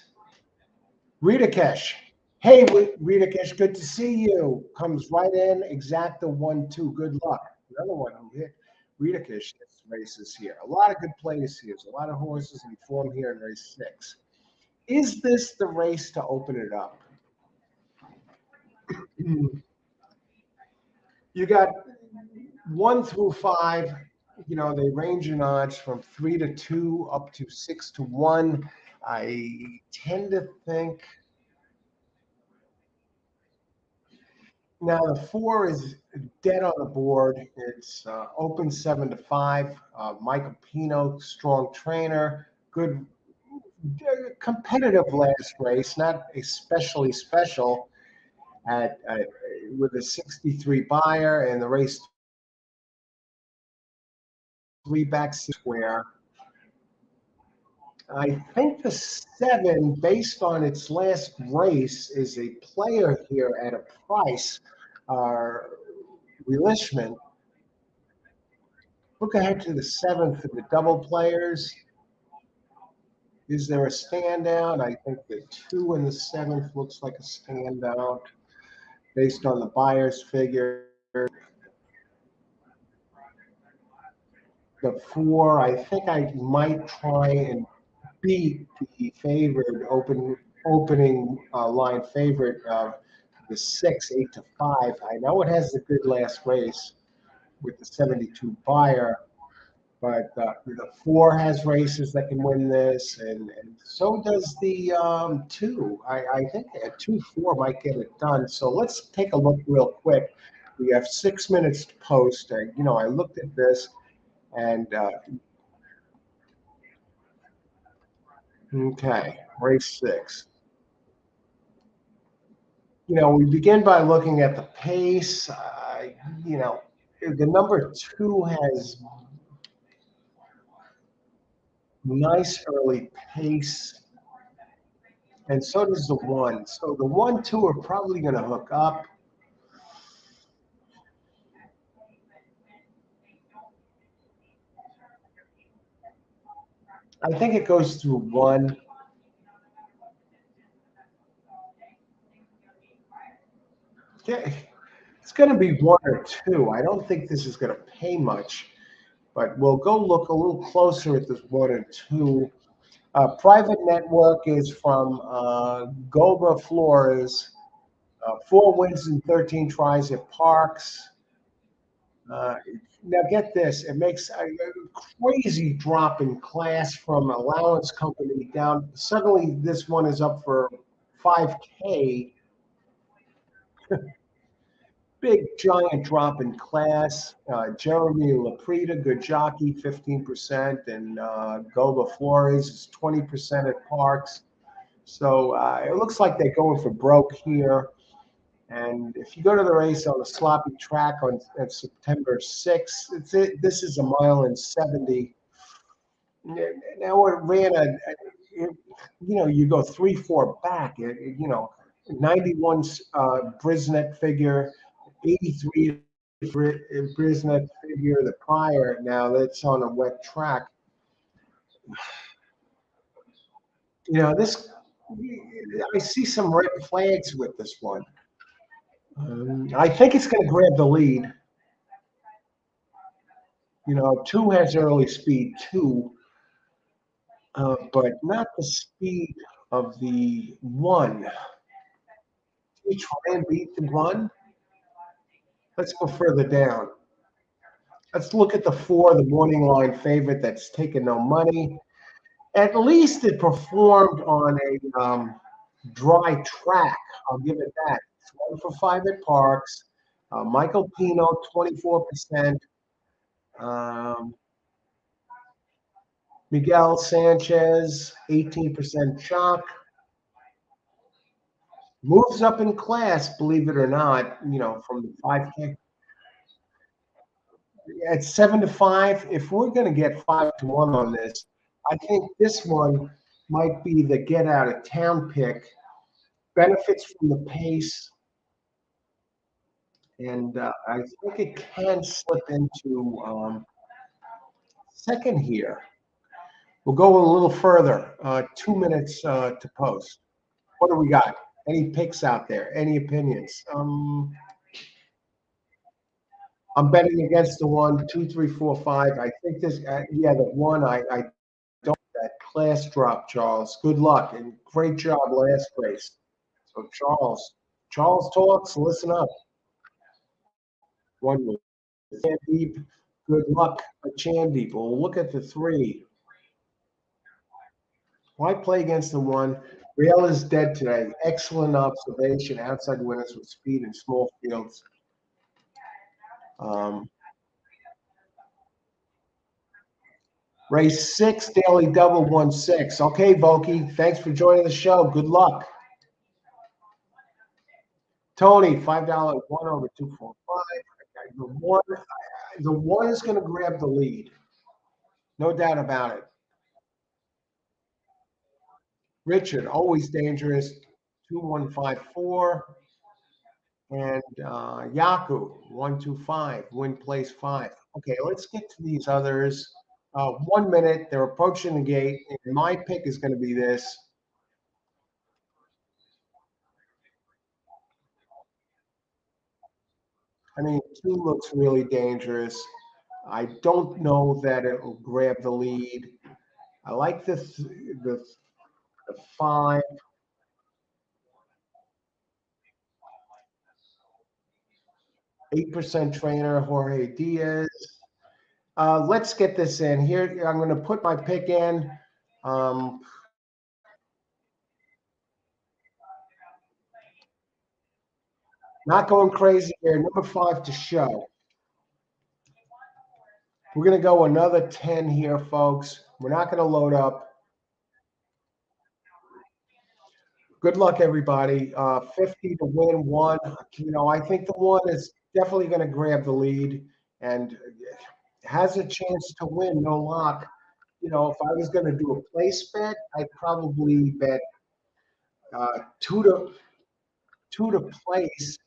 Ritakesh. Hey, Ritakesh, good to see you. Comes right in, exacta 1-2. Good luck. Another one who hit Ritakesh races here. A lot of good plays here. There's a lot of horses in form here in race 6. Is this the race to open it up? You got 1 through 5. They range in odds from 3 to 2 up to 6 to 1. I tend to think now the 4 is dead on the board. It's open 7 to 5. Michael Pino, strong trainer, good, competitive last race, not especially special at with a 63 buyer, and the race 3 back square. I think the 7, based on its last race, is a player here at a price. Uh, Relishment. Look ahead to the 7th for the double players. Is there a standout? I think the 2 in the 7th looks like a standout based on the buyer's figure. The 4, I think I might try and beat the favored opening line favorite of the 6, 8 to 5. I know it has a good last race with the 72 buyer. But the 4 has races that can win this, and so does the 2. I think a 2-4 might get it done. So let's take a look real quick. We have 6 minutes to post. I looked at this, and okay, race 6. We begin by looking at the pace. You know, the number 2 has nice early pace, and so does the 1. So the 1, 2 are probably going to hook up. I think it goes through 1. Yeah, it's going to be 1 or 2. I don't think this is going to pay much, but we'll go look a little closer at this 1 and 2. Private network is from Goba Flores. 4 wins and 13 tries at Parx. Uh, Now get this, it makes a crazy drop in class from allowance company down. Suddenly this one is up for 5K. Big giant drop in class. Jeremy Laprida, good jockey, 15%, and Goba Flores is 20% at Parx. So it looks like they're going for broke here. And if you go to the race on a sloppy track on September 6th, this is a mile and 70. Now it ran you go 3-4 back. 91 Brisnet figure, 83 Brisnet figure the prior. Now that's on a wet track. This I see some red flags with this one. I think it's going to grab the lead. 2 has early speed too, but not the speed of the 1. We try and beat the 1. Let's go further down. Let's look at the 4, the morning line favorite that's taken no money. At least it performed on a dry track. I'll give it that. It's 1 for 5 at Parx. Michael Pino, 24%. Miguel Sanchez, 18% chalk. Moves up in class, believe it or not, from the 5K. At 7-5, if we're going to get 5-1 on this, I think this one might be the get out of town pick. Benefits from the pace, and I think it can slip into second here. We'll go a little further. 2 minutes to post. What do we got? Any picks out there? Any opinions? I'm betting against the 1, 2, 3, 4, 5. I think this. The 1. I don't. That class drop, Charles. Good luck and great job last race. So Charles talks. Listen up. 1 with Chandeep. Good luck, Chandeep. We'll look at the 3. Why play against the 1? Real is dead today. Excellent observation. Outside winners with speed in small fields. Race 6, daily double 1-6. Okay, Volky, thanks for joining the show. Good luck. Tony, $5 1 over 245. The one is going to grab the lead. No doubt about it. Richard, always dangerous. 2154. And Yaku, 125. Win place 5. Okay, let's get to these others. 1 minute. They're approaching the gate. And my pick is going to be this. I mean, 2 looks really dangerous. I don't know that it will grab the lead. I like the 5. 8% trainer, Jorge Diaz. Let's get this in here. I'm going to put my pick in. Um, Not going crazy here. Number 5 to show. We're going to go another 10 here, folks. We're not going to load up. Good luck, everybody. 50 to win one. I think the one is definitely going to grab the lead and has a chance to win. No lock. If I was going to do a place bet, I'd probably bet two to place.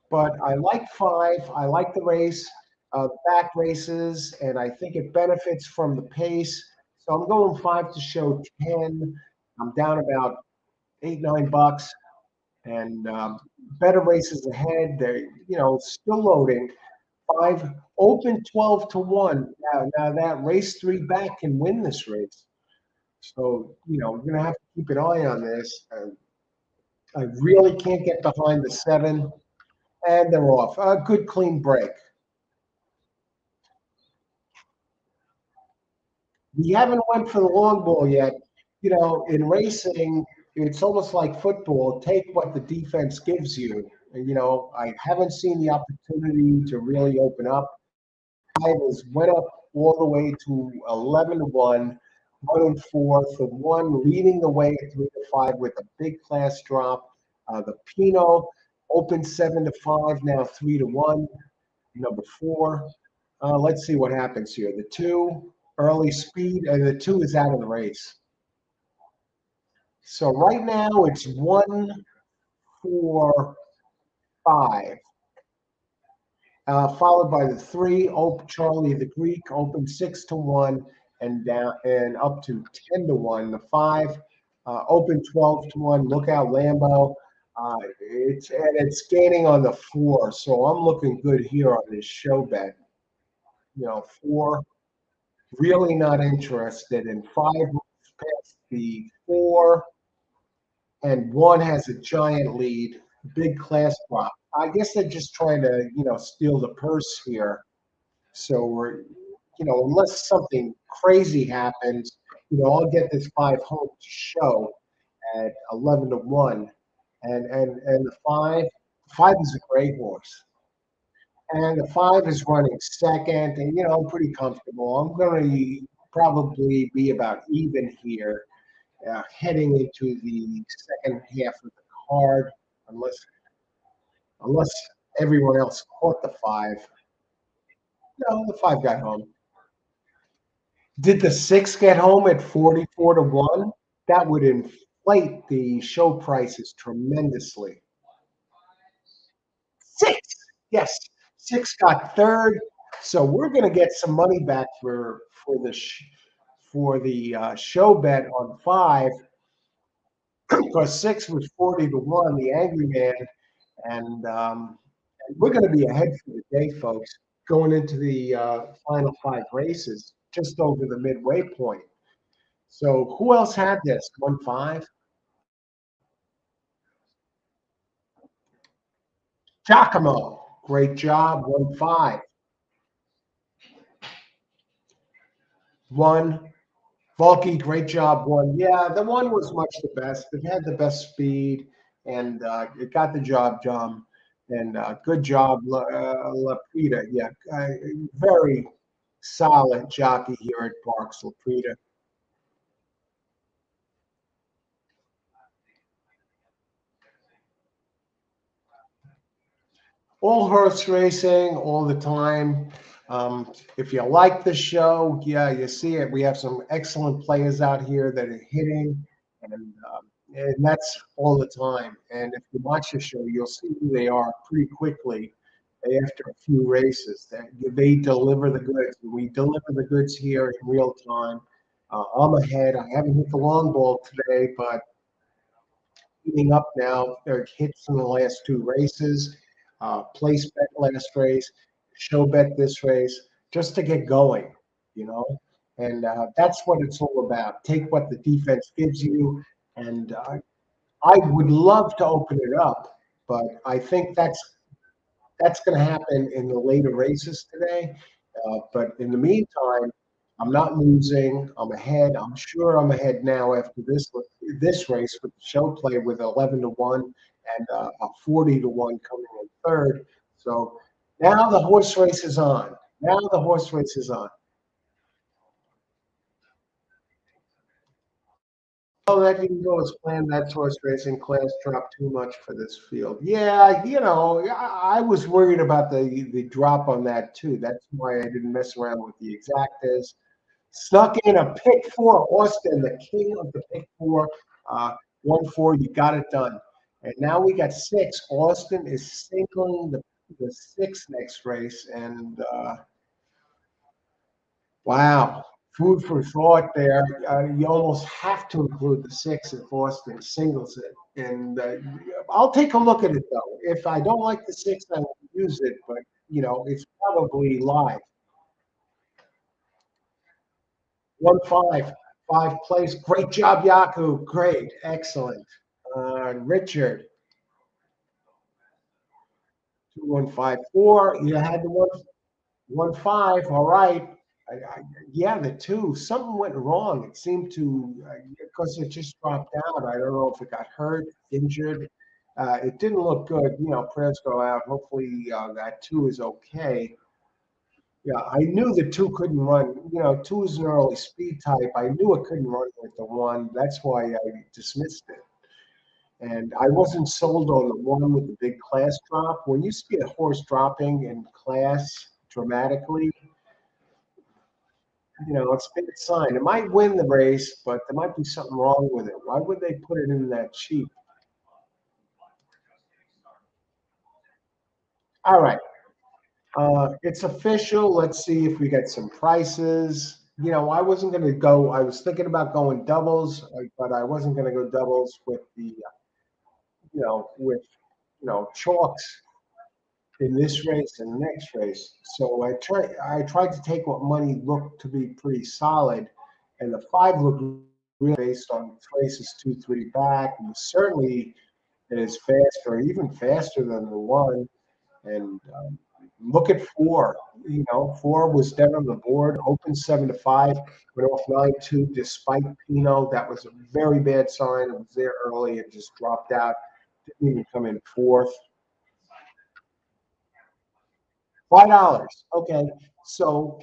But I like 5. I like the race, back races, and I think it benefits from the pace. So I'm going 5 to show 10. I'm down about $8, $9, and better races ahead. They're still loading. 5 open 12 to 1. Now that race 3 back can win this race. So we're gonna have to keep an eye on this. I really can't get behind the 7, and they're off. A good clean break. We haven't went for the long ball yet. In racing, it's almost like football. Take what the defense gives you. And, I haven't seen the opportunity to really open up. I went up all the way to 11 to 1, 1 and 4, the 1 leading the way at 3 to 5 with a big class drop. The Pinot opened 7 to 5, now 3 to 1. Number 4. Let's see what happens here. The 2, early speed, and the 2 is out of the race. So right now it's 1, 4, 5. Followed by the 3, Charlie the Greek, open 6 to 1 and down and up to 10 to 1. The 5, open 12 to 1. Look out, Lambo. It's gaining on the 4, so I'm looking good here on this show bet. 4, really not interested. In 5 moves past the 4, and 1 has a giant lead, big class prop. I guess they're just trying to, steal the purse here. So unless something crazy happens, I'll get this 5 home to show at 11 to 1, and the 5 is a great horse, and the 5 is running second, and I'm pretty comfortable. I'm going to probably be about even here, heading into the second half of the card, unless everyone else caught the 5. No, the 5 got home. Did the 6 get home at 44 to 1? That would inflate the show prices tremendously. 6, yes, 6 got third. So we're going to get some money back for the show bet on 5, because 6 was 40 to 1, the Angry Man, and we're going to be ahead for the day, folks, going into the final 5 races, just over the midway point. So who else had this? 1-5? Giacomo, great job. 1-5. 1. Volky, great job. 1. Yeah, the 1 was much the best. It had the best speed, and it got the job done. And good job, Laprida. Yeah, very solid jockey here at Parx, Laprida. All horse racing, all the time. If you like the show, yeah, you see it. We have some excellent players out here that are hitting, and that's all the time. And if you watch the show, you'll see who they are pretty quickly after a few races. They deliver the goods. We deliver the goods here in real time. I'm ahead. I haven't hit the long ball today, but heating up now. There are hits in the last 2 races, place bet last race, show bet this race, just to get going, you know. And that's what it's all about. Take what the defense gives you, and I would love to open it up, but I think that's going to happen in the later races today. But in the meantime, I'm not losing. I'm ahead. I'm sure I'm ahead now after this race with the show play with 11-1 and a 40-1 coming in third. So now the horse race is on. Now the horse race is on. Oh, that didn't go as planned. That horse racing class dropped too much for this field. Yeah, I was worried about the drop on that too. That's why I didn't mess around with the exactas. Snuck in a pick four, Austin, the king of the pick four. 1-4, you got it done. And now we got six. Austin is singling the six next race. And wow, food for thought there. You almost have to include the six if Austin singles it. And I'll take a look at it, though. If I don't like the six, I won't use it. But, it's probably live. 1-5, 5 place. Great job, Yaku. Great. Excellent. Richard, 2-1-5-4. You had the 1-1-5. All right. Yeah, the two. Something went wrong. It seemed to, because it just dropped out. I don't know if it got hurt, injured. It didn't look good. Prayers go out. Hopefully that two is okay. Yeah, I knew the two couldn't run. Two is an early speed type. I knew it couldn't run with the one. That's why I dismissed it. And I wasn't sold on the one with the big class drop. When you see a horse dropping in class dramatically, it's a big sign. It might win the race, but there might be something wrong with it. Why would they put it in that cheap? All right. It's official. Let's see if we get some prices. I wasn't going to go. I was thinking about going doubles, but I wasn't going to go doubles with with chalks in this race and the next race. So I tried to take what money looked to be pretty solid, and the 5 looked really based on races 2-3 back, and certainly is faster, even faster than the 1. And look at 4. 4 was dead on the board, open 7-5, went off 9-2 despite Pino. That was a very bad sign. It was there early and just dropped out. Didn't even come in fourth. $5. Okay. So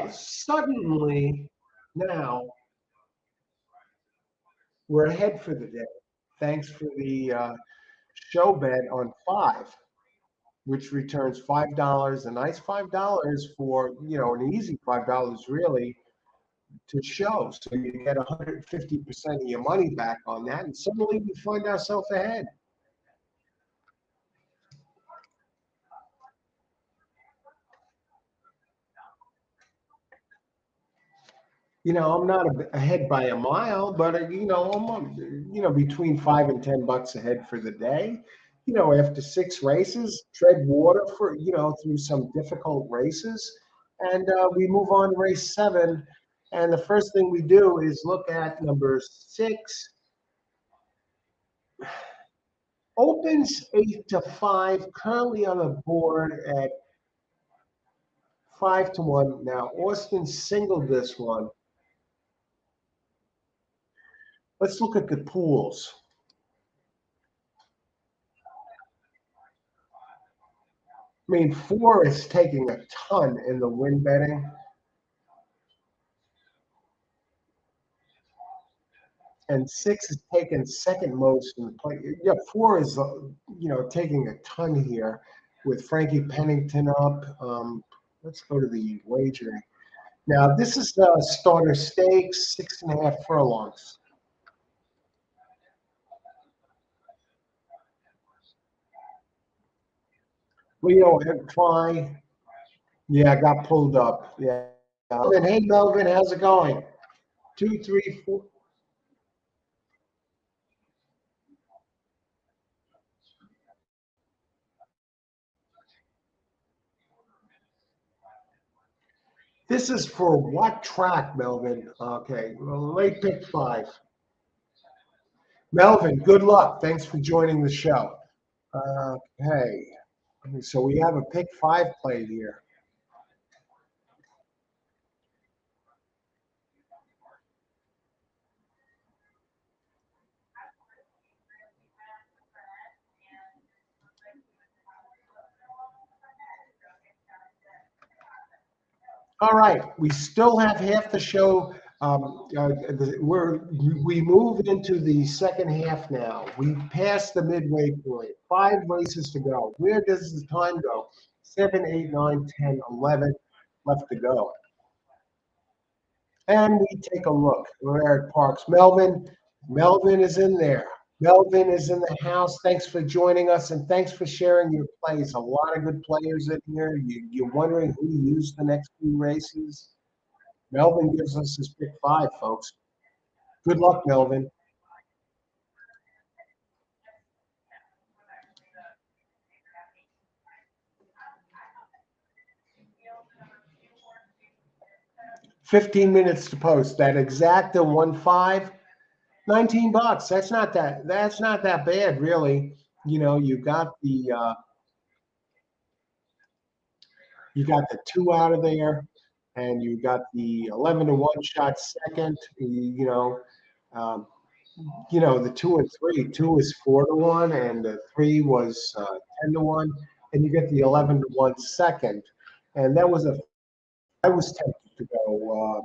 suddenly now we're ahead for the day. Thanks for the show bet on 5, which returns $5. A nice $5 for, an easy $5 really to show. So you get 150% of your money back on that. And suddenly we find ourselves ahead. I'm not ahead by a mile, but I'm between $5 and $10 ahead for the day. After 6 races, tread water for through some difficult races, and we move on to race 7. And the first thing we do is look at number 6. Opens 8-5, currently on the board at 5-1. Now Austin singled this one. Let's look at the pools. I mean, 4 is taking a ton in the win betting. And 6 is taking second most in the play. Yeah, 4 is, taking a ton here with Frankie Pennington up. Let's go to the wagering. Now, this is the starter stakes, 6.5 furlongs. Leo and Try. Yeah, I got pulled up. Yeah. Hey, Melvin, how's it going? 2, 3, 4. This is for what track, Melvin? Okay, well, late pick 5. Melvin, good luck. Thanks for joining the show. Okay, so we have a pick 5 play here. All right, we still have half the show. We move into the second half now. We passed the midway point. 5 races to go. Where does the time go? 7, 8, 9, 10, 11 left to go. And we take a look. We're at Parx. Melvin is in there. Melvin is in the house. Thanks for joining us and thanks for sharing your plays. A lot of good players in here. You're wondering who to use the next few races. Melvin gives us his pick 5, folks. Good luck, Melvin. 15 minutes to post. That exacta 1.5, $19. That's not that bad, really. You got the 2 out of there, and you got the 11 to 1 shot second. Um, the 2 and 3. 2 is 4 to 1, and the 3 was 10 to 1, and you get the 11 to 1 second. And I was tempted to go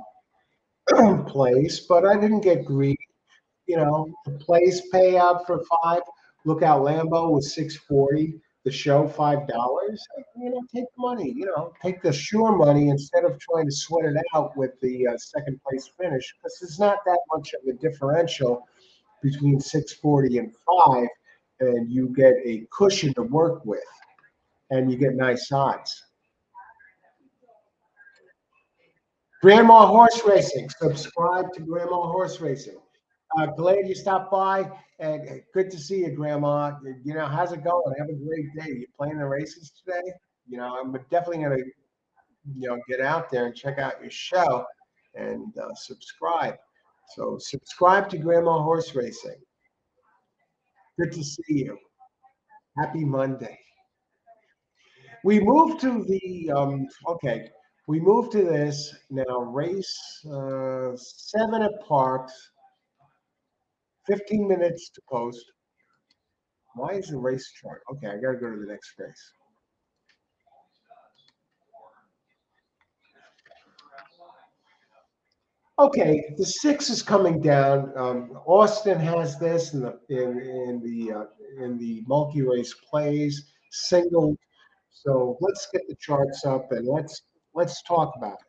place, but I didn't get greedy. The place payout for 5. Lookout Lambo was 640. The show $5. Take the money. Take the sure money instead of trying to sweat it out with the second place finish, because there's not that much of a differential between 640 and 5, and you get a cushion to work with, and you get nice odds. Grandma Horse Racing. Subscribe to Grandma Horse Racing. Glad you stopped by, and good to see you, Grandma. How's it going? Have a great day. You playing the races today? I'm definitely gonna, get out there and check out your show and subscribe. So subscribe to Grandma Horse Racing. Good to see you. Happy Monday. We move to the okay. We move to this now. Race 7 at Parx. 15 minutes to post. Why is the race chart? Okay, I got to go to the next race. Okay, the 6 is coming down. Austin has this in the multi race plays single. So let's get the charts up and let's talk about it.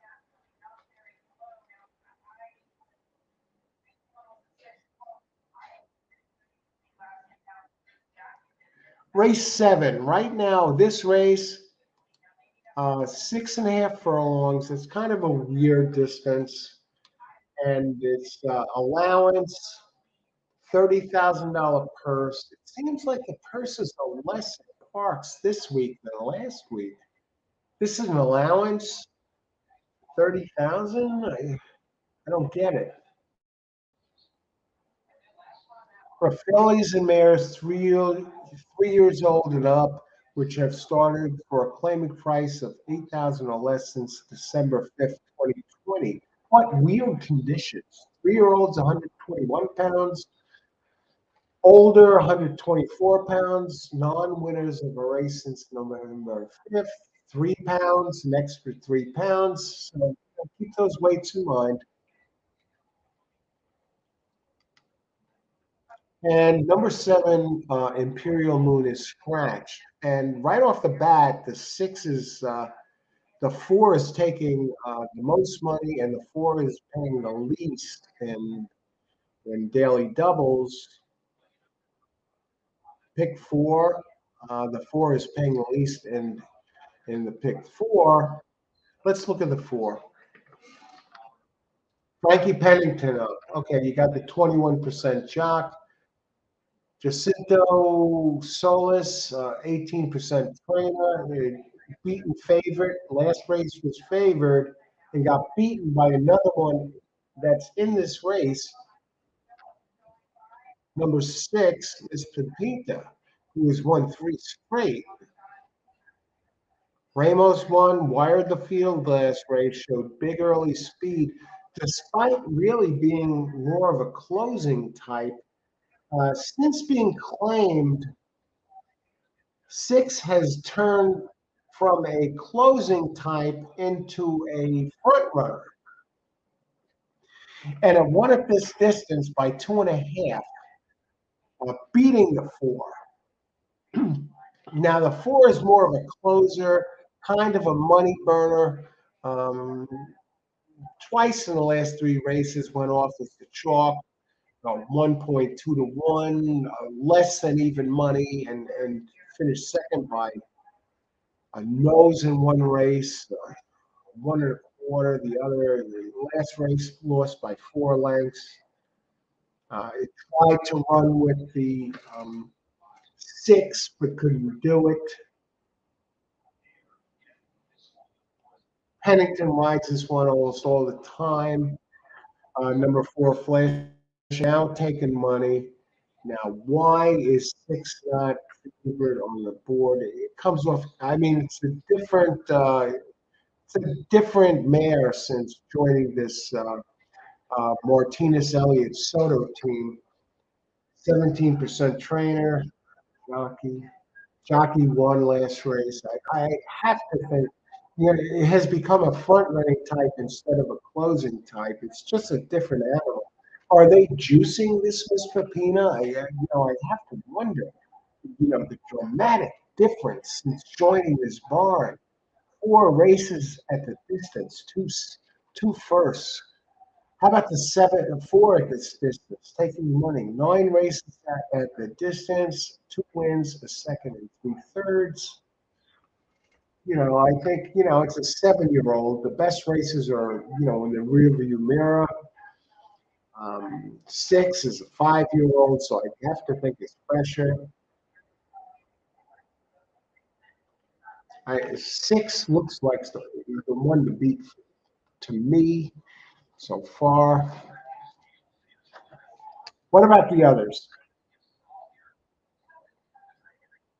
Race 7 right now. This race 6.5 furlongs. It's kind of a weird distance, and it's allowance $30,000 purse. It seems like the purses are less at Parx this week than last week. This is an allowance 30,000. I don't get it. For fillies and mares 3 years old and up, which have started for a claiming price of 8,000 or less since December 5th, 2020. What weird conditions. 3-year-olds 121 pounds, older 124 pounds, non-winners of a race since November 5th, 3 pounds, an extra 3 pounds. So keep those weights in mind. And number 7, Imperial Moon is scratched. And right off the bat, the 4 is taking the most money, and the 4 is paying the least in daily doubles. Pick 4, the 4 is paying the least in the pick 4. Let's look at the 4. Frankie Pennington. Okay, you got the 21% jock. Jacinto Solis, 18% trainer, beaten favorite. Last race was favored and got beaten by another one that's in this race. Number 6 is Pepita, who has won 3 straight. Ramos won, wired the field last race, showed big early speed, despite really being more of a closing type. Since being claimed, 6 has turned from a closing type into a front runner. And it won at this distance by 2.5, beating the 4. Now, the 4 is more of a closer, kind of a money burner. Um, Twice in the last 3 races went off as the chalk, 1.2 to 1, less than even money, and finished second by a nose in one race, 1.25 the other. The last race lost by 4 lengths. It tried to run with the 6, but couldn't do it. Pennington rides this one almost all the time. Number 4, Flash, now taking money. Now, why is 6 not favored on the board? It comes off. I mean, it's a different mare since joining this Martinez Elliott Soto team. 17% trainer, jockey. Jockey won last race. I have to think, it has become a front running type instead of a closing type. It's just a different animal. Are they juicing this Miss Pepina? I have to wonder. The dramatic difference since joining this barn. 4 races at the distance, two firsts. How about the 7 and 4 at this distance, taking money? 9 races at the distance, 2 wins, a second and 3/3. I think, it's a 7-year-old. The best races are, in the rearview mirror. 6 is a 5-year-old, so I have to think it's pressure. 6 looks like the one to beat to me so far. What about the others?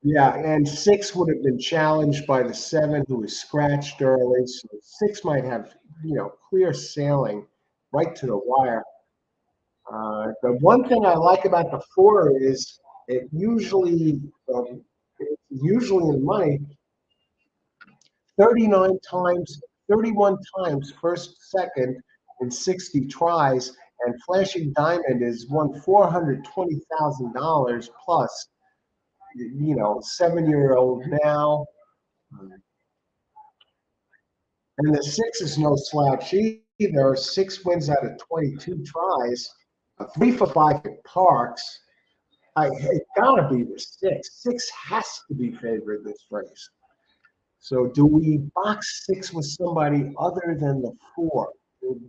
Yeah, and 6 would have been challenged by the 7, who was scratched early. So 6 might have, clear sailing right to the wire. The one thing I like about the 4 is it's usually in money 39 times, 31 times first, second, in 60 tries, and Flashing Diamond is won $420,000 plus. 7-year-old now. And the 6 is no slouch either. 6 wins out of 22 tries. 3 for 5 at Parx. It's got to be the 6. 6 has to be favored this race. So do we box 6 with somebody other than the 4?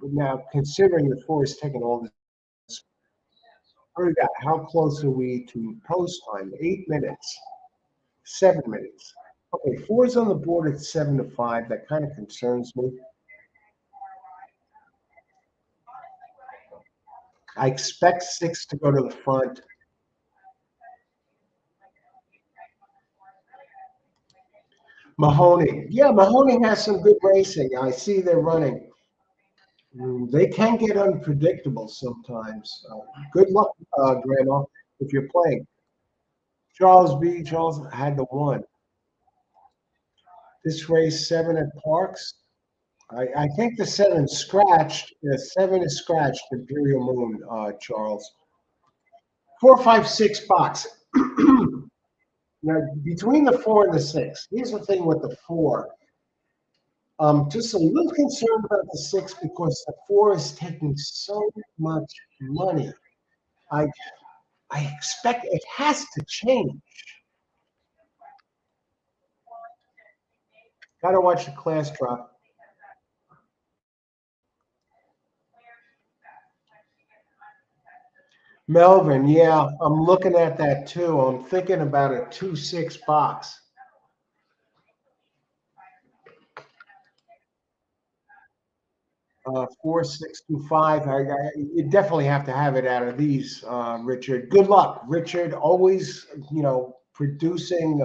Now, considering the 4 is taking all this, how close are we to post time? 8 minutes. 7 minutes. Okay, 4 is on the board at 7 to 5. That kind of concerns me. I expect 6 to go to the front. Mahoney. Yeah, Mahoney has some good racing. I see they're running. They can get unpredictable sometimes. Good luck, Grandma, if you're playing. Charles had the 1. This race 7 at Parx. I think the 7 scratched. The 7 is scratched. Imperial Moon, Charles. 4, 5, 6 box. Now, between the 4 and the 6, here's the thing with the 4. Just a little concerned about the 6 because the 4 is taking so much money. I expect it has to change. Got to watch the class drop. Melvin, yeah, I'm looking at that too. I'm thinking about a 2-6 box. Uh, 4, 6, 2, 5. You definitely have to have it out of these, Richard. Good luck, Richard. Always, producing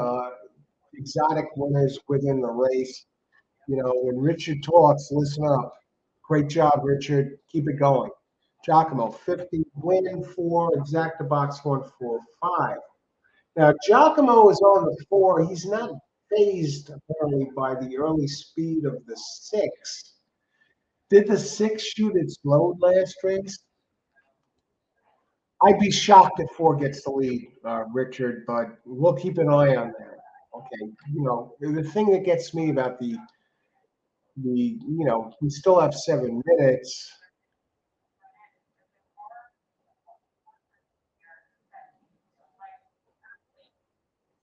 exotic winners within the race. When Richard talks, listen up. Great job, Richard. Keep it going. Giacomo, 50, win 4, exacta box 1, 4, 5. Now, Giacomo is on the 4. He's not fazed apparently by the early speed of the 6. Did the 6 shoot its load last race? I'd be shocked if 4 gets the lead, Richard, but we'll keep an eye on that. Okay, the thing that gets me about we still have 7 minutes.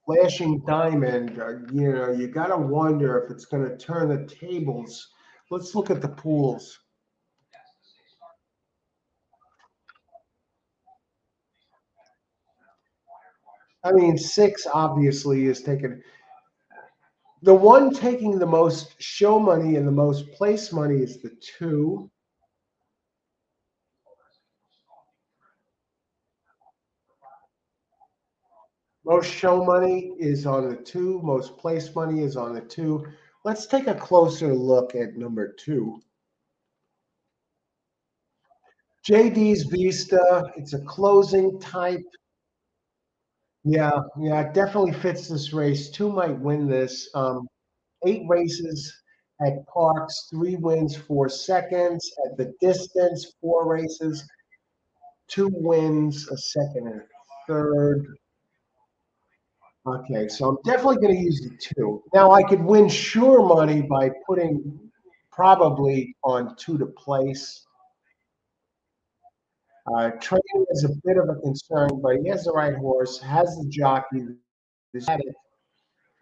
Flashing diamond, you got to wonder if it's going to turn the tables. Let's look at the pools. I mean, 6 obviously is taking the one taking the most show money and the most place money is the 2. Most show money is on the 2. Most place money is on the 2. Let's take a closer look at number 2. JD's Vista. It's a closing type. Yeah, it definitely fits this race. 2 might win this. 8 races at Parx, 3 wins, 4 seconds. At the distance, 4 races, 2 wins, a second and a third. Okay, so I'm definitely going to use the 2. Now I could win sure money by putting probably on 2 to place. Training is a bit of a concern, but he has the right horse, has the jockey. This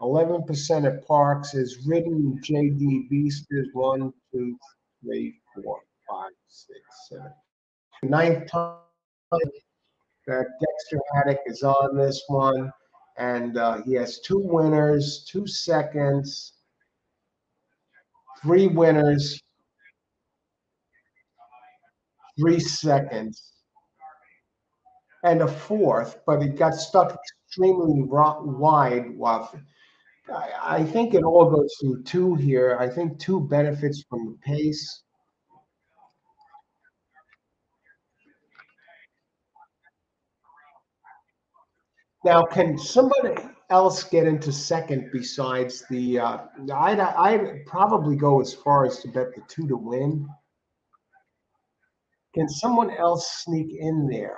11% at Parx is ridden JD Beasters 1, 2, 3, 4, 5, 6, 7. Ninth time that Dexter Haddock is on this one, and he has 2 winners, 2 seconds, 3 winners, 3 seconds, and a fourth, but he got stuck extremely wide. While I think it all goes through 2 here. I think 2 benefits from the pace. Now, can somebody else get into second besides the? I'd probably go as far as to bet the 2 to win. Can someone else sneak in there?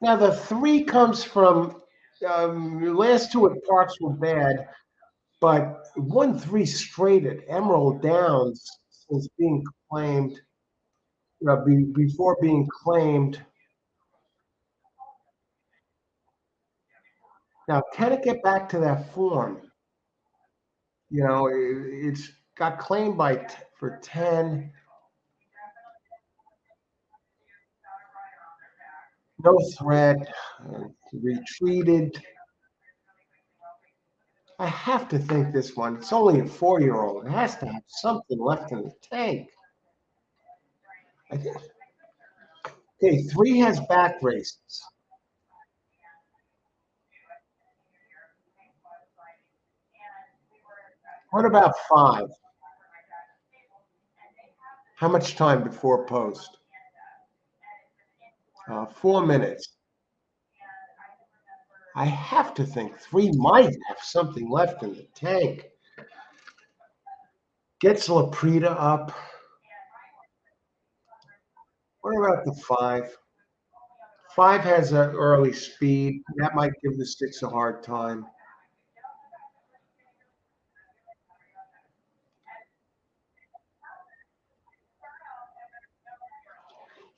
Now, the 3 comes from the last 2 at Parx were bad, but 1-3 straight at Emerald Downs since being claimed, before being claimed. Now, can it get back to that form? It's got claimed for 10. No threat, retreated. I have to think this one. It's only a 4-year-old. It has to have something left in the tank. I think. Okay, 3 has back races. What about 5? How much time before post? 4 minutes. I have to think 3 might have something left in the tank. Gets Laprida up. What about the 5? 5 has an early speed. That might give the 6 a hard time.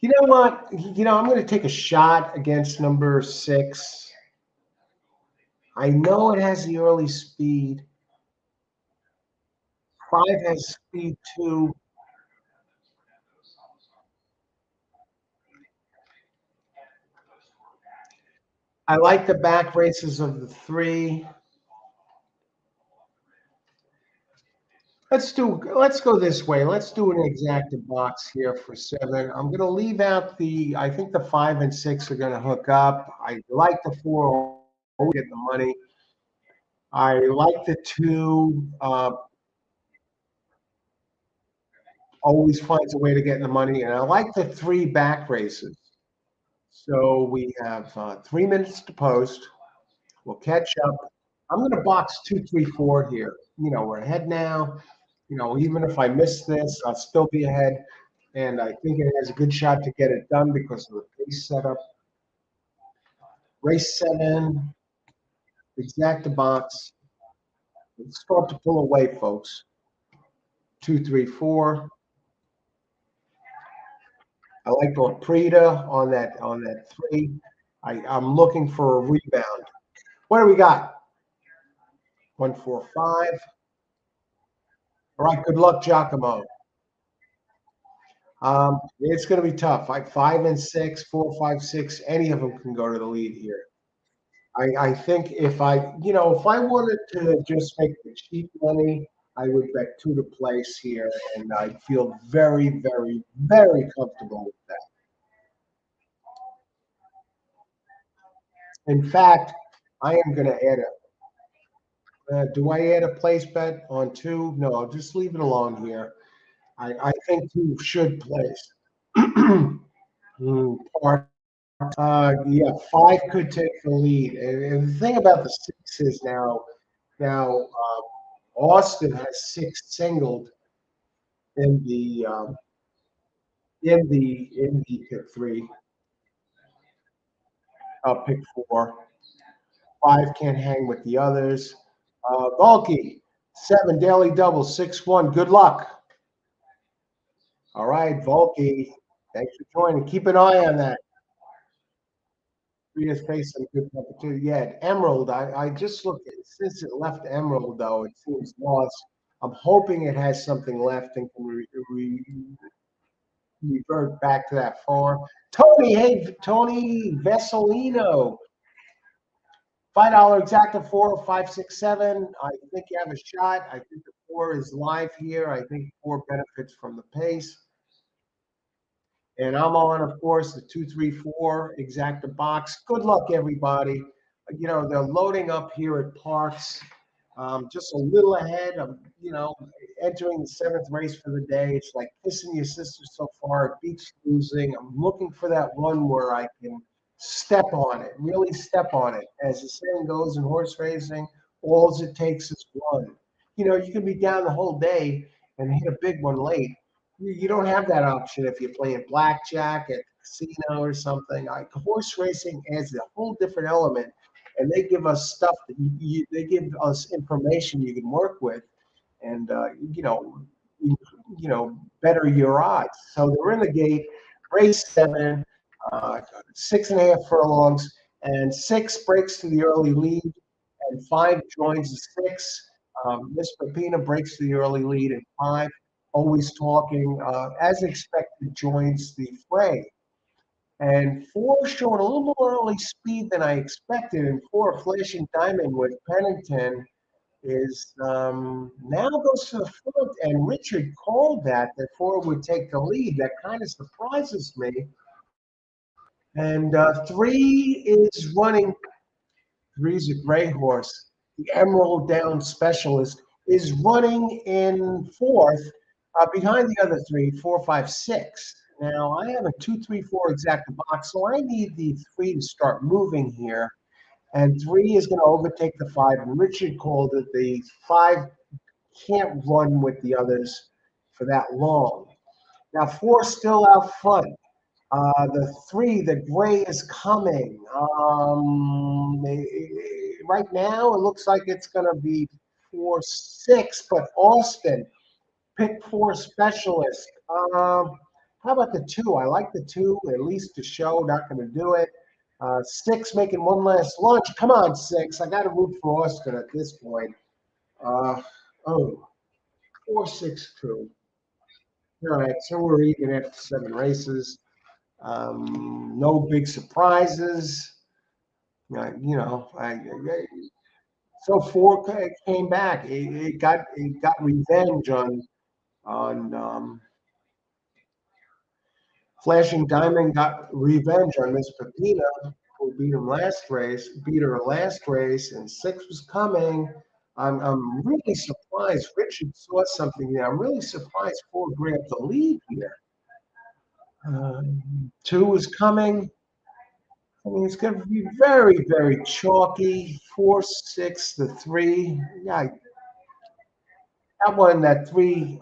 You know what? I'm going to take a shot against number 6. I know it has the early speed. 5 has speed too. I like the back races of the 3. Let's go this way. Let's do an exacta box here for 7. I'm going to leave out I think the 5 and 6 are going to hook up. I like the 4, get the money. I like the 2, always finds a way to get in the money. And I like the 3 back races. So we have 3 minutes to post. We'll catch up. I'm going to box 2, 3, 4 here. We're ahead now. Even if I miss this, I'll still be ahead. And I think it has a good shot to get it done because of the pace setup. Race 7, exacta box. Let's start to pull away, folks. 2, 3, 4. I like the Prida on that 3. I'm looking for a rebound. What do we got? 1, 4, 5. All right, good luck, Giacomo. It's going to be tough. 5 and 6, 4, 5, 6. Any of them can go to the lead here. I think if I wanted to just make the cheap money, I would bet 2 to place here, and I feel very, very, very comfortable with that. In fact, I am going to add do I add a place bet on 2? No, I'll just leave it alone here. I think 2 should place. Yeah, 5 could take the lead. And the thing about the 6 is now Austin has 6 singled in the pick 3. Pick 4. 5 can't hang with the others. Bulky, 7 daily double, 6-1. Good luck. All right, Volky, thanks for joining. Keep an eye on that. We just faced some good competition. Yeah, Emerald. I just looked at it. Since it left Emerald, though, it seems lost. I'm hoping it has something left and can revert back to that form. Tony, hey, Tony Vesolino. $5 exacta 4, 5, 6, 7. I think you have a shot. I think the 4 is live here. I think 4 benefits from the pace. And I'm on, of course, the 2, 3, 4 exacta box. Good luck, everybody. They're loading up here at Parx. Just a little ahead. I'm, entering the 7th race for the day. It's like kissing your sister so far. It beats losing. I'm looking for that one where I can step on it, really step on it. As the saying goes in horse racing, all it takes is one. You can be down the whole day and hit a big one late. You don't have that option if you're playing blackjack at a casino or something. Like horse racing adds a whole different element, and they give us stuff that they give us information you can work with, and better your odds. So they're in the gate, race 7, 6.5 furlongs, and 6 breaks to the early lead, and 5 joins the 6. Miss Pepina breaks to the early lead, and 5. Always talking, as expected, joins the fray. And 4 showing a little more early speed than I expected, and 4 Flashing Diamond with Pennington is now goes to the front, and Richard called that 4 would take the lead. That kind of surprises me. And 3 is running. 3 is a gray horse. The Emerald Down Specialist is running in 4th. Behind the other 3, 4, 5, 6. Now I have a 2, 3, 4 exacta box, so I need the 3 to start moving here. And 3 is going to overtake the 5. And Richard called it the 5 can't run with the others for that long. Now 4 still out front. The 3, the gray is coming. Right now it looks like it's going to be 4, 6, but Austin. Pick 4 specialist. How about the 2? I like the 2, at least to show. Not going to do it. 6 making one last lunge. Come on, 6. I got to root for Austin at this point. 4, 6, 2. All right, so we're even after 7 races. No big surprises. So 4 came back. It got revenge on Flashing Diamond got revenge on Miss Pepina, who beat her last race, and 6 was coming. I'm really surprised. Richard saw something there. I'm really surprised 4 grabbed the lead here. 2 was coming. I mean, it's going to be very, very chalky. 4, 6, the 3. Yeah, that one, that 3,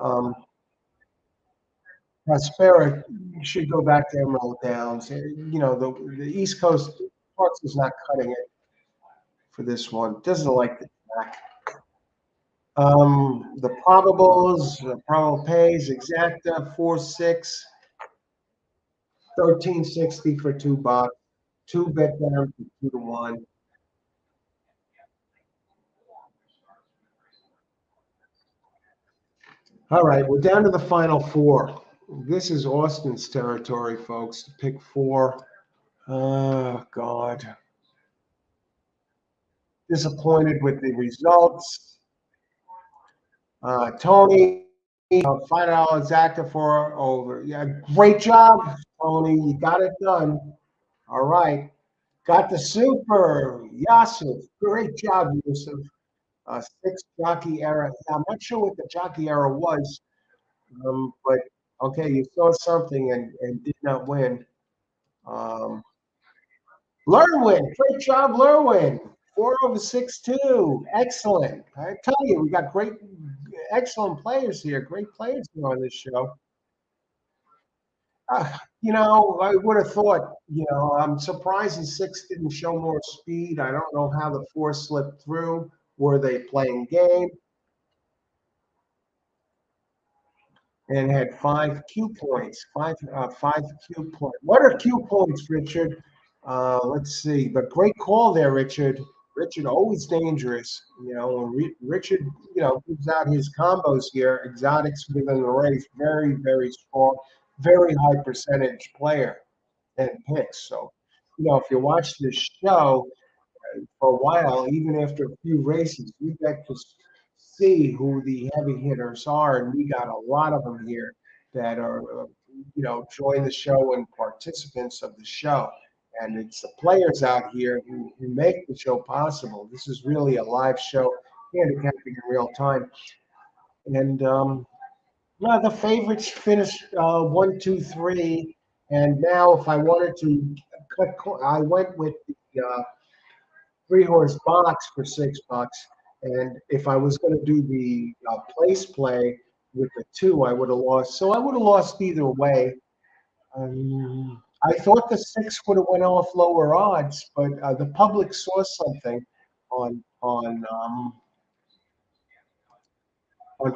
Prospera should go back to Emerald Downs. The East Coast Parks is not cutting it for this one. Doesn't like the track. The probables, probable pays, exacta, 4, 6, 1360 for $2. 2 bet down to 2 to 1. All right, we're down to the final 4. This is Austin's territory, folks. Pick 4. Oh, God. Disappointed with the results. Tony, $5 active for over. Yeah, great job, Tony. You got it done. All right. Got the super. Yusuf. Great job, Yusuf. 6 jockey era. I'm not sure what the jockey era was, but okay, you saw something and did not win. Um, Lerwin, great job, Lerwin. 4 over 6-2. Excellent. I tell you, we got excellent players here. Great players here on this show. I would have thought, I'm surprised the 6 didn't show more speed. I don't know how the 4 slipped through. Were they playing game? And had 5 Q points. Five Q points. What are Q points, Richard? Let's see. But great call there, Richard. Richard always dangerous. When Richard, gives out his combos here. Exotics within the race, very, very strong, very high percentage player and picks. So, if you watch this show, for a while, even after a few races, we get to see who the heavy hitters are, and we got a lot of them here that are, join the show and participants of the show. And it's the players out here who make the show possible. This is really a live show, handicapping in real time. And the favorites finished 1, 2, 3. And now, if I wanted to I went with the 3-horse box for $6. And if I was going to do the place play with the 2, I would have lost. So I would have lost either way. I thought the 6 would have went off lower odds, but the public saw something on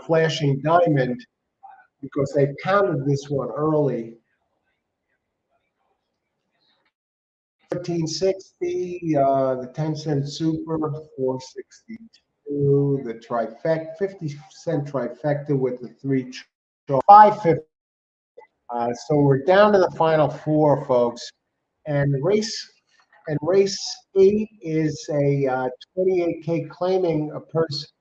Flashing Diamond because they pounded this one early. 1360, the 10-cent super, 462, the trifecta, 50-cent trifecta with the 3 550. So we're down to the final 4, folks. And race 8 is a 28K claiming a purse.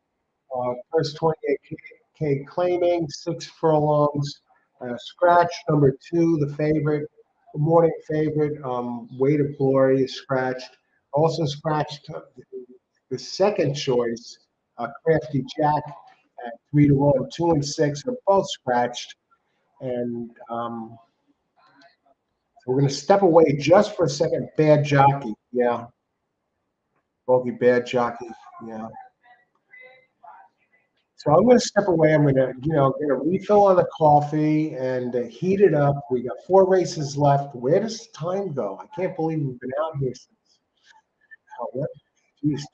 First 28K claiming 6 furlongs. Scratch number 2, the favorite. Morning favorite, Weight of Glory is scratched. Also scratched the second choice, Crafty Jack at 3 to 1. 2 and 6 are both scratched. And so we're going to step away just for a second. Bad jockey, yeah. Bogey bad jockey, yeah. So I'm going to step away. I'm going to, get a refill on the coffee and heat it up. We got 4 races left. Where does the time go? I can't believe we've been out here since. Geez.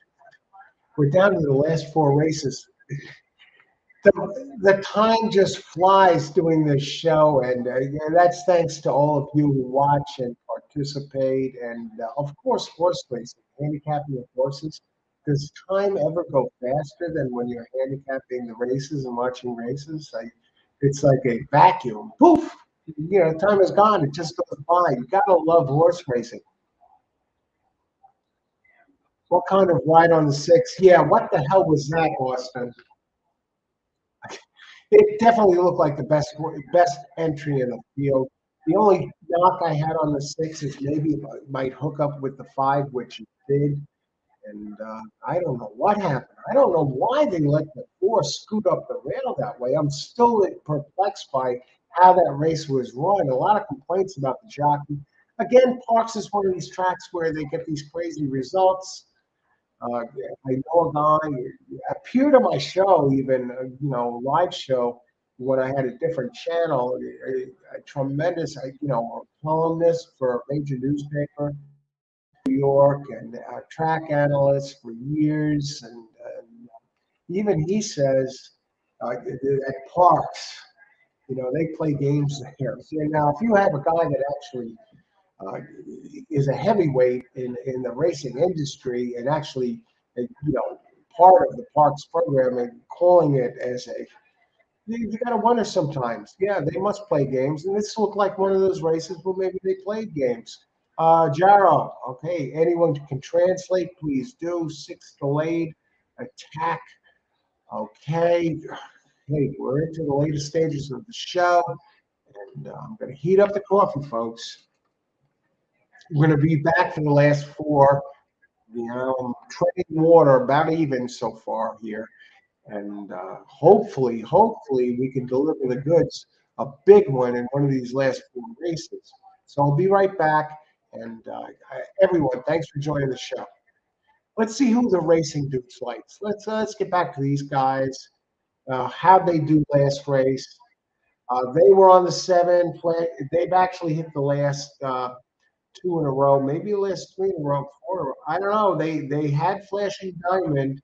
We're down to the last 4 races. The time just flies doing this show, and that's thanks to all of you who watch and participate, and of course, horse racing, handicapping of horses. Does time ever go faster than when you're handicapping the races and watching races? It's like a vacuum. Poof! Time is gone. It just goes by. You gotta love horse racing. What kind of ride on the 6? Yeah, what the hell was that, Austin? It definitely looked like the best entry in the field. The only knock I had on the 6 is maybe it might hook up with the 5, which it did. And I don't know what happened. I don't know why they let the 4 scoot up the rail that way. I'm still perplexed by how that race was run. A lot of complaints about the jockey. Again, Parks is one of these tracks where they get these crazy results. I know a guy appeared on my show, even live show when I had a different channel. A tremendous, columnist for a major newspaper, New York, and a track analyst for years, and even he says at Parks, they play games there. So now, if you have a guy that actually uh, is a heavyweight in the racing industry and actually, part of the Parks program and calling it as a, you got to wonder sometimes. Yeah, they must play games, and this looked like one of those races where maybe they played games. Jaro, okay, anyone can translate, please do. Six delayed attack. Okay, hey, we're into the later stages of the show, and I'm going to heat up the coffee, folks. We're going to be back for the last four. I'm treading water, about even so far here, and hopefully, we can deliver the goods, a big one in one of these last four races. So I'll be right back, and everyone, thanks for joining the show. Let's see who the racing dudes likes. Let's get back to these guys. How'd they do last race? They were on the seven play. They've actually hit the last two in a row, maybe the last three in a row, four. In a row. I don't know. They had Flashing Diamond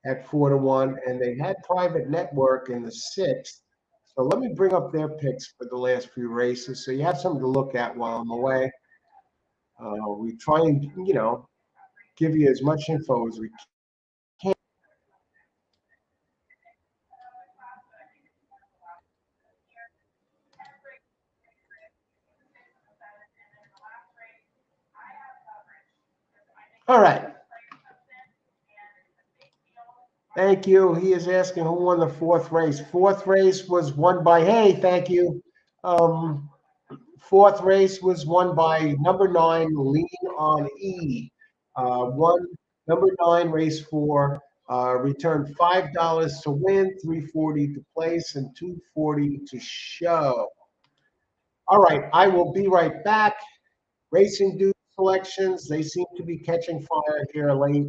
at 4-1, and they had Private Network in the sixth. So let me bring up their picks for the last few races, so you have something to look at while I'm away. We try and give you as much info as we can. All right. Thank you. He is asking who won the fourth race. Fourth race was won by, hey, thank you. Um, Fourth race was won by number 9, Lean on E. One number 9, race 4, returned $5 to win, 340 to place, and 240 to show. All right, I will be right back. Racing Dude selections, they seem to be catching fire here late.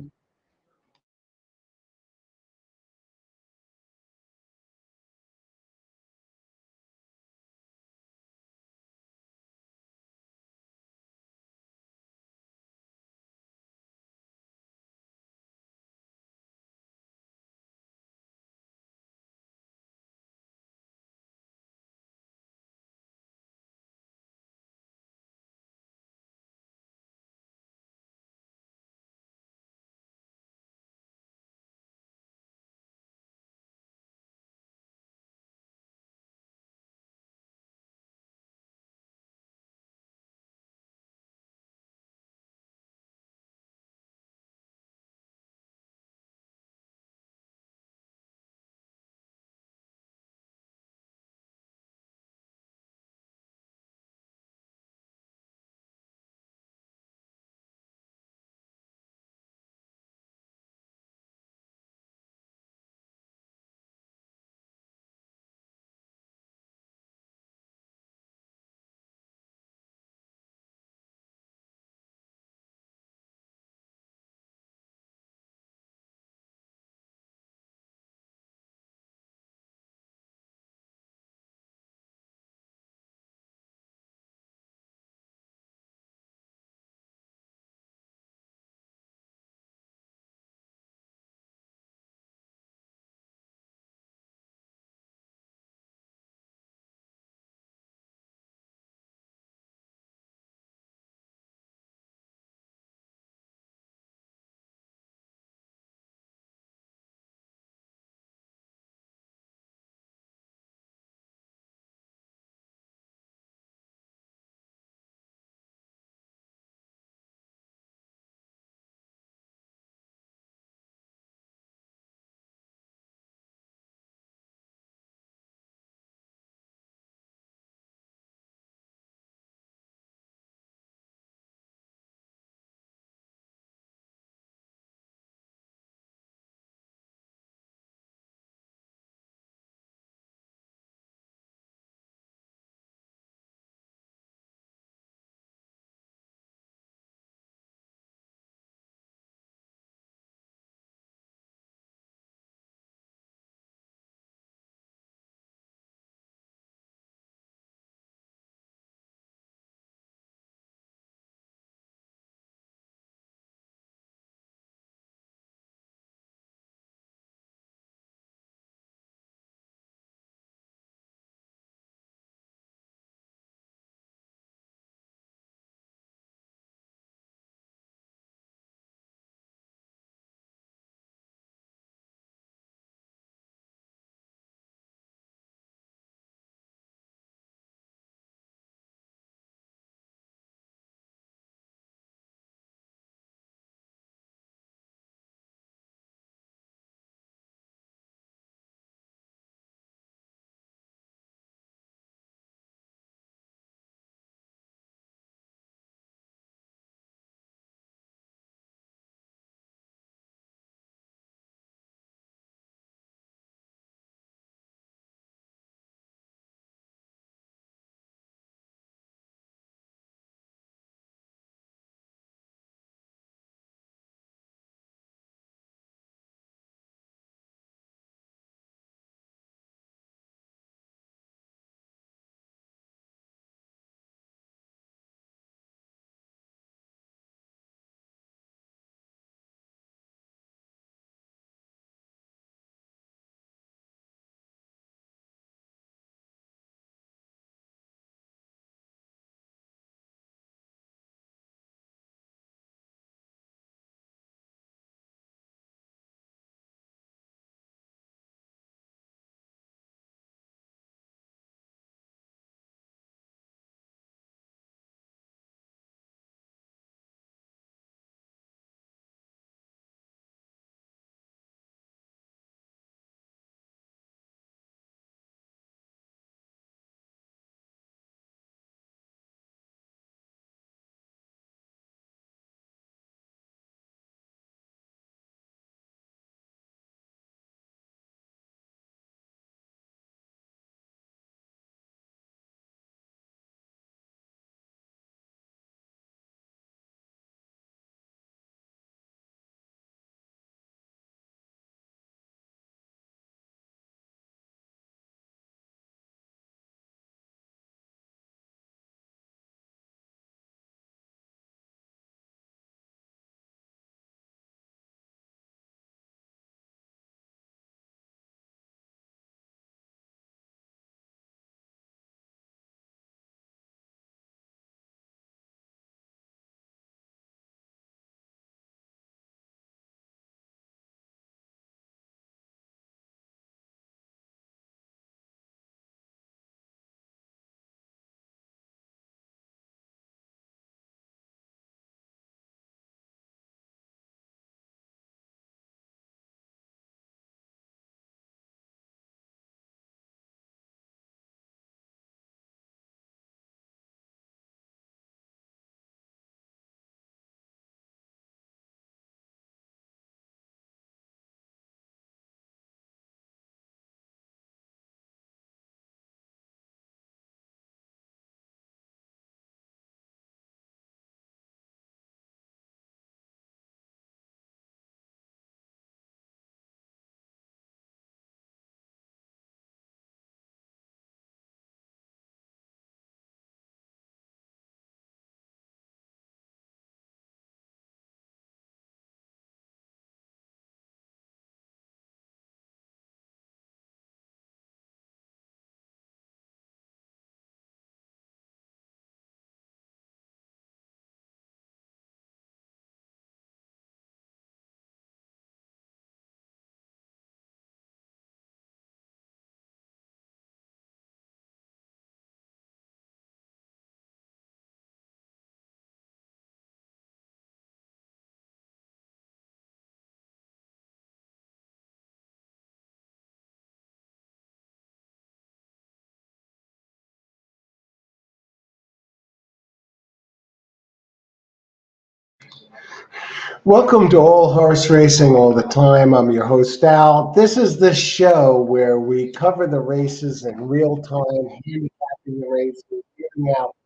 Welcome to All Horse Racing All the Time. I'm your host, Al. This is the show where we cover the races in real time, handicapping the races, giving out,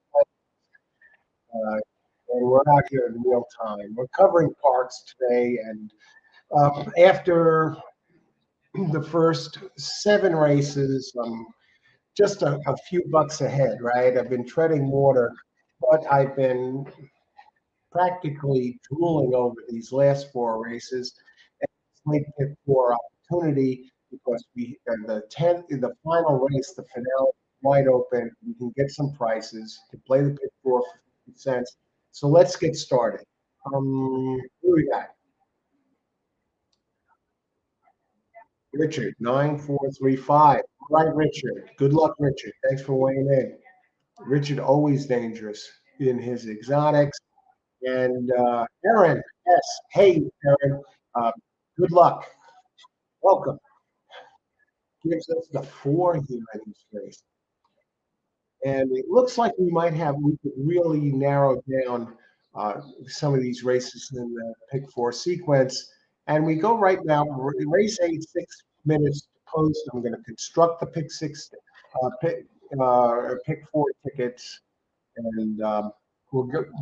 uh, and we're out here in real time. We're covering Parx today, and after the first 7 races, just a few bucks ahead, right? I've been treading water, but I've been practically drooling over these last 4 races. And it's late pick four opportunity because we and the final race, the finale, wide open. We can get some prices to play the pick four for 50 cents. So let's get started. Who we got? Richard, 9435. All right, Richard. Good luck, Richard. Thanks for weighing in. Richard, always dangerous in his exotics. And Aaron, yes. Hey, Aaron. Uh, good luck. Welcome. Gives us the 4 here in this race. And it looks like we could really narrow down some of these races in the pick four sequence. And we go right now, race 8, 6 minutes to post. I'm going to construct the pick six, pick four tickets, and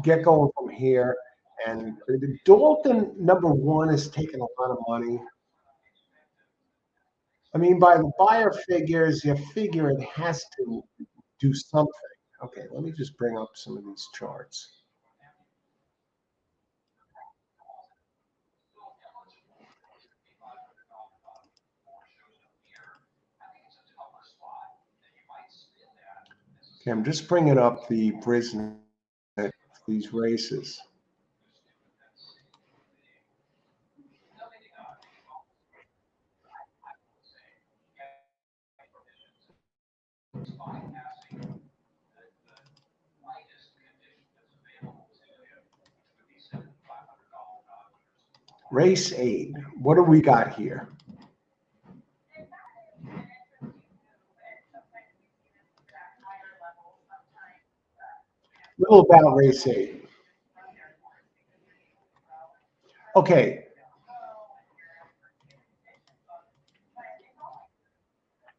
get going from here. And the Dalton #1 is taking a lot of money. I mean, by the buyer figures, you figure it has to do something. Okay, let me just bring up some of these charts. Okay, I'm just bringing up the Brisbane these races. Race 8. What do we got here? A little about race 8. Okay,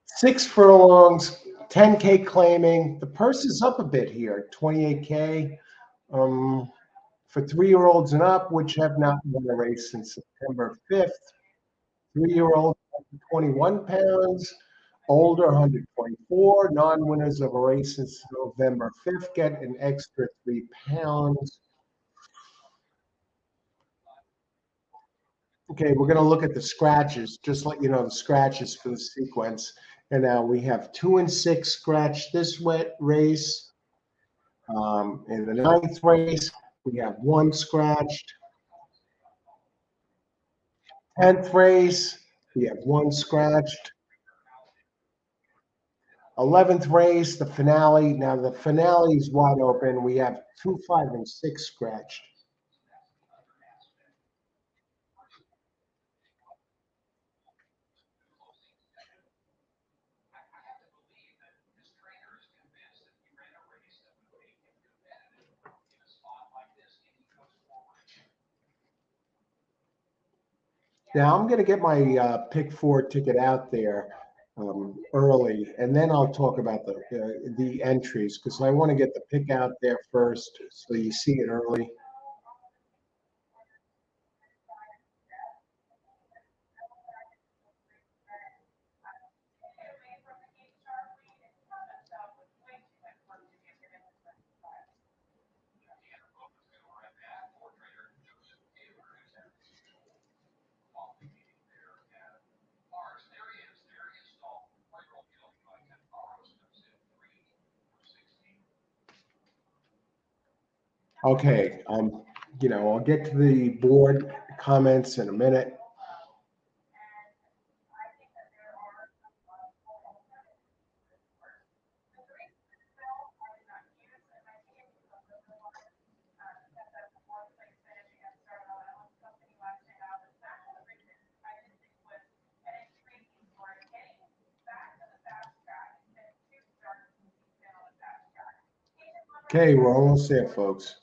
6 furlongs, 10K claiming. The purse is up a bit here, 28K. For 3-year-olds and up, which have not won a race since September 5th. 3-year-olds, 21 pounds. Older, 124. Non-winners of a race since November 5th get an extra 3 pounds. Okay, we're going to look at the scratches, just let you know the scratches for the sequence. And now we have 2 and 6 scratched this race. In the 9th race, we have 1 scratched. 10th race, we have 1 scratched. 11th race, the finale. Now the finale is wide open. We have 2, 5, and 6 scratched. Now I'm going to get my pick four ticket out there early, and then I'll talk about the entries because I want to get the pick out there first, so you see it early. Okay, I'll get to the board comments in a minute. Okay, we're almost there, folks.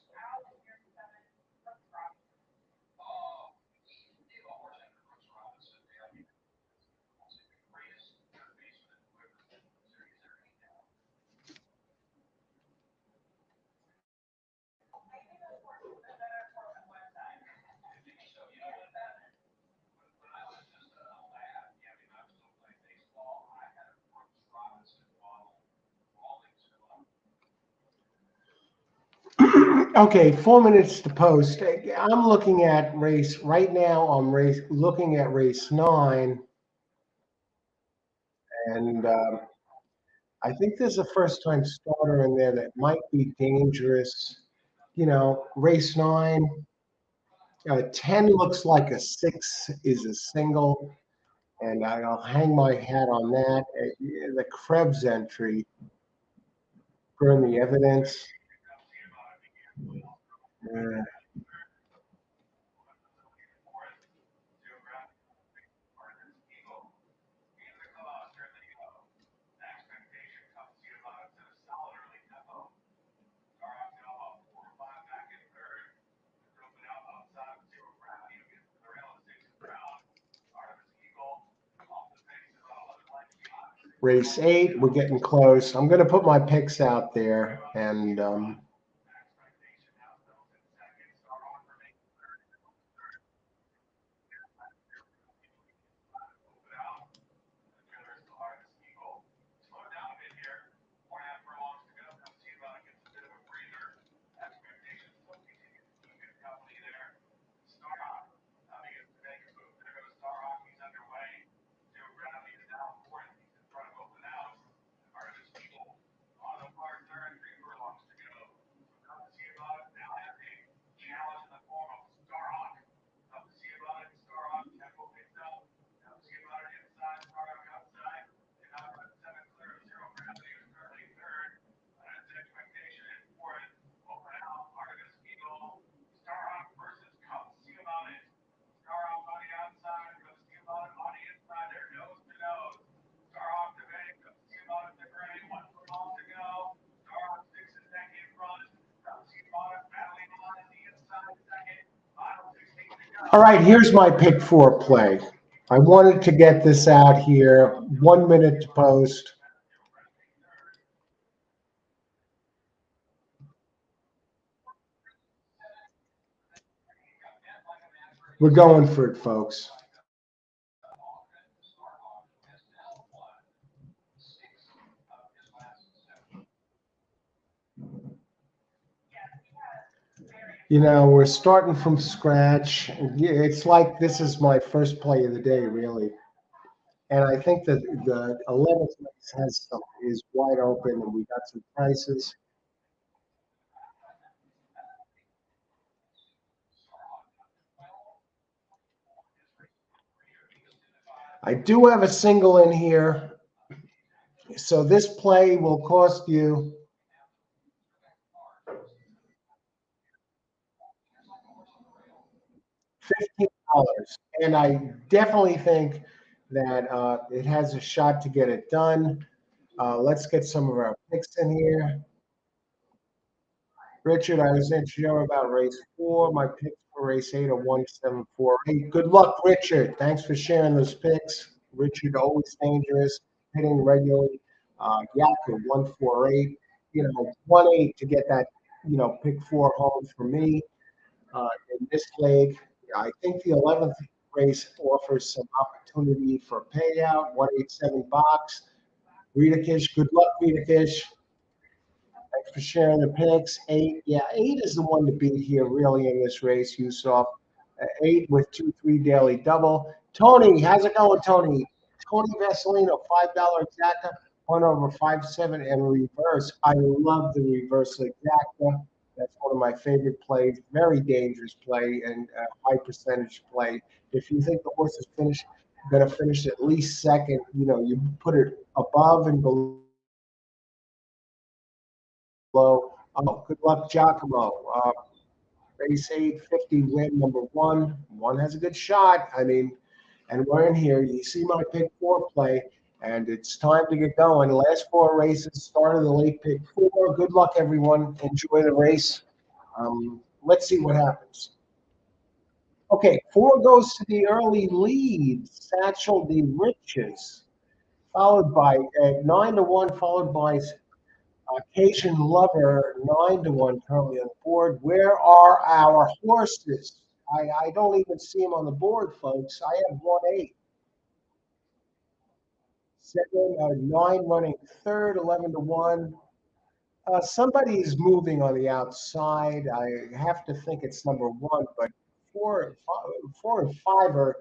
Okay, 4 minutes to post. I'm looking at race right now. Looking at race 9, and I think there's a first time starter in there that might be dangerous. Race 9, 10 looks like a 6 is a single, and I'll hang my hat on that. Yeah, the Krebs entry, burn the evidence. Uh, Race 8, we're getting close. I'm going to put my picks out there, and all right, here's my pick 4 play. I wanted to get this out here. 1 minute to post. We're going for it, folks. We're starting from scratch. Yeah, it's like this is my first play of the day, really. And I think that the 11th race is wide open, and we got some prices. I do have a single in here, so this play will cost you $15, and I definitely think that it has a shot to get it done. Let's get some of our picks in here. Richard, I was interested about race 4. My picks for race 8 are 1, 7, 4, 8. Good luck, Richard. Thanks for sharing those picks. Richard, always dangerous, hitting regularly. Yaku, 1, 4, 8. 1, 8 to get that, pick 4 home for me in this leg. I think the 11th race offers some opportunity for payout. 187 box. Rita Kish, good luck, Rita Kish. Thanks for sharing the picks. 8, yeah, 8 is the one to beat here, really, in this race. You saw 8 with 2-3 daily double. Tony, how's it going, Tony? Tony Vaselino, $5 exacta, 1/5-7 and reverse. I love the reverse exacta. That's one of my favorite plays. Very dangerous play and high percentage play. If you think the horse is going to finish at least second, you put it above and below. Good luck, Giacomo. Race 850 win number 1. One has a good shot. I mean, and we're in here. You see my pick 4 play, and it's time to get going. Last 4 races, start of the late pick 4. Good luck, everyone. Enjoy the race. Let's see what happens. Okay, 4 goes to the early lead. Satchel the Riches, followed by 9-1, followed by Cajun Lover, 9-1 currently on the board. Where are our horses? I don't even see them on the board, folks. I have 1-8. 7, 9 running third, 11-1. Somebody is moving on the outside. I have to think it's number one, but four and five are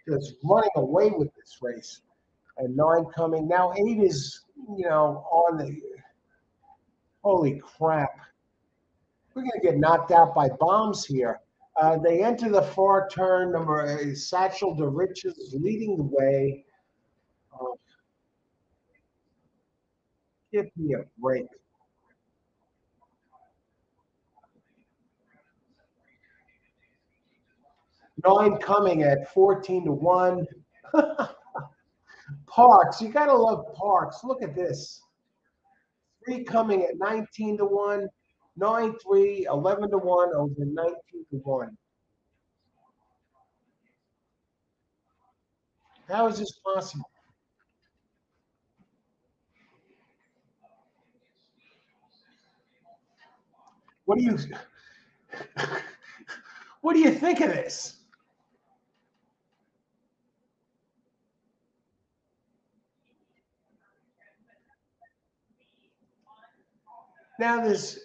just running away with this race. And nine coming now. Eight is on the holy crap. We're going to get knocked out by bombs here. They enter the far turn. Number Satchel de Riches is leading the way. Uh, Give me a break. Nine coming at 14-1. Parx, you got to love Parx. Look at this. Three coming at 19-1. 9-3, 11-1 over 19-1. How is this possible? What do you what do you think of this? Now this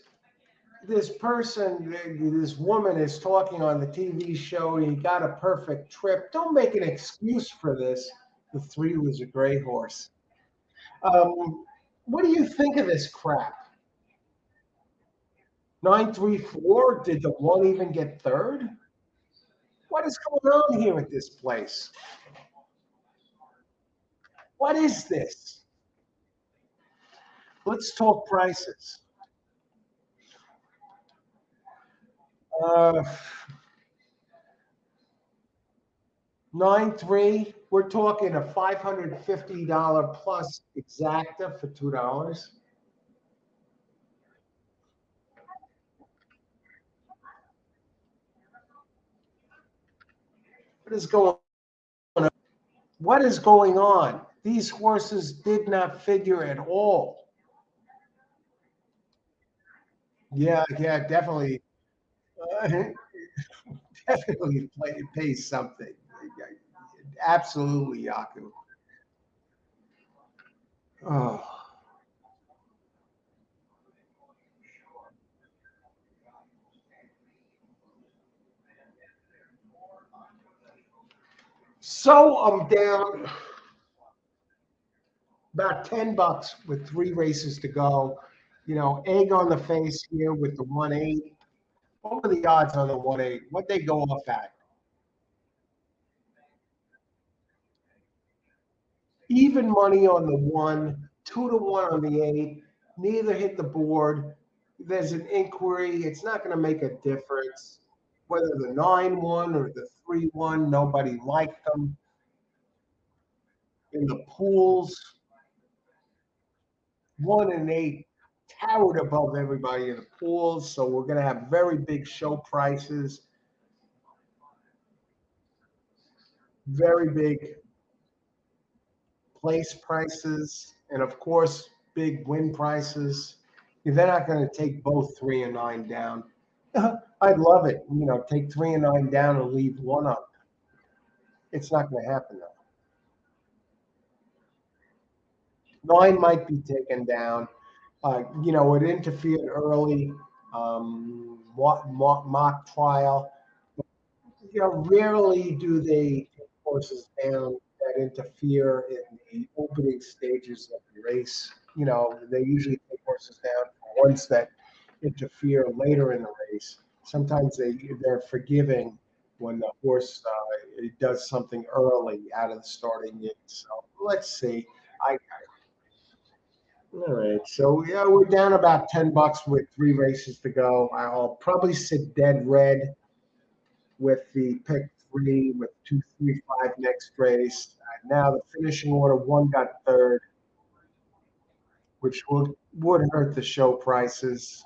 person, this woman is talking on the TV show. He got a perfect trip. Don't make an excuse for this. The three was a gray horse. What do you think of this crap? 9-3-4. Did the one even get third? What is going on here at this place? What is this? Let's talk prices. Uh, 9-3. We're talking a $550 plus exacta for $2. What is going on? What is going on? These horses did not figure at all. Yeah, yeah, definitely, uh, definitely pays something. Absolutely, Yaku. Oh. So I'm down about $10 with three races to go. Egg on the face here with the 1-8. What were the odds on the 1-8? What they go off at? Even money on the one, 2-1 on the 8. Neither hit the board. There's an inquiry. It's not going to make a difference. Whether the 9-1 or the 3-1, nobody liked them. In the pools, 1 and 8 towered above everybody in the pools. So we're going to have very big show prices, very big place prices, and of course, big win prices. They're not going to take both 3 and 9 down. I'd love it. Take 3 and 9 down and leave one up. It's not going to happen though. Nine might be taken down. It interfered early. Mock trial. Rarely do they take horses down that interfere in the opening stages of the race. They usually take horses down for ones that interfere later in the race. Sometimes they're forgiving when the horse it does something early out of the starting gate. So let's see. I All right. So yeah, we're down about $10 with three races to go. I'll probably sit dead red with the pick three with 2, 3, 5 next race. Now the finishing order, one got third, which would hurt the show prices.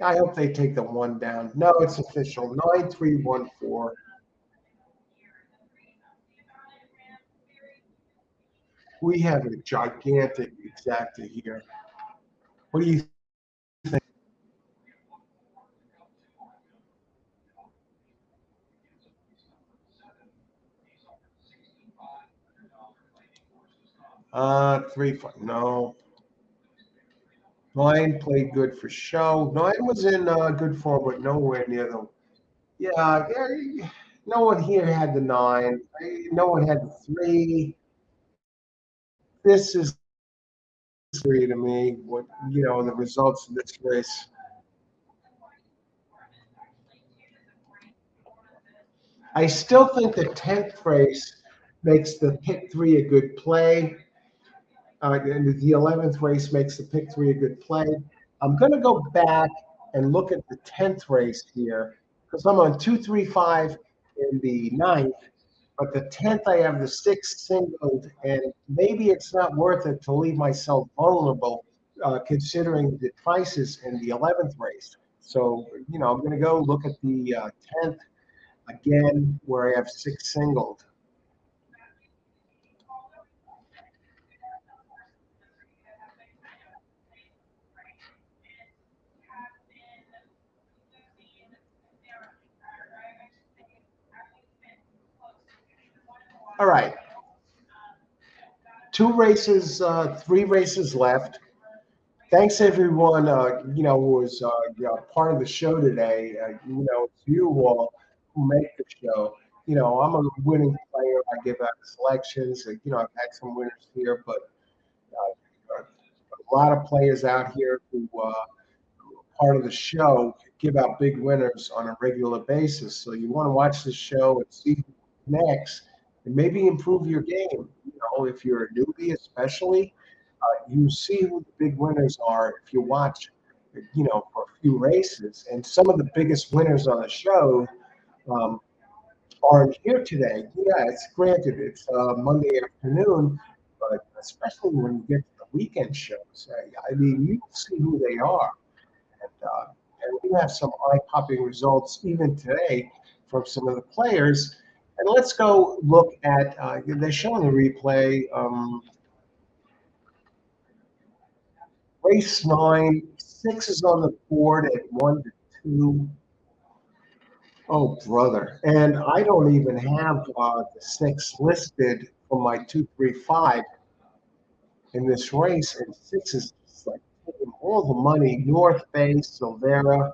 I hope they take the one down. No, it's official. 9-3-1-4. We have a gigantic exacta here. What do you think? 3 4. No. Nine played good for show. Nine was in good form, but nowhere near them. Yeah, yeah, no one here had the nine. No one had the three. This is three to me. What the results of this race. I still think the 10th race makes the pick three a good play. And the 11th race makes the pick three a good play. I'm going to go back and look at the 10th race here because I'm on 235 in the ninth, but the 10th I have the sixth singled, and maybe it's not worth it to leave myself vulnerable considering the prices in the 11th race. So, I'm going to go look at the 10th again where I have six singled. All right. Three races left. Thanks everyone, who was part of the show today. It's you all who make the show. I'm a winning player. I give out selections. I've had some winners here, but a lot of players out here who part of the show give out big winners on a regular basis. So you want to watch the show and see who next, and maybe improve your game. If you're a newbie, especially, you see who the big winners are if you watch, for a few races. And some of the biggest winners on the show um, aren't here today. Yeah, it's granted it's Monday afternoon, but especially when you get to the weekend shows, I mean, you see who they are. And we have some eye-popping results even today from some of the players. And let's go look at, they're showing the replay. Race 9, 6 is on the board at 1-2. Oh, brother. And I don't even have the 6 listed for my 235 in this race. And 6 is just like taking all the money. North Bay, Silvera,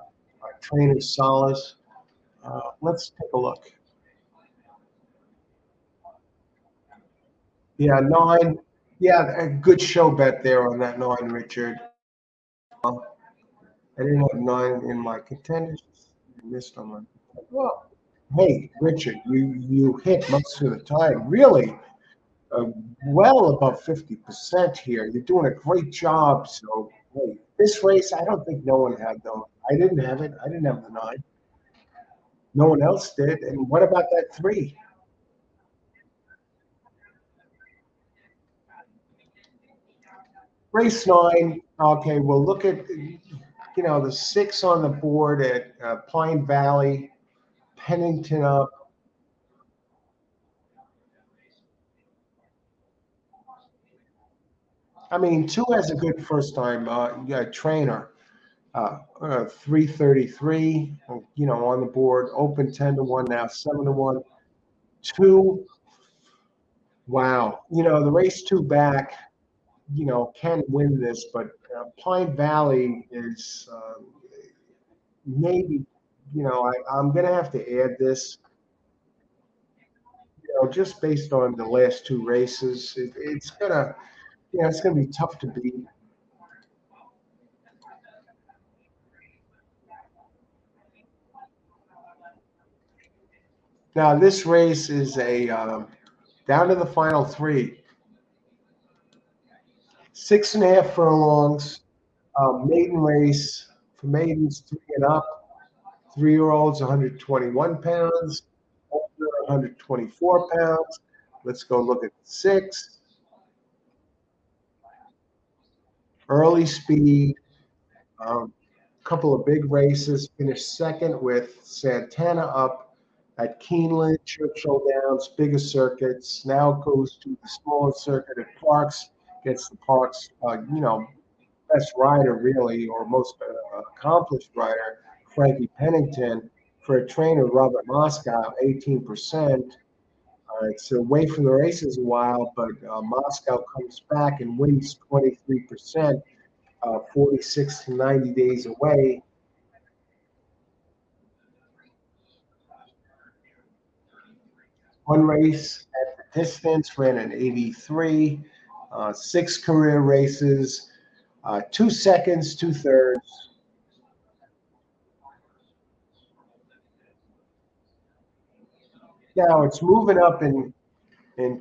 Trainer Solace. Let's take a look. Yeah, 9. Yeah, a good show bet there on that 9, Richard. I didn't have 9 in my contenders. I missed on my. Well, hey, Richard, you hit most of the time. Really, uh, well above 50% here. You're doing a great job. So, hey, this race, I don't think no one had though. I didn't have it. I didn't have the 9. No one else did. And what about that 3? Race 9. Okay, well, look at the 6 on the board at Pine Valley, Pennington up. I mean, 2 has a good first time trainer. 333, on the board, open 10-1 now, 7-1. 2, wow. The race 2 back, can win this, but Pine Valley is maybe, I'm going to have to add this, just based on the last 2 races. It's going to be tough to beat. Now, this race is a down to the final 3. 6.5 furlongs, maiden race for maidens 3 and up. 3-year-olds 121 pounds, older 124 pounds. Let's go look at 6. Early speed, couple of big races. Finished second with Santana up at Keeneland, Churchill Downs, bigger circuits. Now goes to the smaller circuit at Parx. Gets the Parx, best rider really, or most accomplished rider, Frankie Pennington, for a trainer, Robert Moscow, 18%. It's away from the races a while, but Moscow comes back and wins 23%. 46 to 90 days away. One race at the distance ran an 83, 6 career races, 2 seconds, 2 thirds. Now it's moving up in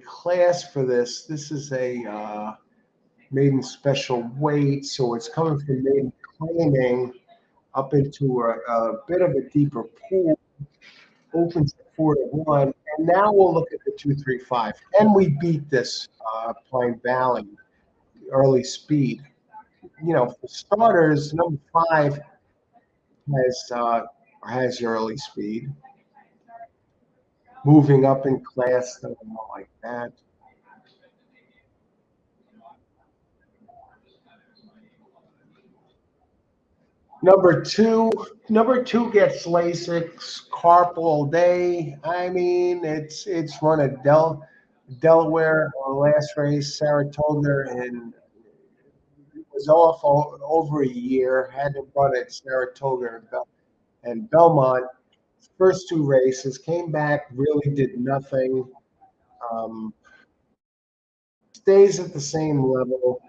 class for this. This is a maiden special weight, so it's coming from maiden claiming up into a bit of a deeper pool. Opens at 4-1, and now we'll look at the 235. Can we beat this Pine Valley early speed? For starters, number 5 has early speed. Moving up in class, something like that. Number two gets Lasix, carp all day. I mean, it's run at Delaware last race, Saratoga, and it was off over a year. Hadn't run at Saratoga and Belmont. First 2 races came back, really did nothing. Um, Stays at the same level.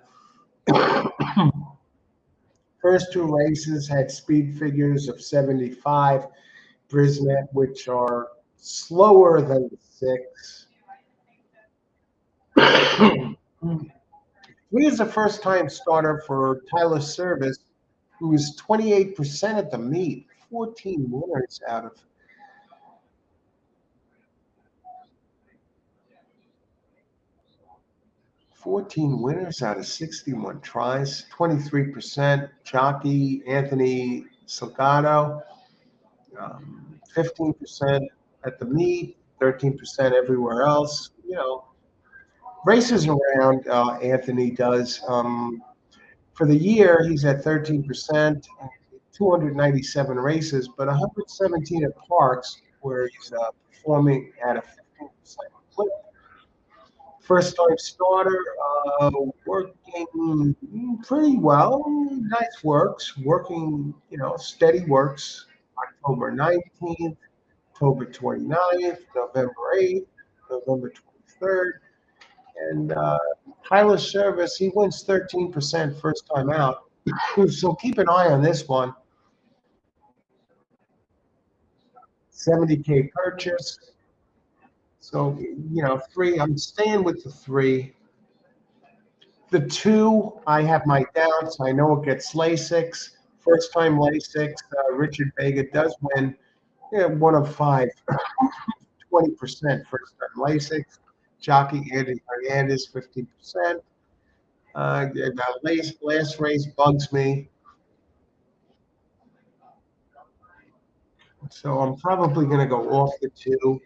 First 2 races had speed figures of 75, Brisnet, which are slower than the 6. 3 is a first-time starter for Tyler Service, who was 28% at the meet, 14 winners out of 61 tries, 23%. Jockey Anthony Salgado, 15% at the meet, 13% everywhere else. Races around Anthony does. For the year, he's at 13%, 297 races, but 117 at Parx, where he's performing at a 15% clip. First time starter, working pretty well. Nice works, working, steady works. October 19th, October 29th, November 8th, November 23rd. And Tyler Service, he wins 13% first time out. So keep an eye on this one. 70K purchase. So, 3, I'm staying with the 3. The 2, I have my doubts. I know it gets Lasix. First time Lasix. Richard Vega does win. 1 of 5. 20% first time Lasix. Jockey Andy Hernandez, 15%. Last race bugs me. So I'm probably going to go off the 2.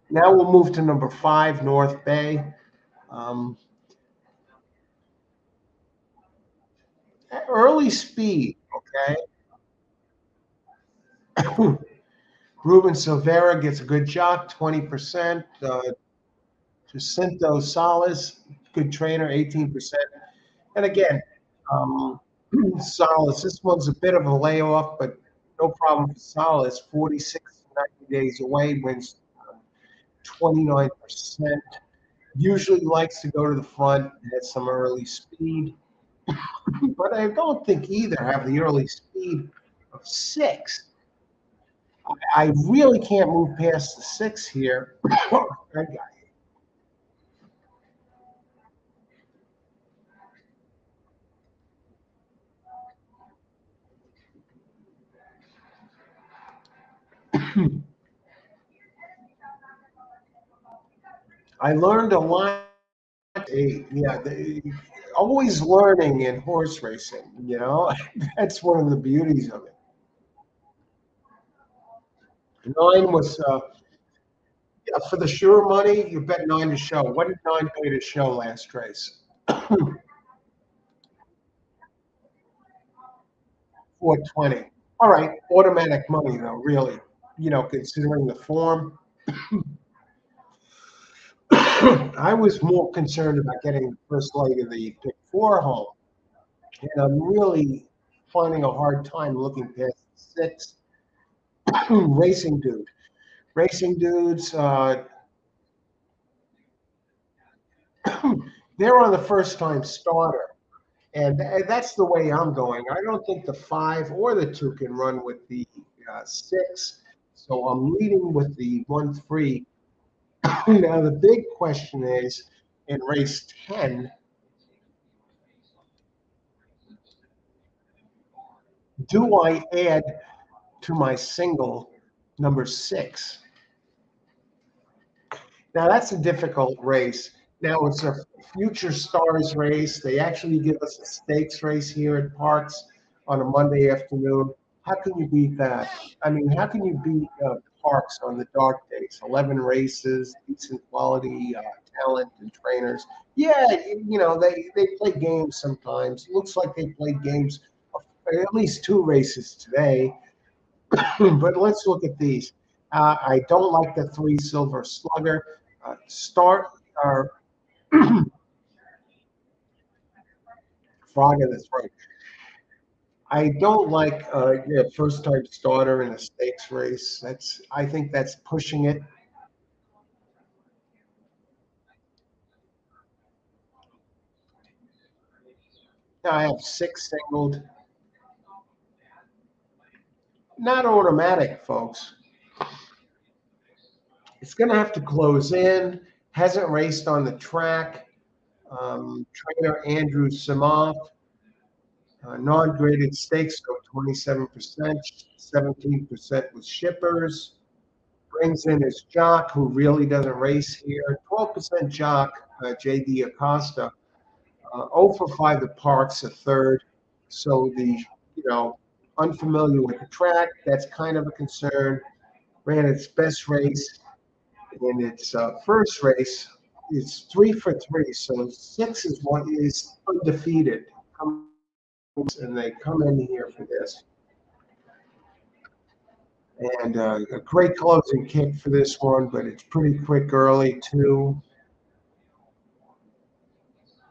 Now we'll move to number 5, North Bay. Early speed, okay? Ruben Silvera gets a good jock, 20%. Jacinto Salas, good trainer, 18%. And again, Salas, this one's a bit of a layoff, but no problem for Salas. 46 to 90 days away, wins 29%. Usually likes to go to the front, has some early speed. But I don't think either have the early speed of 6. I really can't move past the 6 here. I learned a lot. Yeah, always learning in horse racing. That's one of the beauties of it. 9 was for the sure money. You bet 9 to show. What did 9 pay to show last race? 420. All right, automatic money though. Really, considering the form. I was more concerned about getting the first leg of the pick 4 home. And I'm really finding a hard time looking past six. Racing Dude. Racing Dudes, they're on the first time starter. And that's the way I'm going. I don't think the five or the two can run with the six. So I'm leading with the 1-3. Now, the big question is in race 10, do I add to my single number six? Now, that's a difficult race. Now, it's a future stars race. They actually give us a stakes race here at Parx on a Monday afternoon. How can you beat that? I mean, how can you beat Parx on the dark days? 11 races, decent quality talent and trainers. Yeah, they play games sometimes. Looks like they played games, at least two races today. But let's look at these. I don't like the three Silver Slugger. Start or Frog in the throat. I don't like first time starter in a stakes race. I think that's pushing it. Now I have six singled, not automatic, folks. It's going to have to close in. Hasn't raced on the track. Trainer Andrew Simoff, non-graded stakes go 27%, 17% with shippers. Brings in his jock, who really doesn't race here. 12% jock, J.D. Acosta. 0 for 5 the Parx, a third. So unfamiliar with the track, that's kind of a concern. Ran its best race in its first race. It's 3 for 3, so six is undefeated. And they come in here for this. And a great closing kick for this one, but it's pretty quick early too.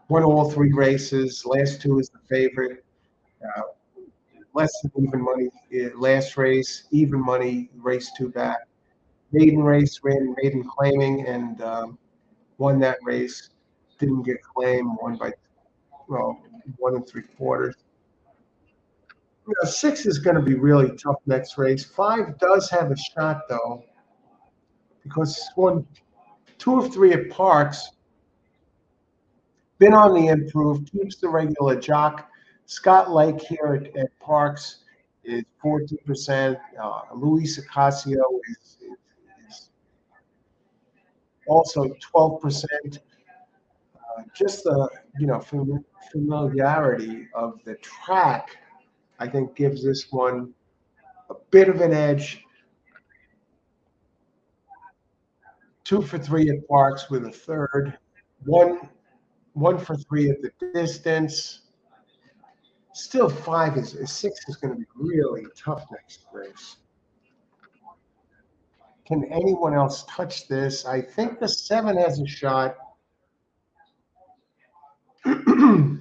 Won all three races. Last two is the favorite. Uh, Less than even money last race. Even money race two back. Maiden race ran maiden claiming and won that race. Didn't get claimed. Won by 1 3/4. Six is going to be really tough next race. Five does have a shot though, because it's won 2 of 3 at Parx. Been on the improve, keeps the regular jock. Scott Lake here at Parx is 14%. Luis Ocasio is also 12%. Just the familiarity of the track, I think, gives this one a bit of an edge. 2 for 3 at Parx with a third. One for 3 at the distance. Still, six is going to be really tough next race. Can anyone else touch this? I think the 7 has a shot. I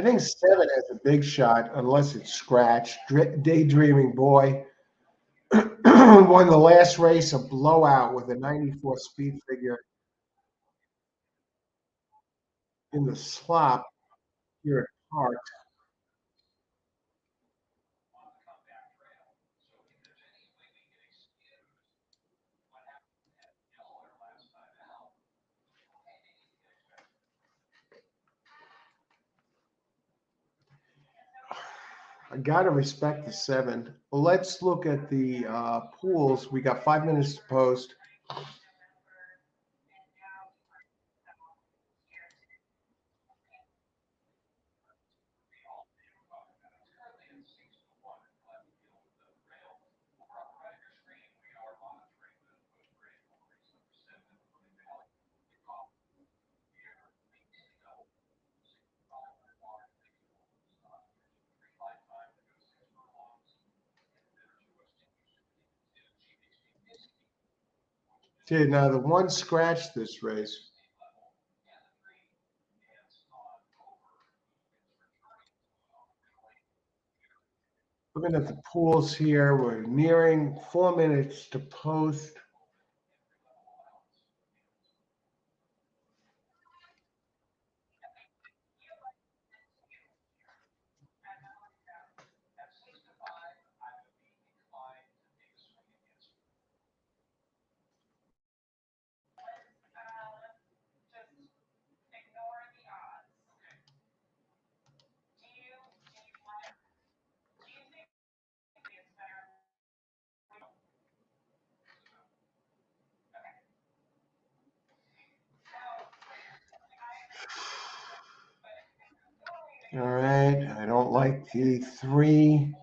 think 7 has a big shot, unless it's scratched. Daydreaming Boy won the last race, a blowout with a 94 speed figure in the slop here at Park. I gotta respect the 7. Well, let's look at the pools. We got 5 minutes to post. Okay, now the one scratched this race. Looking at the pools here, we're nearing 4 minutes to post. All right, I don't like the 3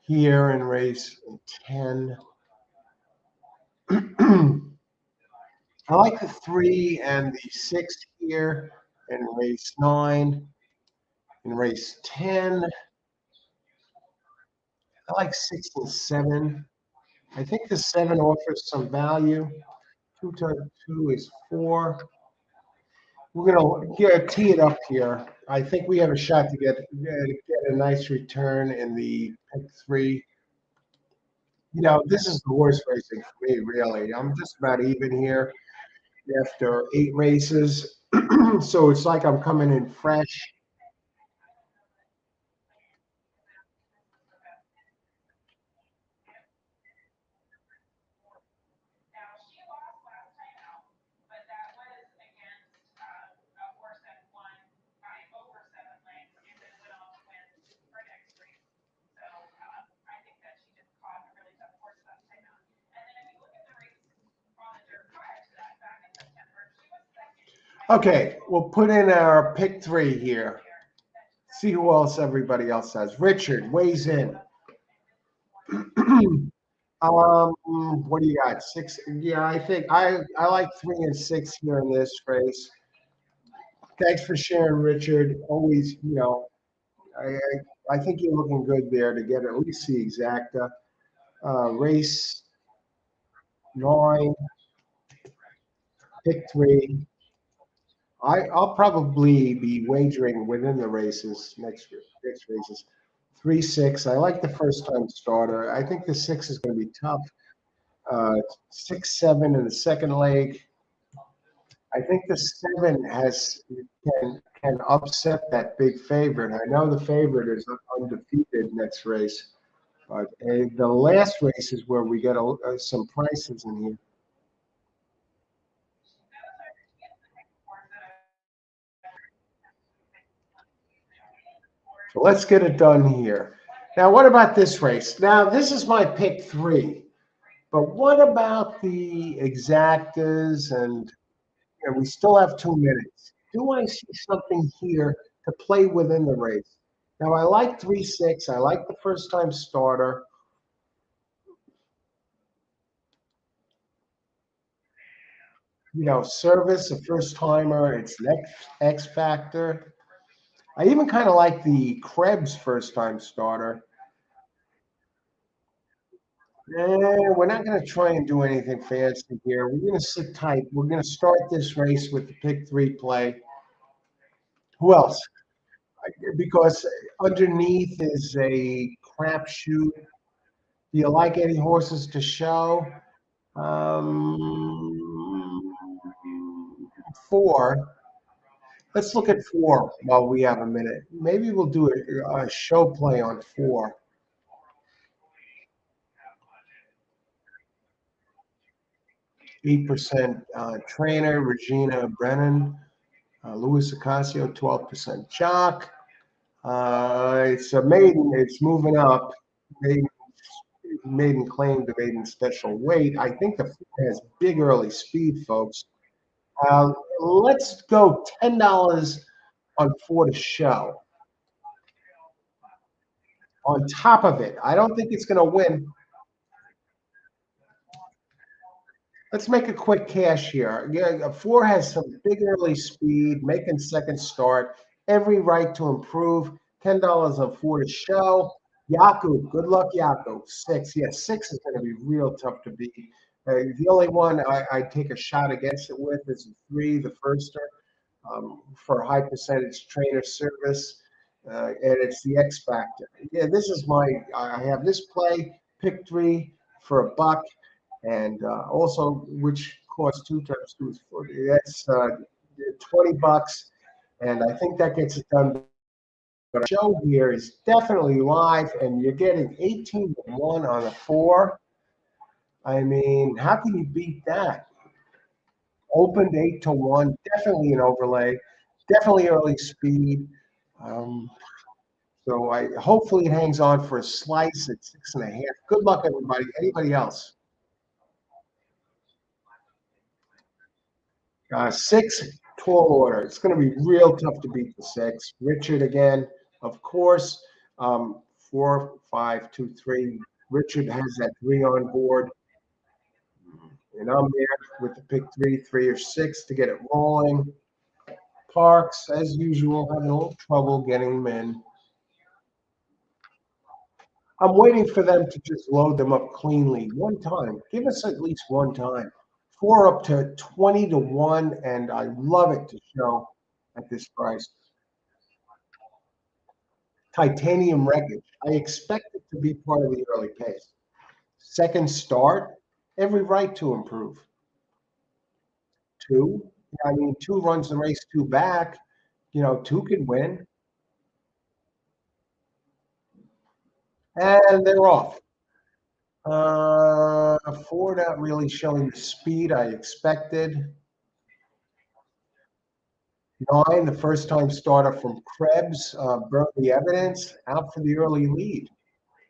here in race 10. I like the 3 and the 6 here in race 9. In race 10, I like 6 and 7. I think the 7 offers some value. 2 times 2 is 4. We're gonna tee it up here. I think we have a shot to get a nice return in the pick 3. This is the horse racing for me, really. I'm just about even here after 8 races, so it's like I'm coming in fresh. Okay, we'll put in our pick 3 here. See who else everybody else has. Richard weighs in. What do you got? 6? Yeah, I think I like 3 and 6 here in this race. Thanks for sharing, Richard. Always, I think you're looking good there to get at least the exacta. Race 9, pick 3. I'll probably be wagering within the races next races. 3, 6. I like the first time starter. I think the 6 is going to be tough. 6, 7 in the second leg. I think the 7 can upset that big favorite. I know the favorite is undefeated next race, but the last race is where we get some prices in here. So let's get it done here. Now, what about this race? Now, this is my pick 3, but what about the exactas? And we still have 2 minutes. Do I see something here to play within the race? Now, I like 3, 6. I like the first time starter. Service, a first timer, it's next X Factor. I even kind of like the Krebs first time starter. We're not going to try and do anything fancy here. We're going to sit tight. We're going to start this race with the pick 3 play. Who else? Because underneath is a crapshoot. Do you like any horses to show? Um, 4. Let's look at 4 while we have a minute. Maybe we'll do a show play on 4. 8% trainer, Regina Brennan, Louis Ocasio, 12% jock. It's a maiden, it's moving up. Maiden claim to maiden special weight. I think the 4 has big early speed, folks. Uh, let's go $10 on 4 to show. On top of it, I don't think it's going to win. Let's make a quick cash here. Yeah, 4 has some big early speed, making second start, every right to improve. $10 on 4 to show. Yaku, good luck, Yaku. 6, yeah, 6 is going to be real tough to beat. The only one I take a shot against it with is the 3, the Firster, for high percentage trainer service, and it's the X Factor. Yeah, this is I have this play, pick 3 for a buck, and also which costs 2 times 2 is 40. That's $20, and I think that gets it done. But our show here is definitely live, and you're getting 18-1 on a 4. I mean, how can you beat that? Opened 8-1, definitely an overlay, definitely early speed. Um, so I hopefully it hangs on for a slice at 6.5. Good luck, everybody. Anybody else? 6, tall order. It's going to be real tough to beat the 6. Richard again, of course. 4, 5, 2, 3. Richard has that 3 on board. And I'm there with the pick 3, 3 or 6 to get it rolling. Parx, as usual, having a little trouble getting them in. I'm waiting for them to just load them up cleanly one time. Give us at least one time. 4 up to 20-1, and I love it to show at this price. Titanium wreckage. I expect it to be part of the early pace. Second start, every right to improve. 2, I mean, 2 runs the race, 2 back. 2 can win. And they're off. 4 not really showing the speed I expected. 9, the first time starter from Krebs, burned the evidence, out for the early lead.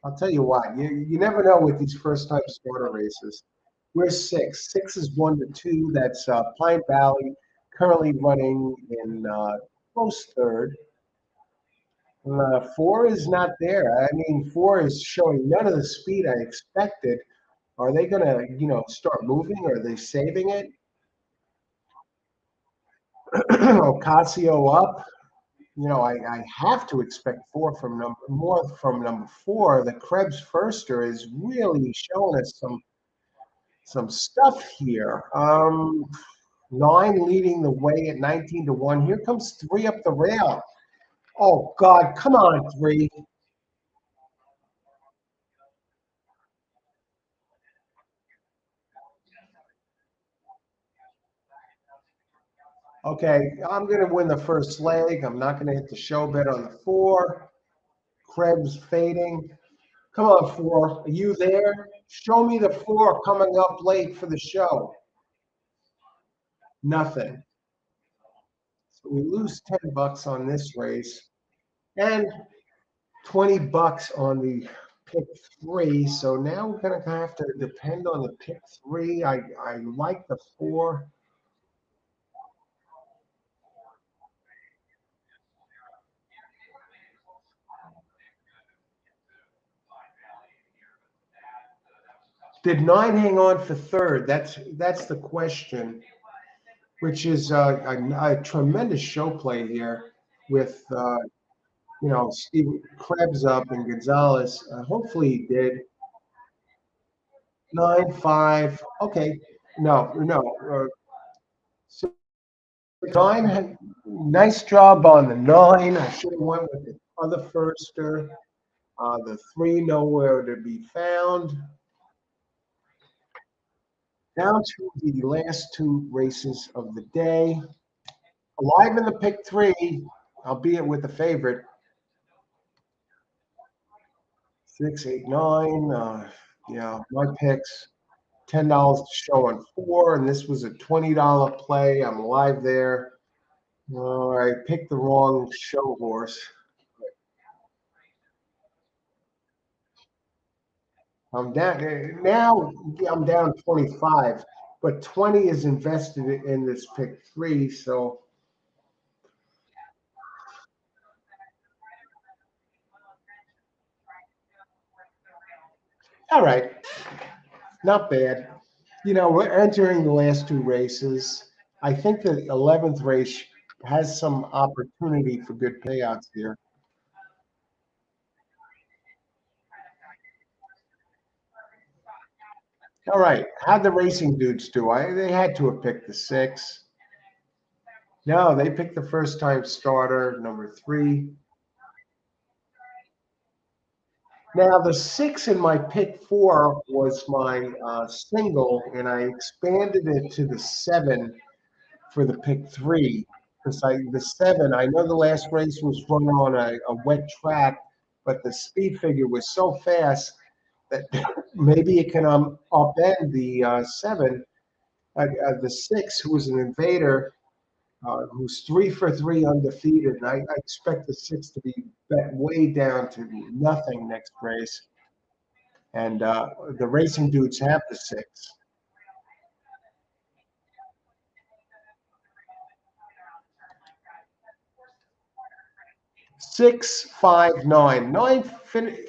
I'll tell you what, you never know with these first time starter races. Where's 6? 6 is 1-2. That's Pine Valley, currently running in close third. 4 is not there. I mean, 4 is showing none of the speed I expected. Are they going to, start moving? Or are they saving it? Ocasio up. I have to expect more from number 4. The Krebs Firster is really showing us some stuff here. 9 leading the way at 19-1. Here comes 3 up the rail. Oh God, come on, 3. Okay, I'm going to win the first leg. I'm not going to hit the show bet on the 4. Krebs fading. Come on, 4. Are you there? Show me the 4 coming up late for the show. Nothing. So we lose $10 on this race and $20 on the pick 3. So now we're going to have to depend on the pick 3. I like the 4. Did 9 hang on for third? That's the question, which is a tremendous show play here with Steve Krebs up and Gonzalez. Hopefully he did. 9-5. Okay, no. So 9 had nice job on the 9. I should have went with the other Firster. The 3 nowhere to be found. Down to the last 2 races of the day. Alive in the pick 3, albeit with the favorite. 6, 8, 9. My picks. $10 to show on 4, and this was a $20 play. I'm live there. I picked the wrong show horse. I'm down now. I'm down 25, but 20 is invested in this pick 3. So, all right, not bad. We're entering the last 2 races. I think the 11th race has some opportunity for good payouts here. All right. How'd the racing dudes do? They had to have picked the 6. No, they picked the first time starter, number 3. Now, the 6 in my pick 4 was my single, and I expanded it to the 7 for the pick 3 because the 7. I know the last race was run on a wet track, but the speed figure was so fast that maybe it can upend the 7. The 6, who was an invader, who's 3 for 3 undefeated. And I expect the 6 to be bet way down to nothing next race. And the racing dudes have the 6. 6, 5, 9.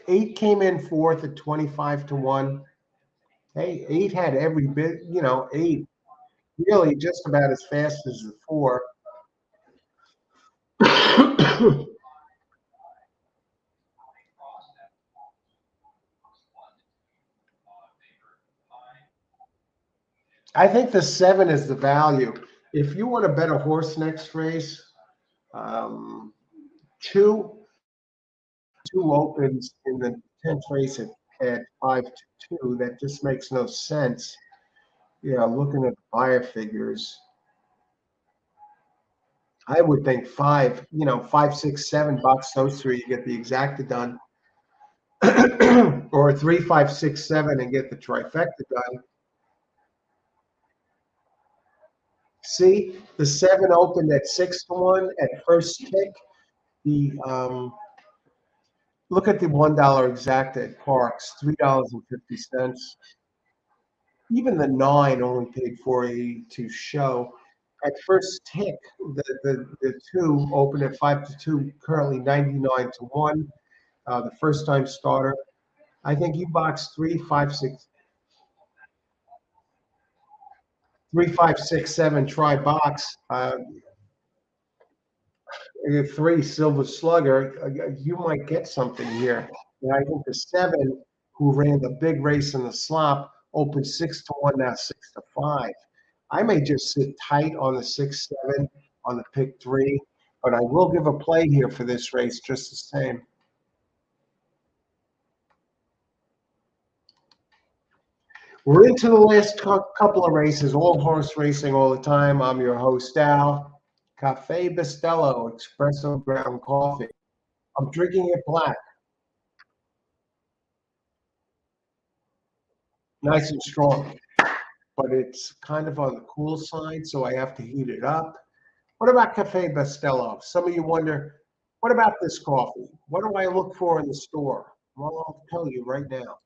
8 came in fourth at 25-1. Hey, 8 had every bit, 8 really just about as fast as the 4. I think the 7 is the value. If you want to bet a horse next race, um, two opens in the 10th race at 5-2. That just makes no sense. Yeah, looking at the buyer figures, I would think 5, 5, 6, $7. Those three, you get the exacta done. Or 3, 5, 6, 7 and get the trifecta done. See, the 7 opened at 6-1 at first tick. The look at the $1 exacta at Parx, $3.50. Even the 9 only paid 4.80 to show. At first tick, the 2 opened at 5-2, currently 99-1. The first time starter. I think you box 3, 5, 6, 3, 5, 6, 7. Try box. 3 Silver Slugger. You might get something here. And I think the 7, who ran the big race in the slop, opened 6-1, now 6-5. I may just sit tight on the 6, 7 on the pick 3, but I will give a play here for this race just the same. We're into the last couple of races, all horse racing all the time. I'm your host, Al. Cafe Bustelo Espresso Ground Coffee. I'm drinking it black, nice and strong, but it's kind of on the cool side, so I have to heat it up. What about Cafe Bustelo? Some of you wonder, what about this coffee? What do I look for in the store? Well, I'll tell you right now.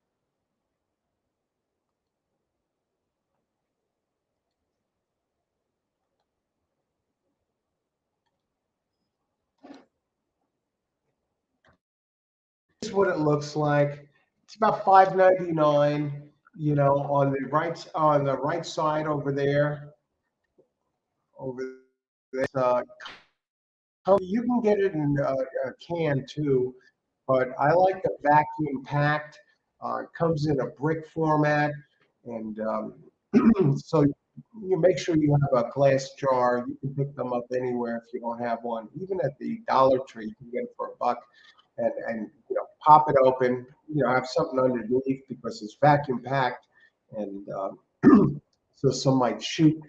Here's what it looks like. It's about $5.99. On the right side over there, over there. You can get it in a can too, but I like the vacuum packed. It comes in a brick format, and so you make sure you have a glass jar. You can pick them up anywhere if you don't have one. Even at the Dollar Tree, you can get it for $1, and pop it open. Have something underneath because it's vacuum packed, and so some might shoot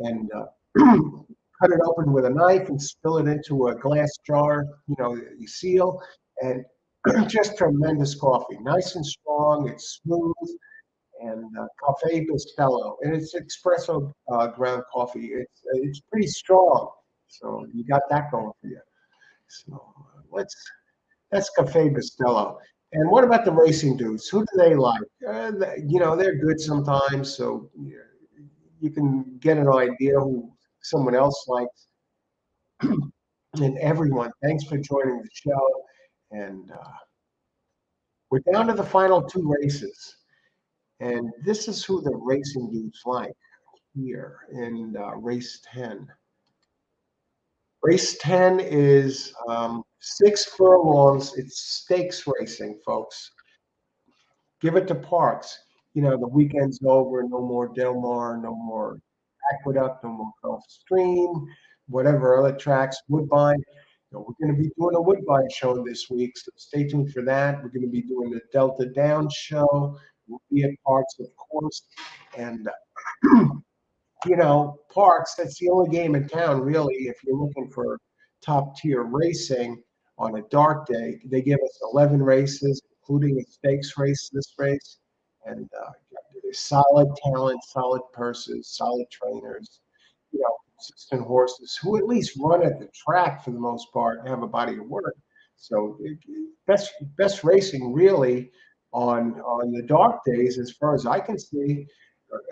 and cut it open with a knife and spill it into a glass jar. You seal, and just tremendous coffee, nice and strong. It's smooth, and Cafe Bustelo, and it's espresso ground coffee. It's pretty strong, so you got that going for you. So that's Cafe Bustelo. And what about the racing dudes? Who do they like? They're good sometimes, so you can get an idea who someone else likes. And everyone, thanks for joining the show. And we're down to the final 2 races. And this is who the racing dudes like here in race 10. Race 10 is 6 furlongs. It's stakes racing, folks. Give it to Parx. The weekend's over, no more Del Mar, no more Aqueduct, no more Gulf Stream, whatever other tracks, Woodbine. We're going to be doing a Woodbine show this week, so stay tuned for that. We're going to be doing the Delta Down show. We'll be at Parx, of course, and Parx, that's the only game in town, really, if you're looking for top tier racing on a dark day. They give us 11 races, including a stakes race, this race, and solid talent, solid purses, solid trainers, consistent horses who at least run at the track for the most part and have a body of work. So best racing really on the dark days, as far as I can see,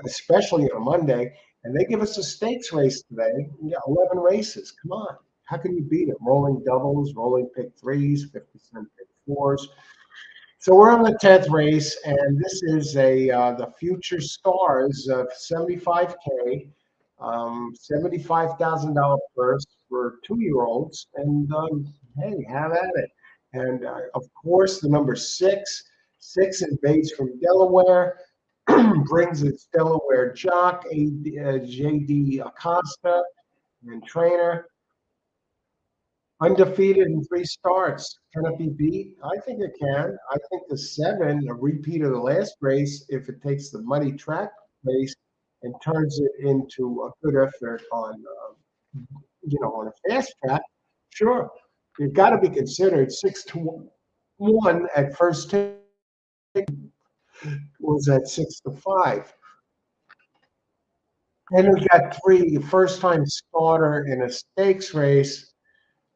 especially on a Monday. And they give us a stakes race today. We got 11 races. Come on. How can you beat it? Rolling doubles, rolling pick threes, 50-cent pick fours. So we're on the 10th race, and this is the Future Stars of 75K, $75,000 purse for 2-year-olds. And hey, have at it. And of course, the number 6. 6 is based from Delaware. Brings its Delaware jock, J.D. Acosta, and trainer. Undefeated in 3 starts. Can it be beat? I think it can. I think the 7, a repeat of the last race, if it takes the money track race and turns it into a good effort on a fast track, sure. You've got to be considered 6-1 at first take was at 6-5. Then we got 3, first-time starter in a stakes race,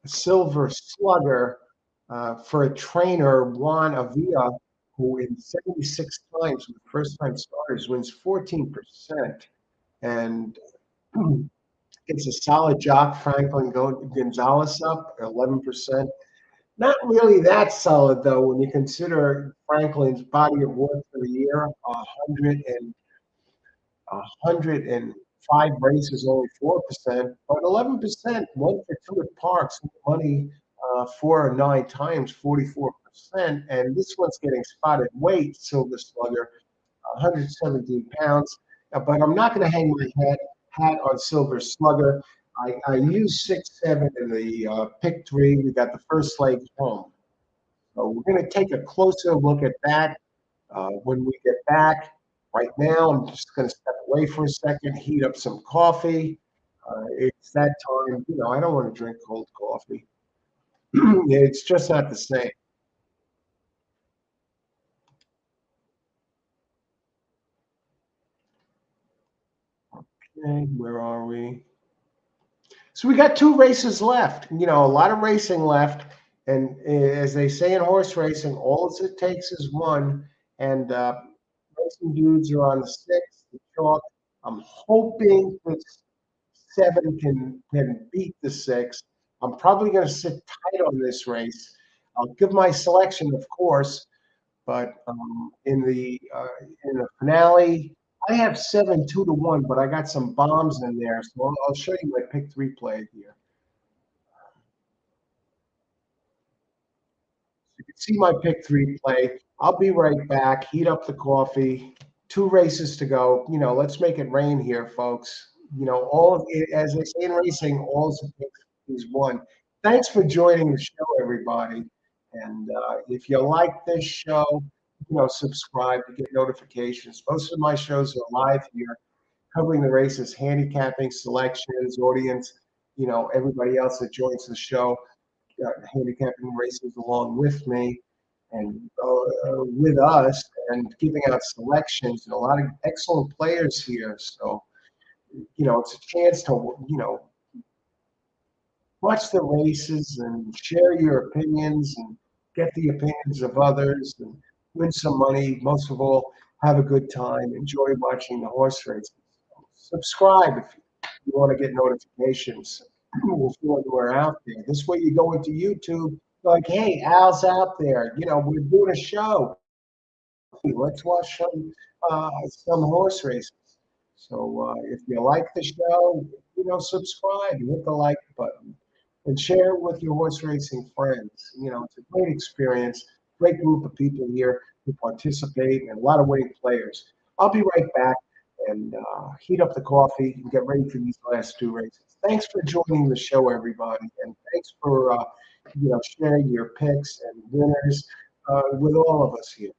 a silver slugger for a trainer, Juan Avila, who in 76 times with first-time starters wins 14%. And it's a solid jock, Franklin Gonzalez up 11%. Not really that solid, though, when you consider Franklin's body of work for the year, 105 races, only 4%, but 11%, 1 for 2 at Parx, money 4 or 9 times, 44%. And this one's getting spotted weight, Silver Slugger, 117 pounds. But I'm not going to hang my hat on Silver Slugger. I used 6-7 in the pick 3. We got the first leg home. So we're going to take a closer look at that when we get back. Right now, I'm just going to step away for a second, heat up some coffee. It's that time. I don't want to drink cold coffee. It's just not the same. Okay, where are we? So we got 2 races left. A lot of racing left. And as they say in horse racing, all it takes is one. And racing dudes are on the 6, the chalk. I'm hoping that 7 can beat the 6. I'm probably going to sit tight on this race. I'll give my selection, of course, but in the finale, I have 7 2-1, but I got some bombs in there, so I'll show you my pick 3 play here. So you can see my pick 3 play. I'll be right back. Heat up the coffee. 2 races to go. Let's make it rain here, folks. As they say in racing, all it takes is one. Thanks for joining the show, everybody. And if you like this show, subscribe to get notifications. Most of my shows are live here, covering the races, handicapping, selections, audience, everybody else that joins the show, handicapping races along with me and with us, and giving out selections, and a lot of excellent players here. So, it's a chance to, watch the races and share your opinions and get the opinions of others and win some money. Most of all, have a good time. Enjoy watching the horse races. Subscribe if you want to get notifications before we're out there. This way you go into YouTube, like, hey, Al's out there. We're doing a show. Let's watch some horse races. So if you like the show, subscribe, hit the like button, and share it with your horse racing friends. It's a great experience, great group of people here who participate, and a lot of winning players. I'll be right back and heat up the coffee and get ready for these last two races. Thanks for joining the show, everybody, and thanks for sharing your picks and winners with all of us here.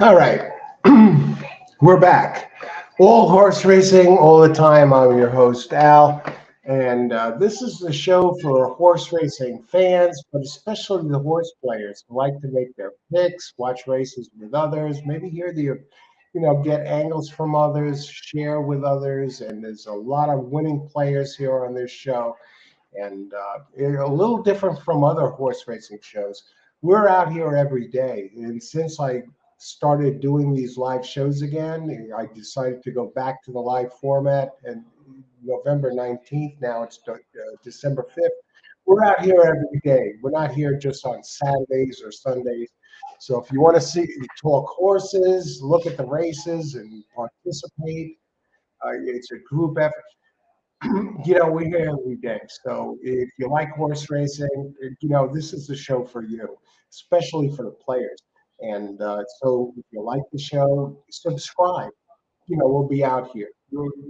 All right, we're back. All horse racing, all the time. I'm your host, Al, and this is the show for horse racing fans, but especially the horse players who like to make their picks, watch races with others, maybe hear get angles from others, share with others, and there's a lot of winning players here on this show and a little different from other horse racing shows. We're out here every day, and since I started doing these live shows again, I decided to go back to the live format. And November 19th, now it's December 5th. We're out here every day. We're not here just on Saturdays or Sundays. So if you want to see talk horses, look at the races, and participate, it's a group effort. We're here every day. So if you like horse racing, this is the show for you, especially for the players. And so if you like the show, subscribe. We'll be out here.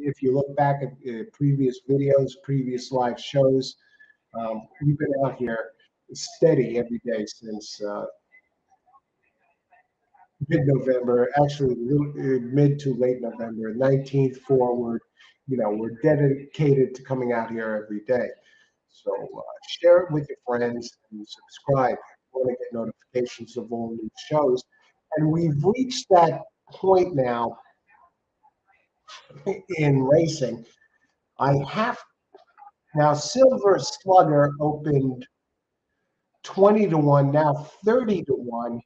If you look back at previous videos, previous live shows, we've been out here steady every day since mid-November, actually mid to late November, 19th forward. We're dedicated to coming out here every day. So share it with your friends and subscribe. You want to get notifications of all new shows. And we've reached that point now in racing. I have now Silver Slugger opened 20 to 1, now 30 to 1.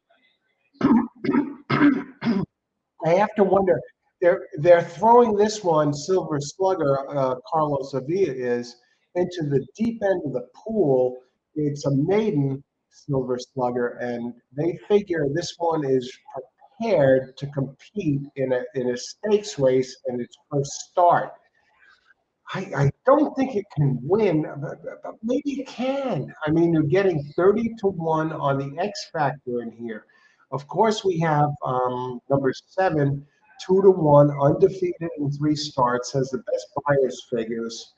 I have to wonder. They're throwing this one, Silver Slugger, Carlos Avila is, into the deep end of the pool. It's a maiden Silver Slugger, and they figure this one is prepared to compete in a stakes race in its first start. I don't think it can win, but maybe it can. I mean, you're getting 30 to 1 on the X Factor in here. Of course, we have number 7, 2 to 1, undefeated in 3 starts, has the best buyer's figures.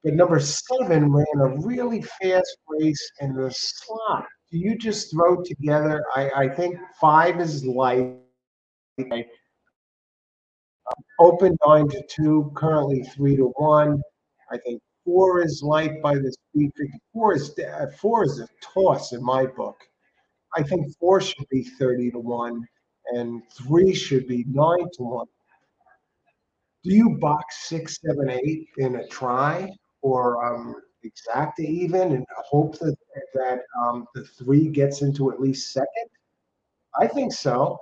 But number 7 ran a really fast race in the slot. Do you just throw together? I think 5 is light. Open 9 to 2, currently 3 to 1. I think 4 is light by the speed figure. Four is a toss in my book. I think 4 should be 30 to 1, and 3 should be 9 to 1. Do you box 6, 7, 8 in a try or exacta even and hope that the 3 gets into at least second? I think so.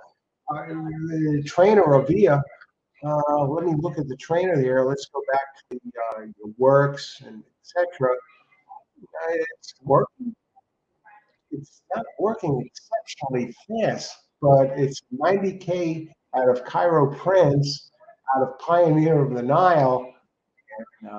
The trainer Avia. Let me look at the trainer here. Let's go back to the works and etc. It's working. It's not working exceptionally fast, but it's 90K out of Cairo Prince, out of Pioneer of the Nile. And,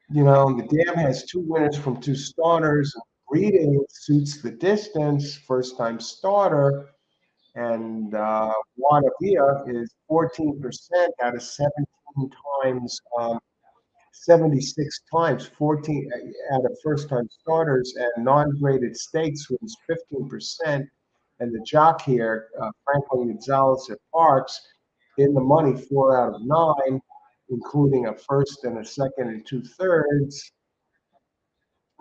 the dam has 2 winners from 2 starters. Breeding suits the distance, first time starter. And Guadavia is 14% out of 17 times, 76 times, 14 out of first-time starters, and non-graded stakes wins 15%. And the jock here, Franklin Gonzalez at Parx, in the money 4 out of 9, including a first and a second and 2/3.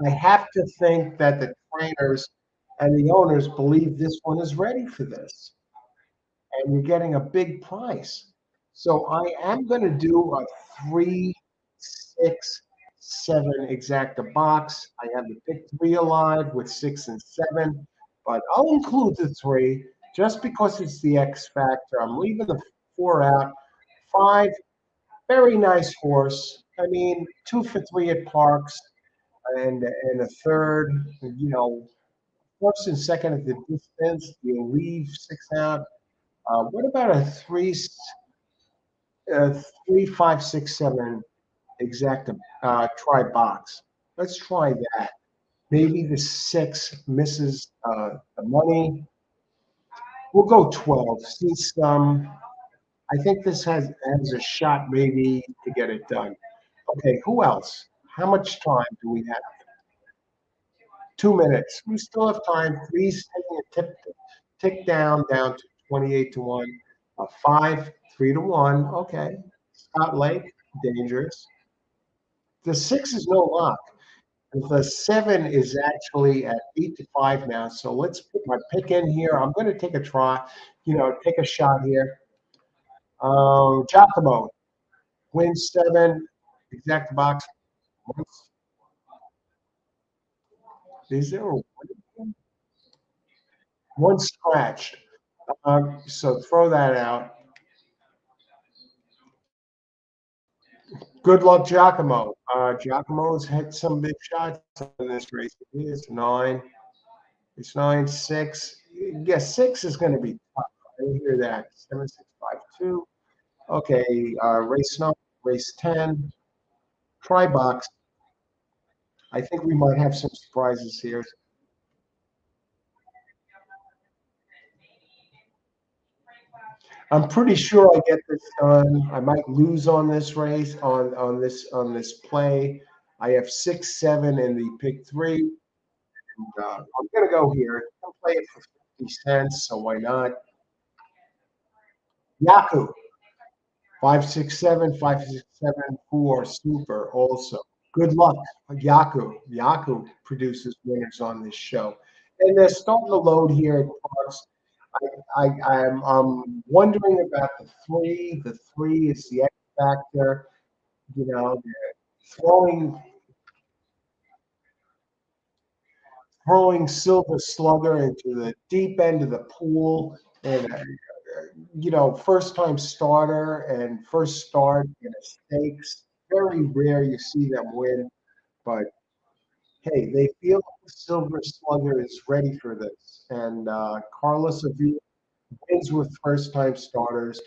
I have to think that the trainers and the owners believe this one is ready for this and you're getting a big price. So I am going to do a 3, 6, 7 exacta box. I have the pick 3 alive with 6 and 7, but I'll include the 3 just because it's the X factor. I'm leaving the 4 out. 5, very nice horse. I mean, 2 for 3 at Parx and a third. First and second at the distance. You leave 6 out. What about a 3, 5, 6, 7 exact try box? Let's try that. Maybe the 6 misses the money. We'll go 12 since I think this has a shot maybe to get it done. Okay, who else? How much time do we have? 2 minutes. We still have time. Three's taking a tick down to 28 to 1. Five, 3 to 1. Okay. Scott Lake, dangerous. The six is no lock. The seven is actually at 8 to 5 now. So let's put my pick in here. I'm going to take a try, take a shot here. Giacomo wins seven. Exact box. Is there one scratched? So throw that out. Good luck, Giacomo. Giacomo's had some big shots in this race. It is nine. It's 9-6. Yeah, six is going to be tough. I hear that. 7-6-5-2. Okay, race 9, race 10. Try box. I think we might have some surprises here. I'm pretty sure I get this done. I might lose on this race, on this play. I have 6-7 in the pick three. I'm gonna go here. I'll play it for 50 cents, so why not? Yaku, 567, 5674, super also. Good luck. Yaku. Yaku produces winners on this show. And they're starting to load here at Parks. I'm wondering about the three. The three is the X factor. They're throwing Silver Slugger into the deep end of the pool, and first time starter and first start in a stakes. Very rare you see them win, but hey, they feel like the Silver Slugger is ready for this. And Carlos Avila wins with first time starters,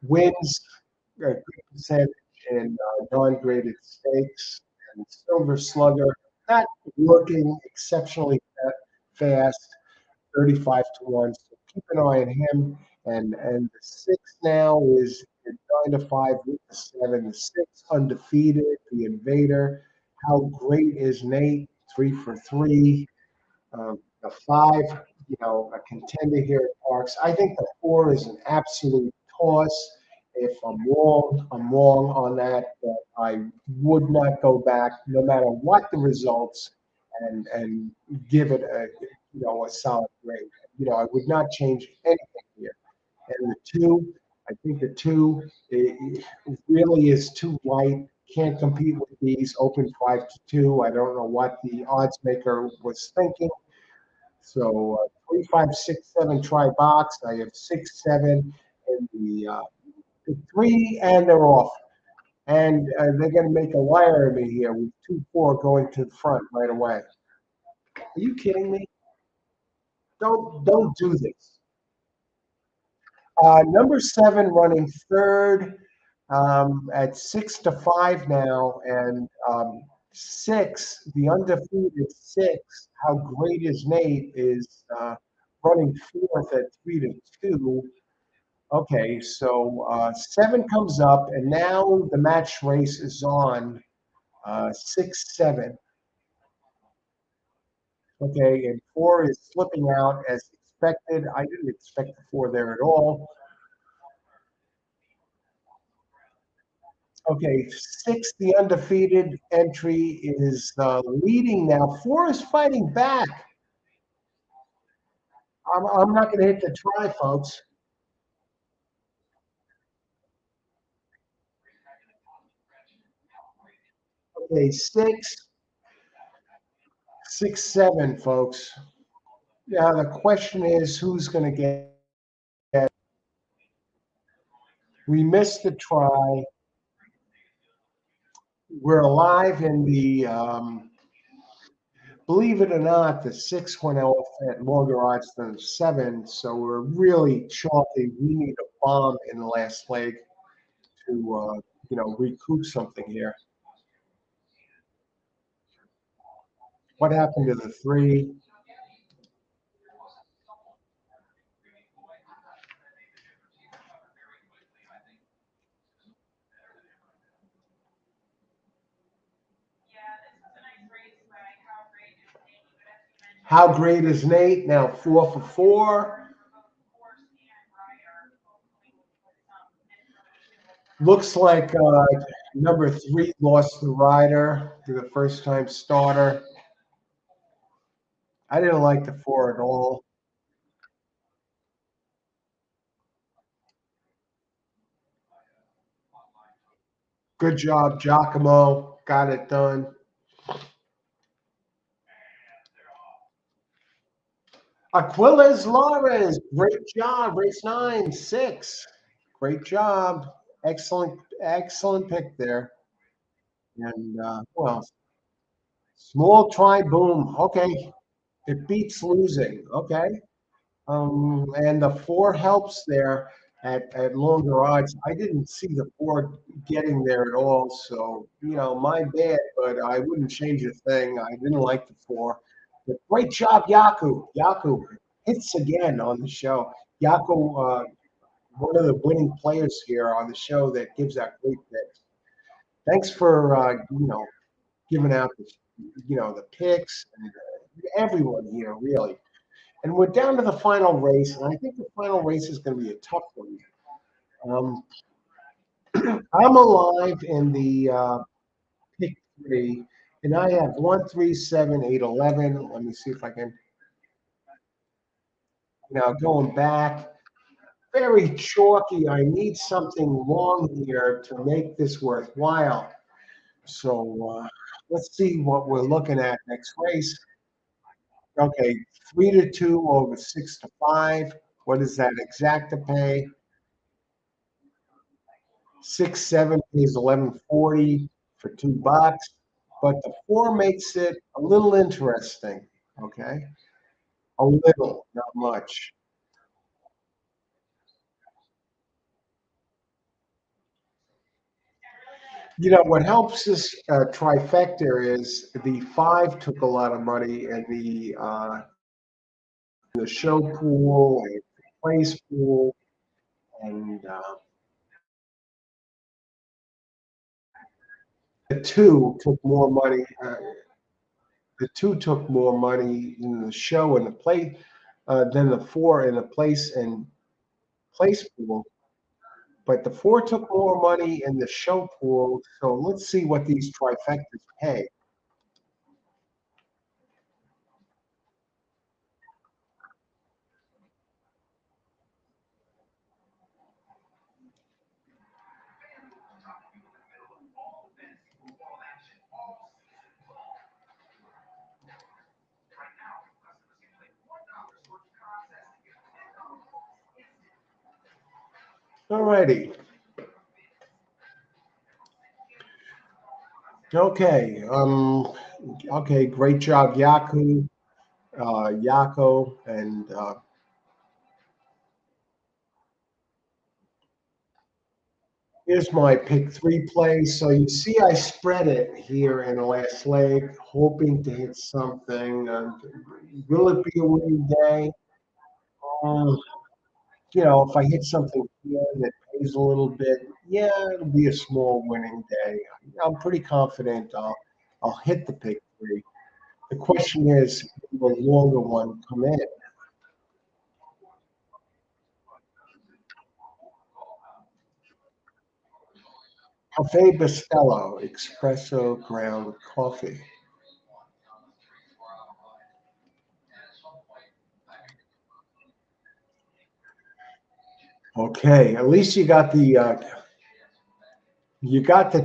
wins a good percentage in non-graded stakes, and Silver Slugger not working exceptionally fast, 35 to 1. So keep an eye on him. And the six now is 9 to 5 with the seven. The six undefeated, the invader. How great is Nate? 3 for 3. The five, a contender here at Parks. I think the four is an absolute toss. If I'm wrong, I'm wrong on that. But I would not go back, no matter what the results, and give it a solid grade. I would not change anything here. And the two, I think the two really is too light. Can't compete with these open 5 to 2. I don't know what the odds maker was thinking. So 3, 5, 6, 7 try box. I have 6, 7 in the three, and they're off. And they're going to make a liar of me here with 2-4 going to the front right away. Are you kidding me? Don't do this. Number 7 running third at 6 to 5 now, and six, the undefeated six. How great is Nate is running fourth at 3 to 2. Okay, so 7 comes up, and now the match race is on 6, 7. Okay, and 4 is slipping out as expected. I didn't expect the 4 there at all. Okay, 6, the undefeated entry is leading now. 4 is fighting back. I'm not going to hit the try, folks. Okay, 6, 7, folks. Now the question is, who's going to get? We missed the try. We're alive in the. Believe it or not, the 6 went off at longer odds than the 7, so we're really chalky. We need a bomb in the last leg to recoup something here. What happened to the 3? How great is Nate? Now 4 for 4. Looks like number 3 lost the rider to the first time starter. I didn't like the 4 at all. Good job, Giacomo. Got it done. Aquiles Lares, great job. Race 9, 6. Great job. Excellent, excellent pick there. And who else? Small try boom. Okay. It beats losing. Okay. And the 4 helps there at longer odds. I didn't see the 4 getting there at all. So, my bad, but I wouldn't change a thing. I didn't like the 4. But great job, Yaku. Yaku hits again on the show. Yaku, one of the winning players here on the show that gives out great picks. Thanks for, giving out the picks and everyone here, really. And we're down to the final race, and I think the final race is going to be a tough one. Um, I'm alive in the pick 3, and I have 1, 3, 7, 8, 11. Let me see if I can. Now going back, very chalky. I need something long here to make this worthwhile. So let's see what we're looking at next race. Okay, 3-2 over 6-5. What is that exacta pay? 6-7 pays 11.40 for $2, but the 4 makes it a little interesting. Okay, a little, not much. What helps this trifecta is the 5 took a lot of money, and the show pool, and the place pool, and the 2 took more money. The 2 took more money in the show and the play than the 4 in the place pool. But the 4 took more money in the show pool. So let's see what these trifectas pay. All righty. Okay. Okay. Great job, Yako, and here's my pick 3 play. So you see, I spread it here in the last leg, hoping to hit something. Will it be a winning day? Um, if I hit something here that pays a little bit, yeah, it'll be a small winning day. I'm pretty confident I'll hit the pick 3. The question is, will the longer one come in? Cafe Bustelo Espresso Ground Coffee. Okay, at least you got the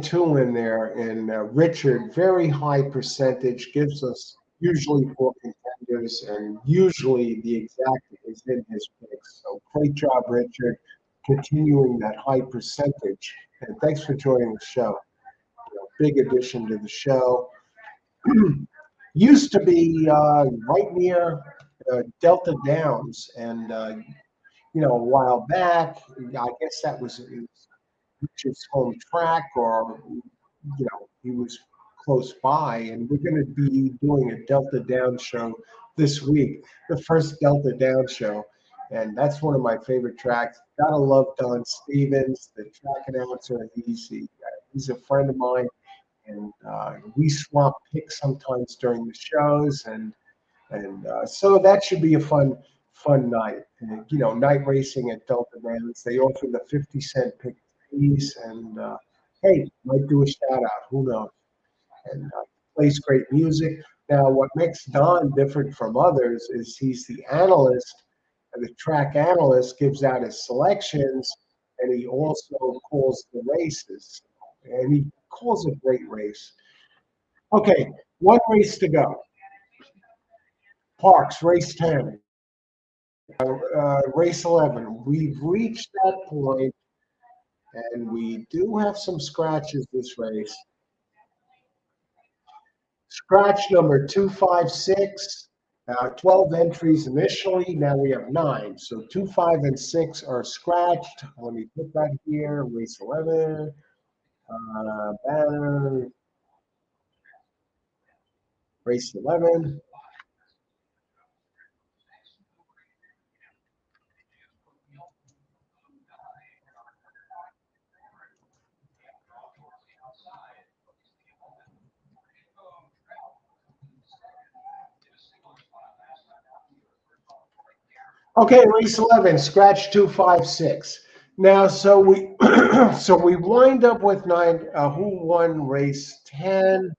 2 in there, and Richard, very high percentage, gives us usually 4 contenders, and usually the exact is in his picks. So great job, Richard, continuing that high percentage. And thanks for joining the show. Big addition to the show. Used to be right near Delta Downs, and a while back, I guess that was Richard's home track, or he was close by, and we're going to be doing a Delta Down show this week, the first Delta Down show, and that's one of my favorite tracks. Gotta love Don Stevens, the track announcer. He's a friend of mine, and we swap picks sometimes during the shows, and And so that should be a fun night. And, night racing at Delta Downs. They offer the 50-cent pick piece, and hey, might do a shout out. Who knows? And plays great music. Now, what makes Don different from others is he's the analyst, and the track analyst gives out his selections, and he also calls the races, and he calls a great race. Okay, one race to go. Parx, race 10, race 11. We've reached that point, and we do have some scratches this race. Scratch number 256, 12 entries initially. Now we have 9. So 2, 5, and 6 are scratched. Let me put that here. Race 11. Banner. Race 11. Okay, race 11, scratch 256. Now, so we so we wind up with 9. Who won race 10?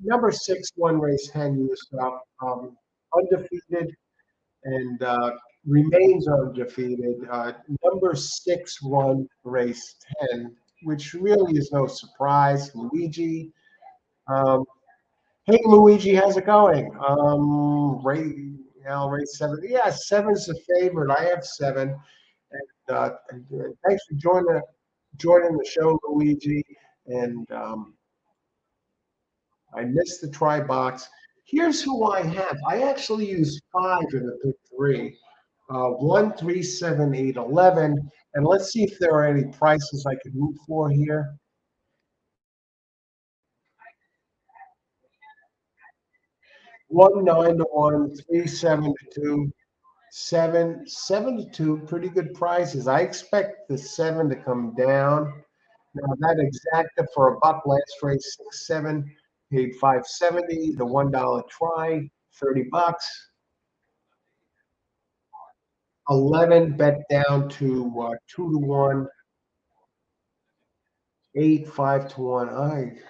Number 6 won race 10. Used up, undefeated and remains undefeated. Number 6 won race 10, which really is no surprise. Luigi. Um, Hey Luigi, how's it going? Race 7. Yeah, seven's the favorite. I have 7. And thanks for joining the show, Luigi. And I missed the try box. Here's who I have. I actually use 5 in the pick 3. 1, 3, 7, 8, 11. And let's see if there are any prices I could root for here. 1, 9 to 1, 3, 7 to 2. 7 to 2, pretty good prices. I expect the 7 to come down. Now that exacta for a buck last race 6, 7 paid 570. The $1 try, $30. 11 bet down to 2 to 1. 8, 5 to 1.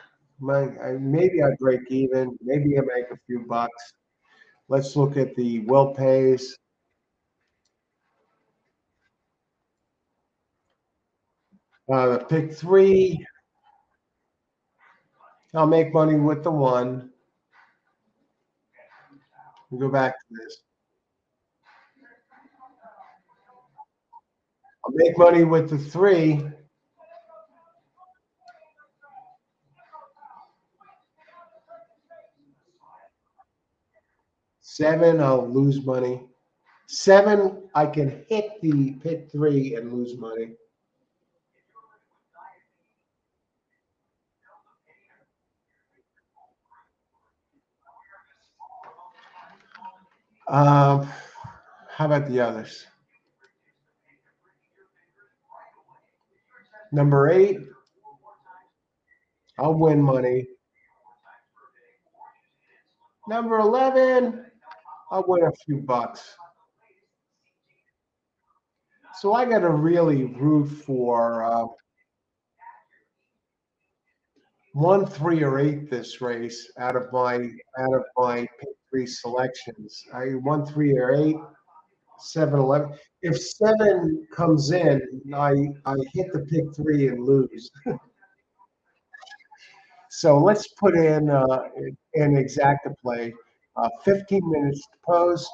Maybe I break even. Maybe I make a few bucks. Let's look at the well pays. Pick 3. I'll make money with the 1. We'll go back to this. I'll make money with the 3. 7, I'll lose money. 7, I can hit the pick 3 and lose money. How about the others? Number 8, I'll win money. Number 11, I'll win a few bucks. So I got to really root for 1, 3, or 8 this race out of my pick 3 selections. 1, 3, or 8, 7, 11. If 7 comes in, I hit the pick 3 and lose. So let's put in an exacta play. 15 minutes to post.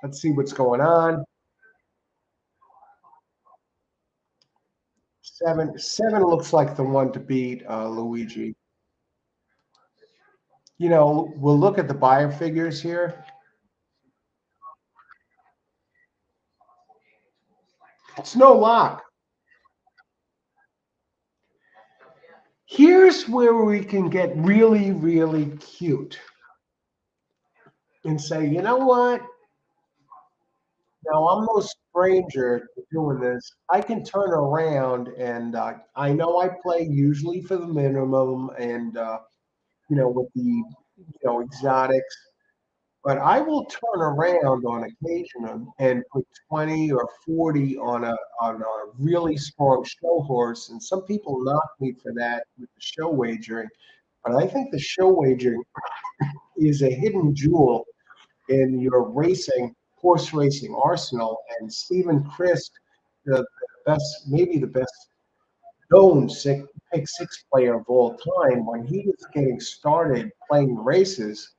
Let's see what's going on. 7 looks like the one to beat, Luigi. We'll look at the buyer figures here. It's no lock. Here's where we can get really, really cute and say, you know what? Now I'm no stranger to doing this. I can turn around and I know I play usually for the minimum and with the exotics. but I will turn around on occasion and put 20 or 40 on a really strong show horse. And some people knock me for that with the show wagering, but I think the show wagering is a hidden jewel in your horse racing arsenal. And Stephen Christ, the best, maybe the best known pick six player of all time, when he was getting started playing races,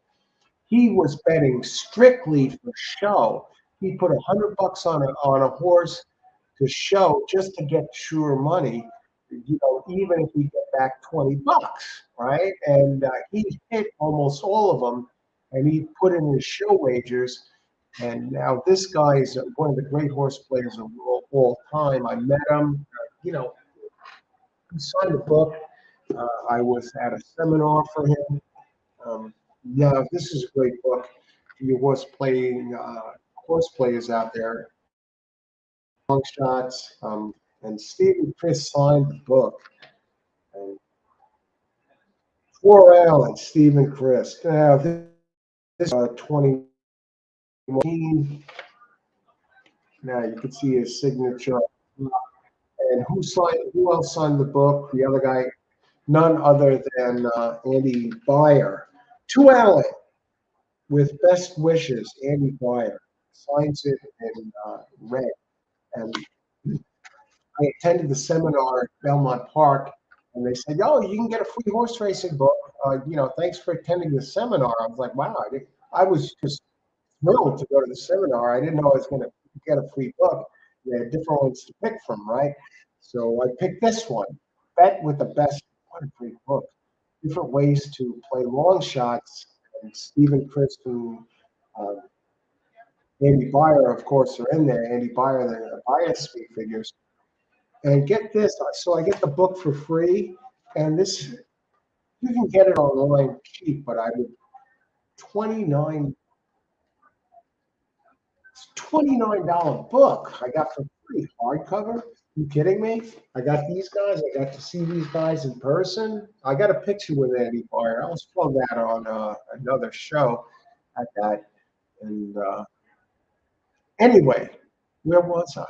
he was betting strictly for show. He put $100 on a horse to show just to get sure money. Even if we get back $20, right? And he hit almost all of them, and he put in his show wagers. And now this guy is one of the great horse players of all time. I met him. He signed a book. I was at a seminar for him. Yeah, this is a great book for you horse players out there. Long shots. And Stephen Chris signed the book. And 4 Allen, Stephen Chris. Now this 2019. Now you can see his signature. And who else signed the book? The other guy, none other than Andy Beyer. 2 Allen with best wishes, Andy Beyer signs it in red. And I attended the seminar at Belmont Park, and they said, "Oh, you can get a free horse racing book. Thanks for attending the seminar." I was like, "Wow!" I was just thrilled to go to the seminar. I didn't know I was going to get a free book. They had different ones to pick from, right? So I picked this one, Bet with the Best. What a great book. Different ways to play long shots. And Stephen Christ and uh, Andy Beyer, of course, are in there. Andy Beyer, the bias speed figures. And get this, so I get the book for free. And this, you can get it online cheap, but I would 29 $29 book I got for free, hardcover. You kidding me? I got these guys. I got to see these guys in person. I got a picture with Andy Beyer. I'll throw that on another show at that. And anyway, where was I?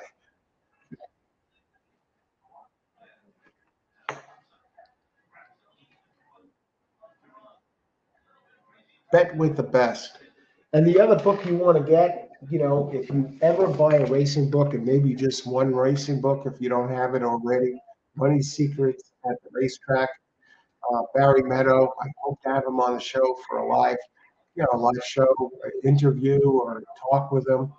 Bet with the Best. And the other book you want to get, if you ever buy a racing book, and maybe just one racing book if you don't have it already, Money Secrets at the Racetrack. Barry Meadow. I hope to have him on the show for a live show, interview, or talk with him.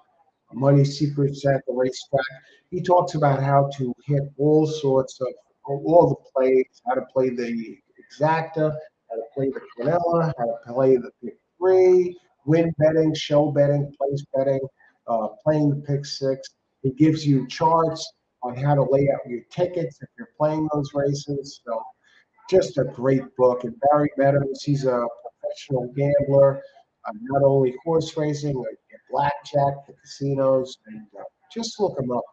Money Secrets at the Racetrack. He talks about how to hit all the plays, how to play the exacta, how to play the quinella, how to play the pick three, win betting, show betting, place betting, playing the pick six. He gives you charts on how to lay out your tickets if you're playing those races. So just a great book. And Barry Meadows, he's a professional gambler, not only horse racing, like blackjack, the casinos, and just look him up,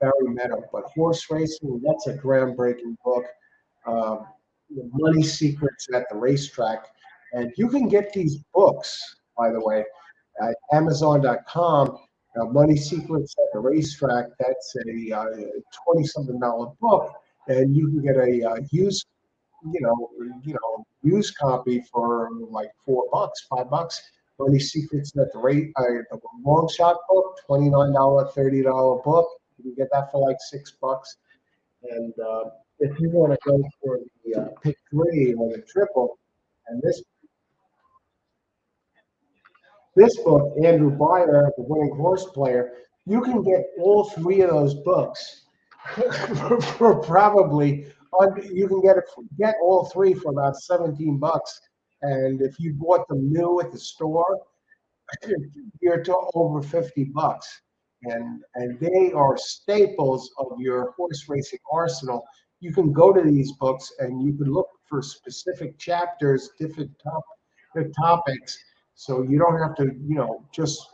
Barry Meadows. But horse racing, that's a groundbreaking book. Um, Money Secrets at the Racetrack. And you can get these books, by the way, at Amazon.com. Money Secrets at the Racetrack, that's a 20-something dollar book. And you can get a used used copy for like $4, $5. Money Secrets at the long shot book, $29, $30 book. You can get that for like $6. And if you want to go for the pick three or the triple, and this book, Andrew Beyer, the winning horse player, you can get all three of those books for probably you can get all three for about $17. And if you bought them new at the store, you're to over $50. And they are staples of your horse racing arsenal. You can go to these books and you can look for specific chapters, different topics, so you don't have to, just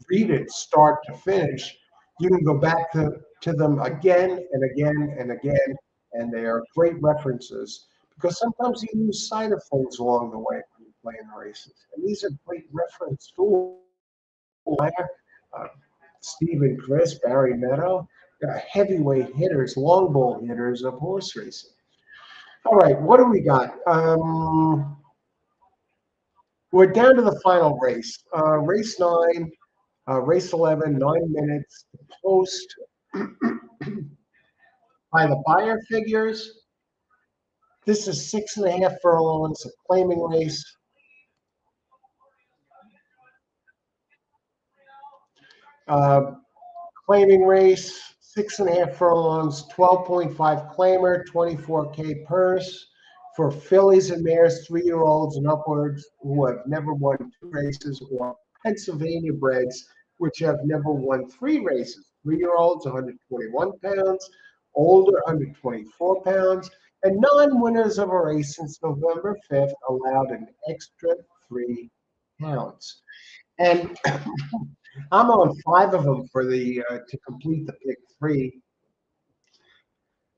read it start to finish. You can go back to them again and again and again, and they are great references because sometimes you lose sight of things along the way when you playing races. And these are great reference tools. Uh, Steve and Chris, Barry Meadow, heavyweight hitters, long ball hitters of horse racing. All right, what do we got? We're down to the final race. Race 9, race 11, 9 minutes. Post by the buyer figures. This is 6.5 furlongs, a claiming race. Uh, Claiming race, 6.5 furlongs, 12.5 claimer, 24K purse for fillies and mares, 3-year-olds and upwards who have never won 2 races, or Pennsylvania breds which have never won 3 races. 3-year-olds, 121 pounds, older, 124 pounds, and non-winners of a race since November 5th allowed an extra 3 pounds. And I'm on 5 of them for the to complete the pick 3.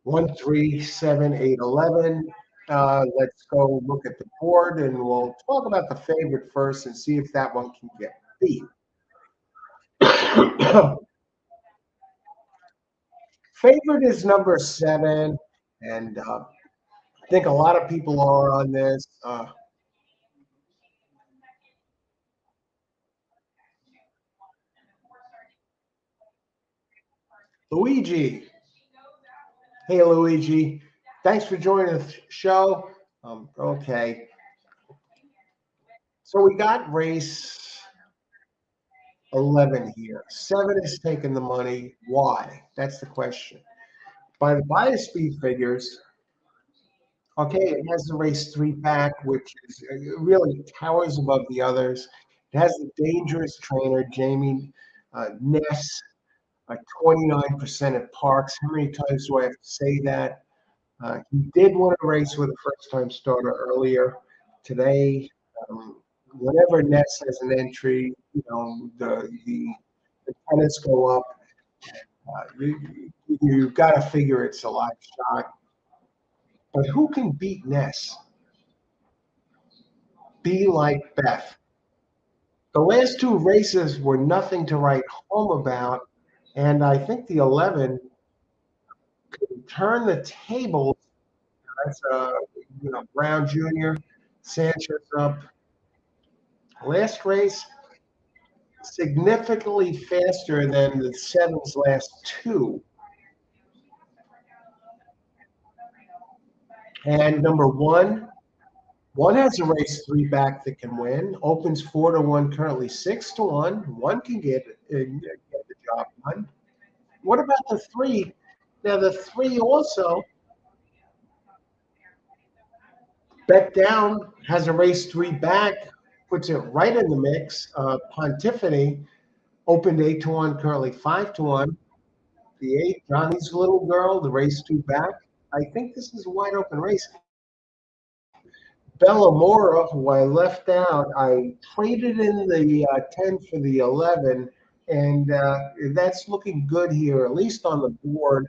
1, 3, 7, 8, 11. Let's go look at the board and we'll talk about the favorite first and see if that one can get beat. Favorite is number 7, and I think a lot of people are on this. Luigi. Hey, Luigi. Thanks for joining the show. Okay. So we got race 11 here. 7 is taking the money. Why? That's the question. By the bias speed figures, okay, it has the race 3 back, which is really towers above the others. It has the dangerous trainer, Jamie Ness, 29% at Parx. How many times do I have to say that? He did win a race with a first-time starter earlier today. Whenever Ness has an entry, the tenants go up. You've got to figure it's a live shot. But who can beat Ness? Be like Beth. The last 2 races were nothing to write home about, and I think the 11 could turn the tables. That's Brown Jr., Sanchez up. Last race, significantly faster than the 7's last 2. And number 1 has a race 3 back that can win. Opens 4-1, currently 6-1. 1 can get the job done. What about the 3? Now the 3 also bet down, has a race 3 back, puts it right in the mix. Pontiffany opened 8-1, currently 5-1. The 8, Johnny's Little Girl, the race 2 back. I think this is a wide open race. Bellamora, who I left out, I traded in the 10 for the 11, and that's looking good here, at least on the board.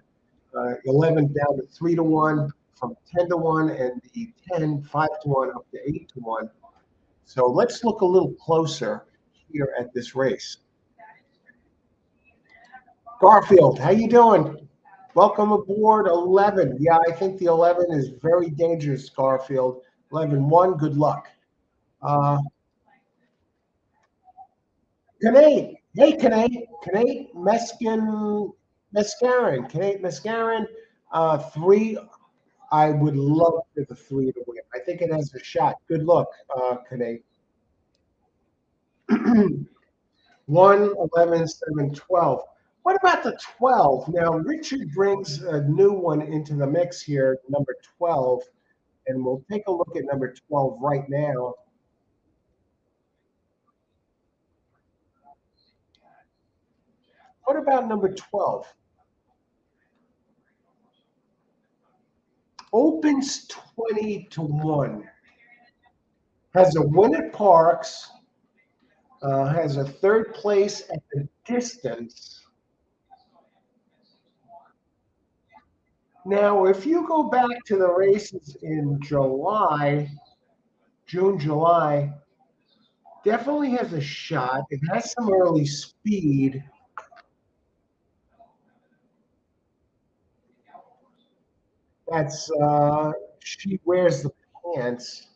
11 down to 3-1 from 10-1, and the 10 5-1 up to 8-1. So let's look a little closer here at this race. Garfield, how you doing? Welcome aboard 11. Yeah, I think the 11 is very dangerous, Garfield. 11-1, good luck. Canate. Hey, Canate Mescarin. 3, I would love for the 3 to win. I think it has a shot. Good luck, Canate. 1, 11, 7, 12. What about the 12? Now, Richard brings a new one into the mix here, number 12, and we'll take a look at number 12 right now. What about number 12? Opens 20-1. Has a win at Parx. Has a 3rd place at the distance. Now, if you go back to the races in July, June, July. Definitely has a shot. It has some early speed. That's she wears the pants.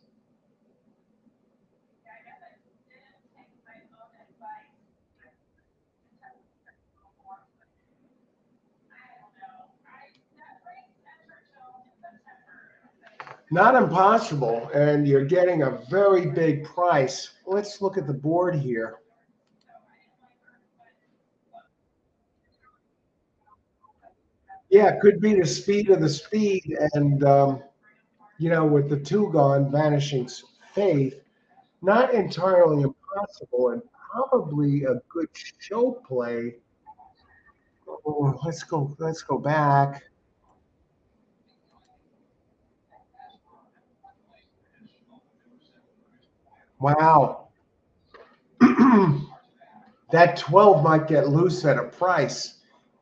Not impossible, and you're getting a very big price. Let's look at the board here. Yeah, it could be the speed of the speed, and with the two gone, vanishing faith, not entirely impossible, and probably a good show play. Oh, let's go. Let's go back. Wow, that 12 might get loose at a price.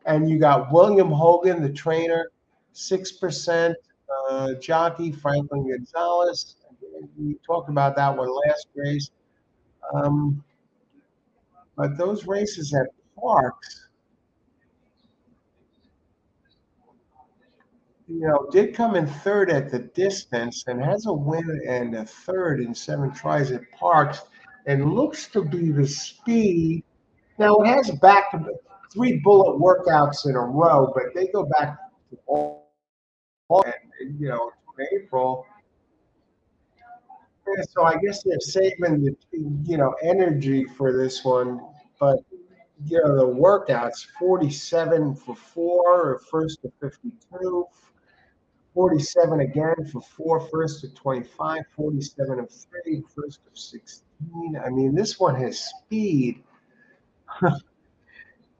And you got William Hogan, the trainer, 6%, jockey Franklin Gonzalez. We talked about that one last race. Um, but those races at Parks, did come in third at the distance and has a win and a third in 7 tries at Parks and looks to be the speed. Now it has back to 3 bullet workouts in a row, but they go back to to April. Yeah, so I guess they're saving the energy for this one, but the workouts 47 for four, first to 52, 47 again for four, first to 25, 47 of three, first of 16. I mean, this one has speed.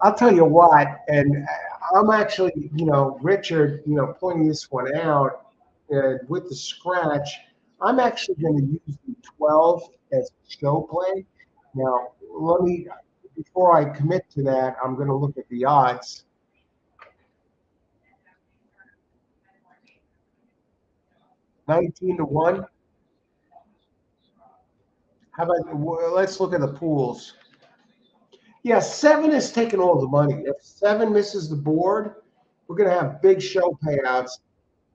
I'll tell you what, and I'm actually, Richard, pointing this one out with the scratch. I'm actually going to use the 12 as a show play. Now, before I commit to that, I'm going to look at the odds. 19 to 1. How about, let's look at the pools. Yeah, 7 is taking all the money. If 7 misses the board, we're going to have big show payouts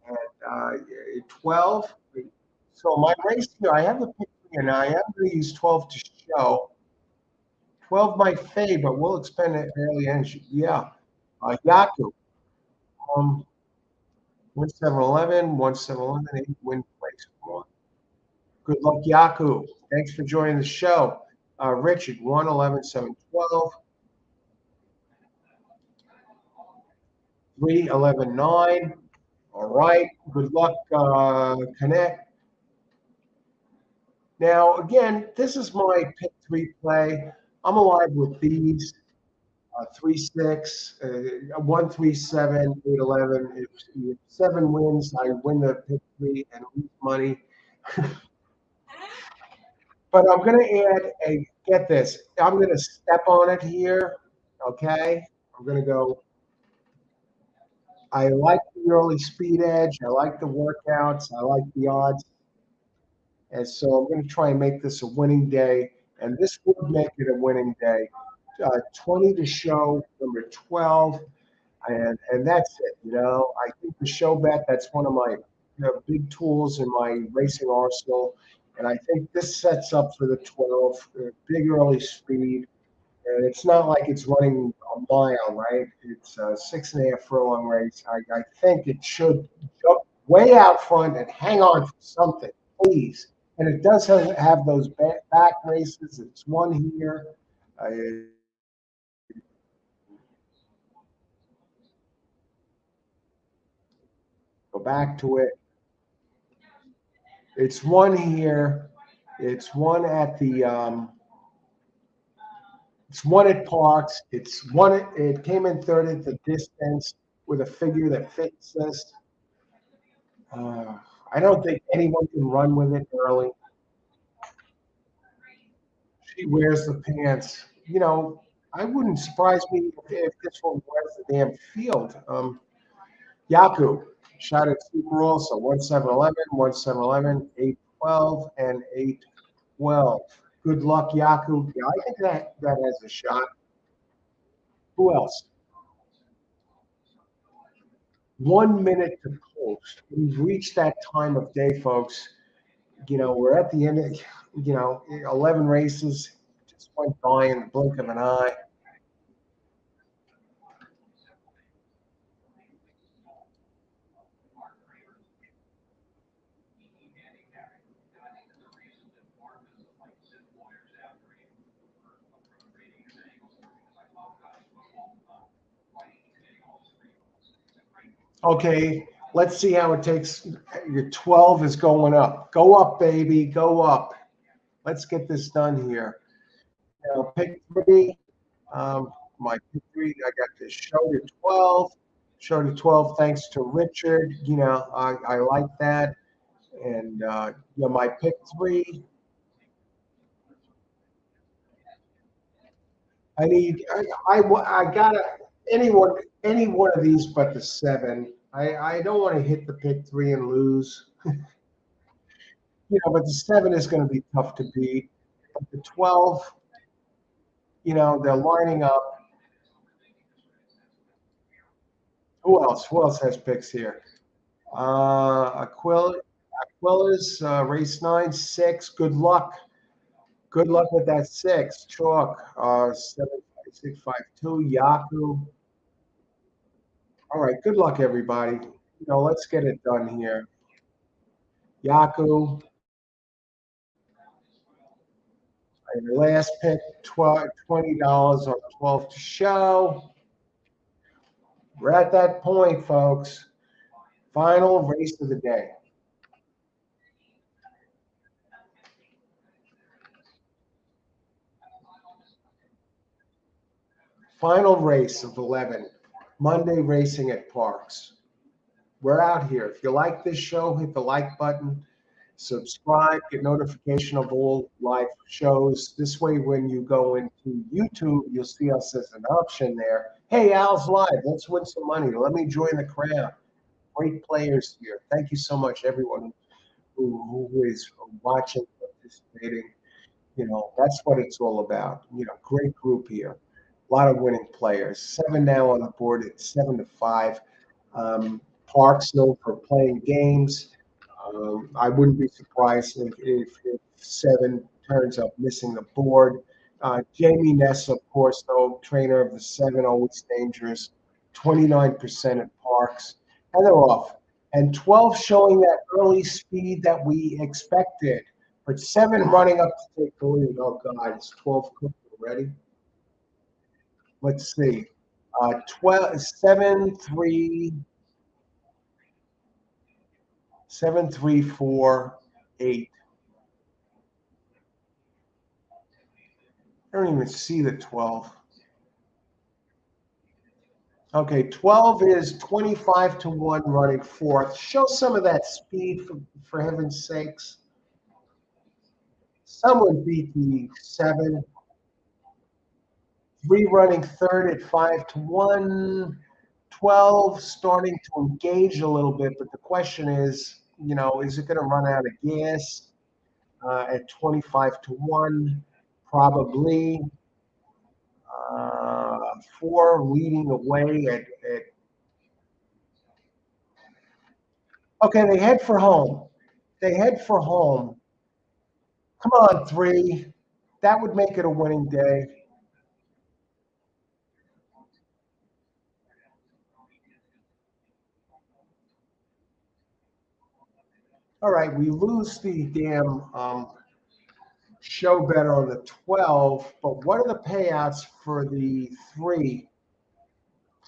at 12. So my race here, I have the pick here now. I am going to use 12 to show. 12 might fade, but we'll expend it early entry. Yeah. Yaku. Um, 1711, 1711, 8 win place. Come on. Good luck, Yaku. Thanks for joining the show. Richard, 111, 712, 311, 9. All right. Good luck, Connect. Now, again, this is my pick 3 play. I'm alive with these 3 6, 1 3 7, 8 11. If 7 wins, I win the pick 3 and lose money. But I'm going to add get this, I'm going to step on it here. Okay. I'm going to go. I like the early speed edge. I like the workouts. I like the odds. And so I'm going to try and make this a winning day. And this would make it a winning day. 20 to show, number 12. And that's it. I think the show bet, that's one of my big tools in my racing arsenal. And I think this sets up for the 12, big early speed. And it's not like it's running a mile, right? It's a 6.5 furlong race. I think it should jump way out front and hang on for something, please. And it does have those back races. It's one here. I go back to it. It's one here. It's one at the. It's one at Parks. It's one. It came in third at the distance with a figure that fits this. Uh, I don't think anyone can run with it early. She wears the pants. I wouldn't surprise me if this one wears the damn field. Yaku shot at Super Bowl, so 1711, 1711, 8 12 and 8, 12. Good luck, Yaku. Yeah, I think that has a shot. Who else? 1 minute to post. We've reached that time of day, folks. We're at the end of, 11 races just went by in the blink of an eye. Okay, let's see how it takes. Your 12 is going up. Go up, baby. Go up. Let's get this done here. Pick three. My pick three, I got this show to 12. Show to 12, thanks to Richard. I like that. And my pick three. I gotta any one of these but the 7. I don't want to hit the pick three and lose. But the 7 is going to be tough to beat. But the 12, they're lining up. Who else? Who else has picks here? Aquila's race 9, 6. Good luck. Good luck with that 6. Chalk. 75652. Yaku. All right. Good luck, everybody. Let's get it done here. Yaku. And your last pick, $20 on 12 to show. We're at that point, folks. Final race of the day. Final race of 11. Monday racing at Parx. We're out here. If you like this show, hit the like button. Subscribe, get notification of all live shows. This way, when you go into YouTube, you'll see us as an option there. Hey, Al's live. Let's win some money. Let me join the crowd. Great players here. Thank you so much, everyone who is watching, participating. That's what it's all about. Great group here. A lot of winning players. 7 now on the board. It's 7-5. Parx known for playing games. I wouldn't be surprised if 7 turns up missing the board. Jamie Ness, of course, though, trainer of the 7, always dangerous. 29% at Parx. And they're off. And 12 showing that early speed that we expected. But 7 running up to take the lead. Oh, God, it's 12 cooked already. Let's see. 7, 3. 7, 3, 4, 8. I don't even see the 12. Okay, 12 is 25-1 running 4th. Show some of that speed, for heaven's sakes. Someone beat the 7. 3 running 3rd at 5-1. 12 starting to engage a little bit, but the question is, is it going to run out of gas at 25-1? Probably. 4 leading away at. Okay, they head for home. They head for home. Come on, 3. That would make it a winning day. All right, we lose the damn show better on the 12, but what are the payouts for the 3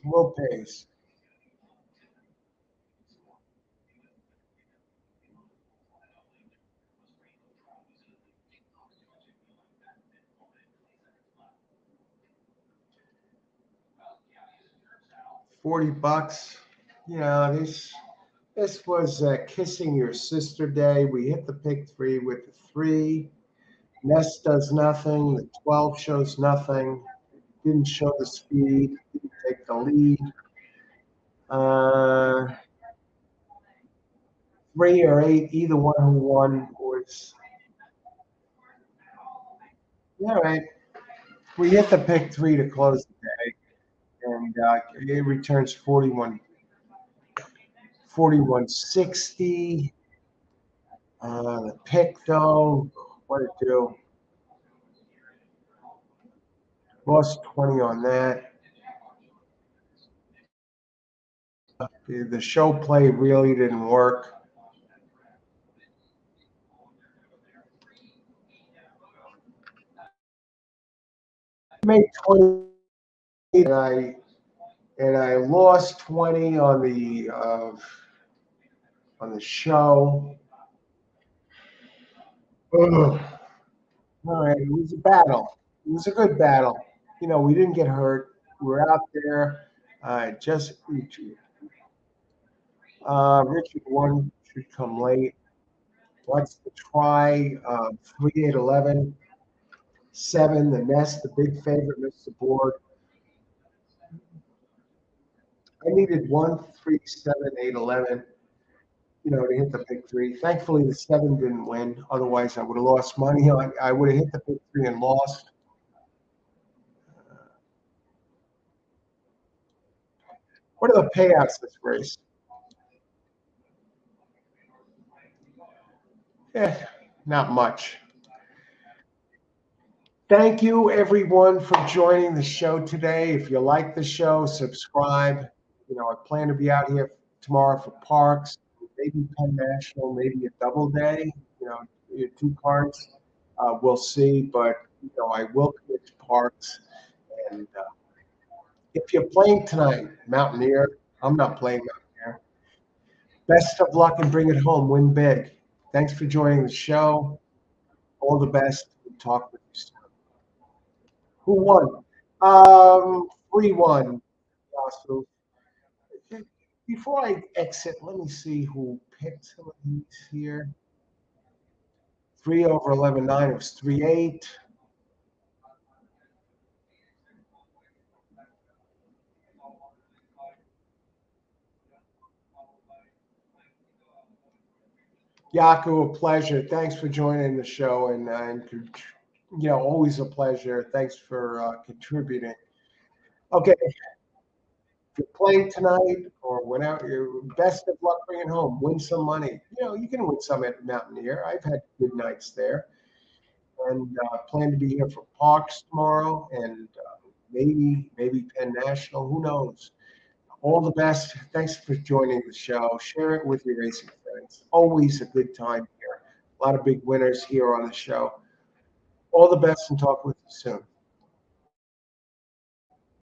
low pays? $40. This was kissing your sister day. We hit the pick 3 with the 3. Ness does nothing. The 12 shows nothing. Didn't show the speed. Didn't take the lead. 3 or 8, either one who won, or All right. We hit the pick 3 to close the day, and it returns 4160. The pick, though, what did it do? Lost 20 on that. The show play really didn't work. Made 20, and I lost 20 on the show. Ugh. All right, it was a battle. It was a good battle. We didn't get hurt. We were out there. Just Richard one should come late. What's the try? 3811. 7, the nest, the big favorite, missed the board. I needed 1, 3, 7, 8, 11, to hit the big 3. Thankfully, the 7 didn't win. Otherwise, I would have lost money. I would have hit the big 3 and lost. What are the payouts this race? Not much. Thank you, everyone, for joining the show today. If you like the show, subscribe. I plan to be out here tomorrow for Parx, maybe Penn National, maybe a double day, 2 cards. We'll see, but I will commit to Parx. And if you're playing tonight, Mountaineer, I'm not playing Mountaineer. Best of luck and bring it home. Win big. Thanks for joining the show. All the best. We'll talk with you soon. Who won? 3-1. So before I exit, let me see who picked some of these here. 3 over 11.9. It was 3-8. Yaku, a pleasure. Thanks for joining the show, and always a pleasure. Thanks for contributing. Okay, if you're playing tonight or whenever, best of luck bringing home. Win some money. You can win some at Mountaineer. I've had good nights there, and plan to be here for Parx tomorrow, and maybe Penn National. Who knows? All the best. Thanks for joining the show. Share it with your racing friends. Always a good time here. A lot of big winners here on the show. All the best, and talk with you soon.